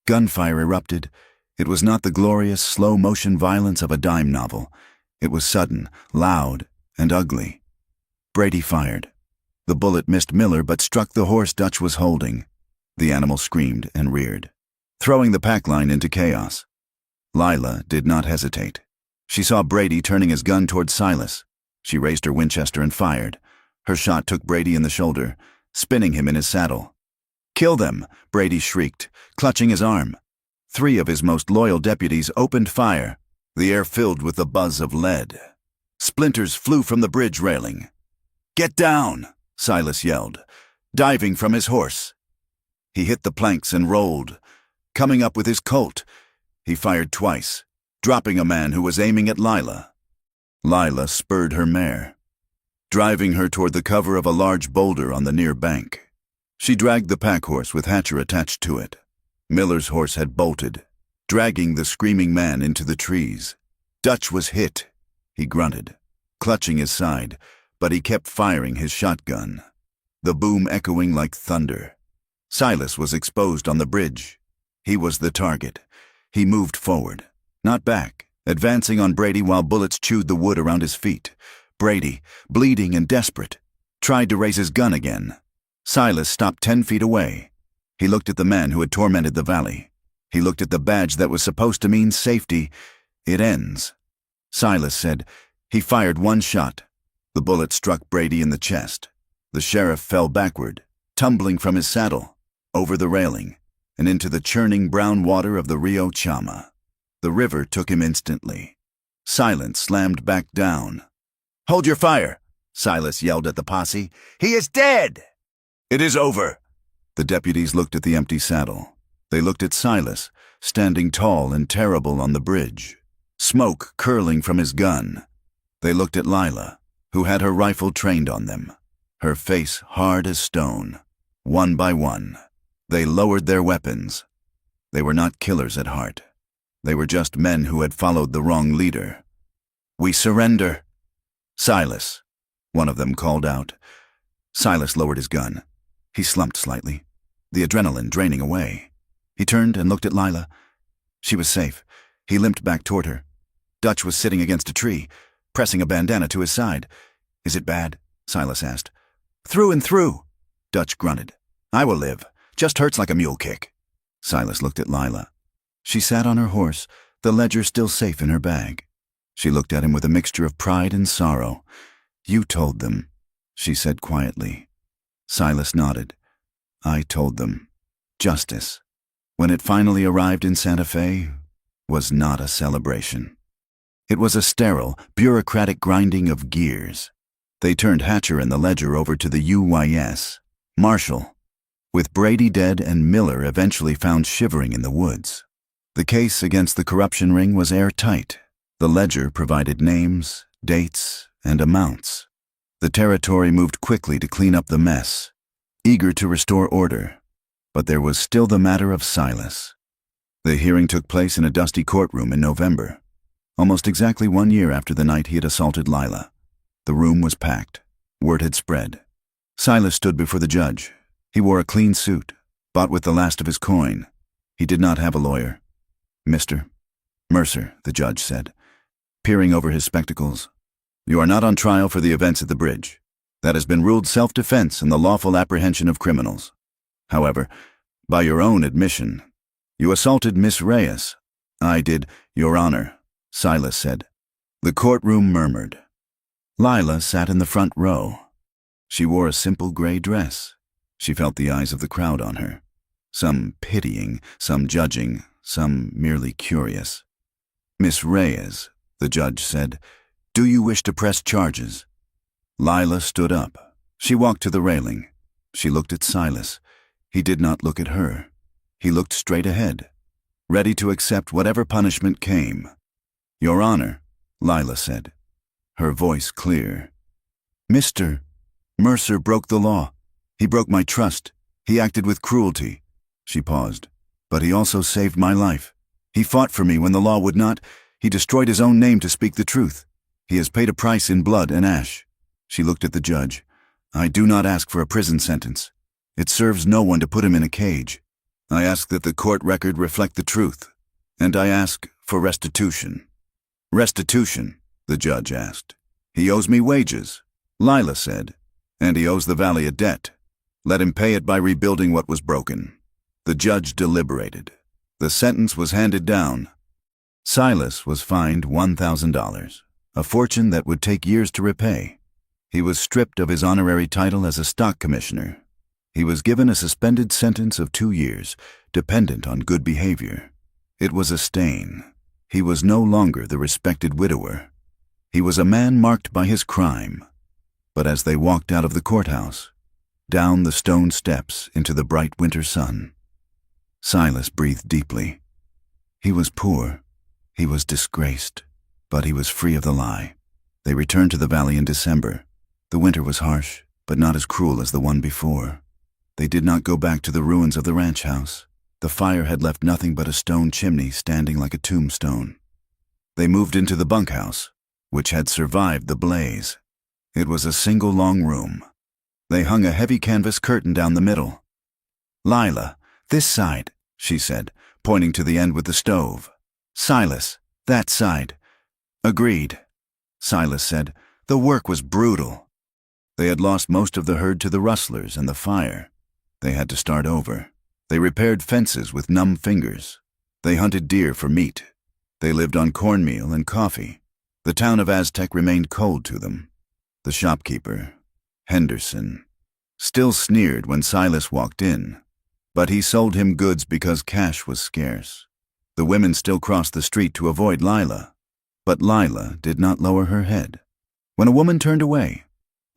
Gunfire erupted. It was not the glorious, slow-motion violence of a dime novel. It was sudden, loud, and ugly. Brady fired. The bullet missed Miller but struck the horse Dutch was holding. The animal screamed and reared, throwing the pack line into chaos. Lila did not hesitate. She saw Brady turning his gun toward Silas. She raised her Winchester and fired. Her shot took Brady in the shoulder, spinning him in his saddle. "Kill them!" Brady shrieked, clutching his arm. 3 of his most loyal deputies opened fire. The air filled with the buzz of lead. Splinters flew from the bridge railing. "Get down!" Silas yelled, diving from his horse. He hit the planks and rolled. Coming up with his Colt, he fired twice, dropping a man who was aiming at Lila. Lila spurred her mare, driving her toward the cover of a large boulder on the near bank. She dragged the pack horse with Hatcher attached to it. Miller's horse had bolted, dragging the screaming man into the trees. Dutch was hit. He grunted, clutching his side, but he kept firing his shotgun, the boom echoing like thunder. Silas was exposed on the bridge. He was the target. He moved forward, not back, advancing on Brady while bullets chewed the wood around his feet. Brady, bleeding and desperate, tried to raise his gun again. Silas stopped 10 feet away. He looked at the man who had tormented the valley. He looked at the badge that was supposed to mean safety. "It ends." Silas said. He fired one shot. The bullet struck Brady in the chest. The sheriff fell backward, tumbling from his saddle, over the railing, and into the churning brown water of the Rio Chama. The river took him instantly. Silence slammed back down. "Hold your fire!" Silas yelled at the posse. "He is dead!" "It is over!" The deputies looked at the empty saddle. They looked at Silas, standing tall and terrible on the bridge, smoke curling from his gun. They looked at Lila, who had her rifle trained on them, her face hard as stone. One by one, they lowered their weapons. They were not killers at heart. They were just men who had followed the wrong leader. "We surrender." "Silas," one of them called out. Silas lowered his gun. He slumped slightly, the adrenaline draining away. He turned and looked at Lila. She was safe. He limped back toward her. Dutch was sitting against a tree, pressing a bandana to his side. "Is it bad?" Silas asked. "Through and through," Dutch grunted. "I will live. Just hurts like a mule kick." Silas looked at Lila. She sat on her horse, the ledger still safe in her bag. She looked at him with a mixture of pride and sorrow. "You told them," she said quietly. Silas nodded. "I told them. Justice, when it finally arrived in Santa Fe, was not a celebration. It was a sterile, bureaucratic grinding of gears. They turned Hatcher and the ledger over to the UYS, Marshall, with Brady dead and Miller eventually found shivering in the woods. The case against the corruption ring was airtight. The ledger provided names, dates, and amounts. The territory moved quickly to clean up the mess, eager to restore order. But there was still the matter of Silas. The hearing took place in a dusty courtroom in November, almost exactly 1 year after the night he had assaulted Lila. The room was packed. Word had spread. Silas stood before the judge. He wore a clean suit, bought with the last of his coin. He did not have a lawyer. "Mr. Mercer," the judge said, peering over his spectacles, "you are not on trial for the events at the bridge. That has been ruled self-defense and the lawful apprehension of criminals. However, by your own admission, You assaulted Miss Reyes. I did, Your Honor, Silas said. The courtroom murmured. Lila sat in the front row. She wore a simple gray dress. She felt the eyes of the crowd on her. Some pitying, some judging, some merely curious. Miss Reyes, the judge said, do you wish to press charges? Lila stood up. She walked to the railing. She looked at Silas. He did not look at her. He looked straight ahead, ready to accept whatever punishment came. Your Honor, Lila said, her voice clear. Mr. Mercer broke the law. He broke my trust. He acted with cruelty. She paused. But he also saved my life. He fought for me when the law would not. He destroyed his own name to speak the truth. He has paid a price in blood and ash. She looked at the judge. I do not ask for a prison sentence. It serves no one to put him in a cage. I ask that the court record reflect the truth. And I ask for restitution. Restitution, the judge asked. He owes me wages, Lila said. And he owes the valley a debt. Let him pay it by rebuilding what was broken. The judge deliberated. The sentence was handed down. Silas was fined $1,000, a fortune that would take years to repay. He was stripped of his honorary title as a stock commissioner. He was given a suspended sentence of 2 years, dependent on good behavior. It was a stain. He was no longer the respected widower. He was a man marked by his crime. But as they walked out of the courthouse, down the stone steps into the bright winter sun, Silas breathed deeply. He was poor. He was disgraced. But he was free of the lie. They returned to the valley in December. The winter was harsh, but not as cruel as the one before. They did not go back to the ruins of the ranch house. The fire had left nothing but a stone chimney standing like a tombstone. They moved into the bunkhouse, which had survived the blaze. It was a single long room. They hung a heavy canvas curtain down the middle. Lila, this side, she said, pointing to the end with the stove. Silas, that side. Agreed, Silas said. The work was brutal. They had lost most of the herd to the rustlers and the fire. They had to start over. They repaired fences with numb fingers. They hunted deer for meat. They lived on cornmeal and coffee. The town of Aztec remained cold to them. The shopkeeper, Henderson, still sneered when Silas walked in, but he sold him goods because cash was scarce. The women still crossed the street to avoid Lila, but Lila did not lower her head. When a woman turned away,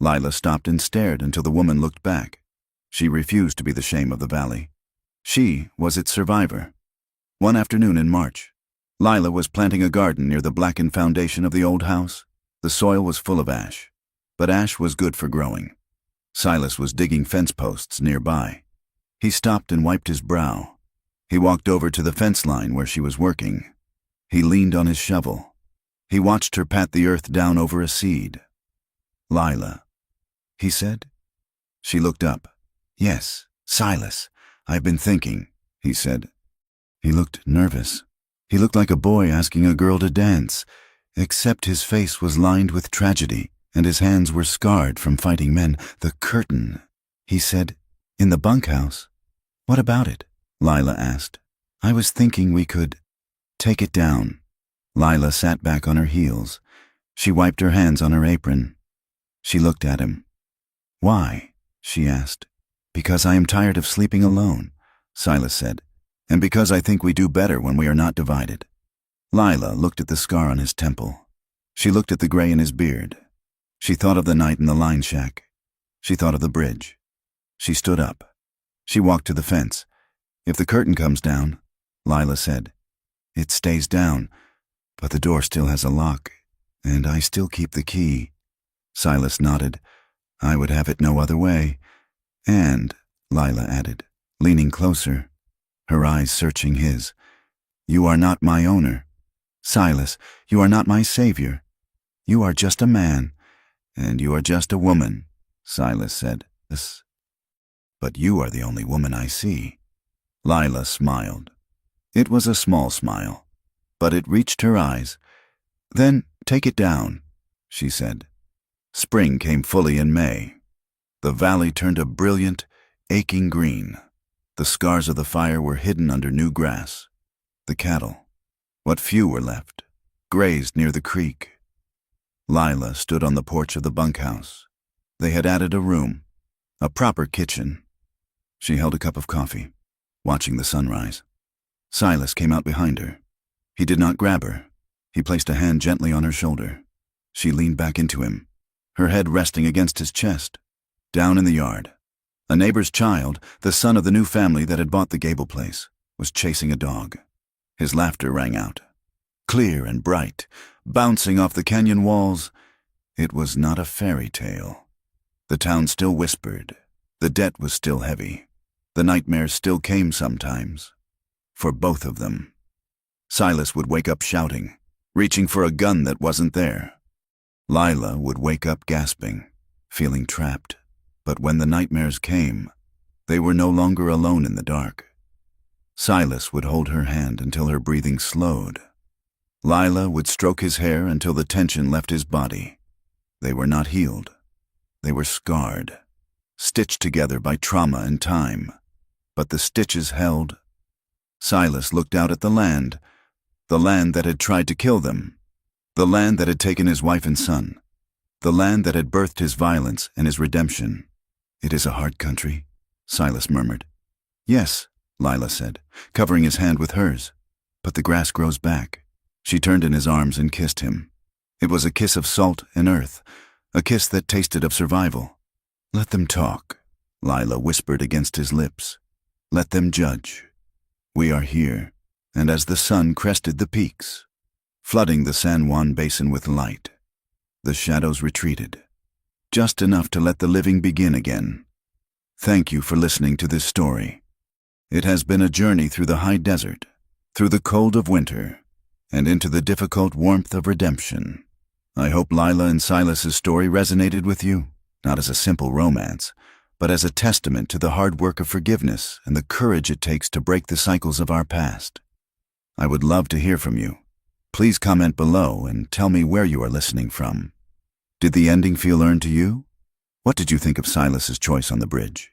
Lila stopped and stared until the woman looked back. She refused to be the shame of the valley. She was its survivor. One afternoon in March, Lila was planting a garden near the blackened foundation of the old house. The soil was full of ash, but ash was good for growing. Silas was digging fence posts nearby. He stopped and wiped his brow. He walked over to the fence line where she was working. He leaned on his shovel. He watched her pat the earth down over a seed. Lila, he said. She looked up. Yes, Silas, I've been thinking, he said. He looked nervous. He looked like a boy asking a girl to dance, except his face was lined with tragedy, and his hands were scarred from fighting men. The curtain, he said. In the bunkhouse. What about it? Lila asked. I was thinking we could take it down. Lila sat back on her heels. She wiped her hands on her apron. She looked at him. Why? She asked. Because I am tired of sleeping alone, Silas said, and because I think we do better when we are not divided. Lila looked at the scar on his temple. She looked at the gray in his beard. She thought of the night in the line shack. She thought of the bridge. She stood up. She walked to the fence. If the curtain comes down, Lila said, it stays down, but the door still has a lock, and I still keep the key. Silas nodded. I would have it no other way. And, Lila added, leaning closer, her eyes searching his, you are not my owner. Silas, you are not my savior. You are just a man, and you are just a woman, Silas said. But you are the only woman I see. Lila smiled. It was a small smile, but it reached her eyes. Then take it down, she said. Spring came fully in May. The valley turned a brilliant, aching green. The scars of the fire were hidden under new grass. The cattle, what few were left, grazed near the creek. Lila stood on the porch of the bunkhouse. They had added a room, a proper kitchen. She held a cup of coffee, watching the sunrise. Silas came out behind her. He did not grab her. He placed a hand gently on her shoulder. She leaned back into him, her head resting against his chest. Down in the yard, a neighbor's child, the son of the new family that had bought the Gable place, was chasing a dog. His laughter rang out, clear and bright, bouncing off the canyon walls. It was not a fairy tale. The town still whispered. The debt was still heavy. The nightmares still came sometimes. For both of them. Silas would wake up shouting, reaching for a gun that wasn't there. Lila would wake up gasping, feeling trapped. But when the nightmares came, they were no longer alone in the dark. Silas would hold her hand until her breathing slowed. Lila would stroke his hair until the tension left his body. They were not healed. They were scarred, stitched together by trauma and time. But the stitches held. Silas looked out at the land that had tried to kill them, the land that had taken his wife and son, the land that had birthed his violence and his redemption. "It is a hard country," Silas murmured. "Yes," Lila said, covering his hand with hers. "But the grass grows back." She turned in his arms and kissed him. It was a kiss of salt and earth, a kiss that tasted of survival. "Let them talk," Lila whispered against his lips. "Let them judge. We are here." And as the sun crested the peaks, flooding the San Juan Basin with light, the shadows retreated, just enough to let the living begin again. Thank you for listening to this story. It has been a journey through the high desert, through the cold of winter, and into the difficult warmth of redemption. I hope Lila and Silas's story resonated with you, not as a simple romance, but as a testament to the hard work of forgiveness and the courage it takes to break the cycles of our past. I would love to hear from you. Please comment below and tell me where you are listening from. Did the ending feel earned to you? What did you think of Silas's choice on the bridge?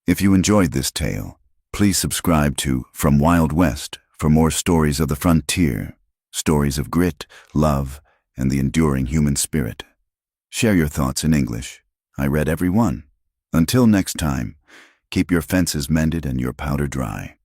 If you enjoyed this tale, please subscribe to From Wild West for more stories of the frontier, stories of grit, love, and the enduring human spirit. Share your thoughts in English. I read every one. Until next time, keep your fences mended and your powder dry.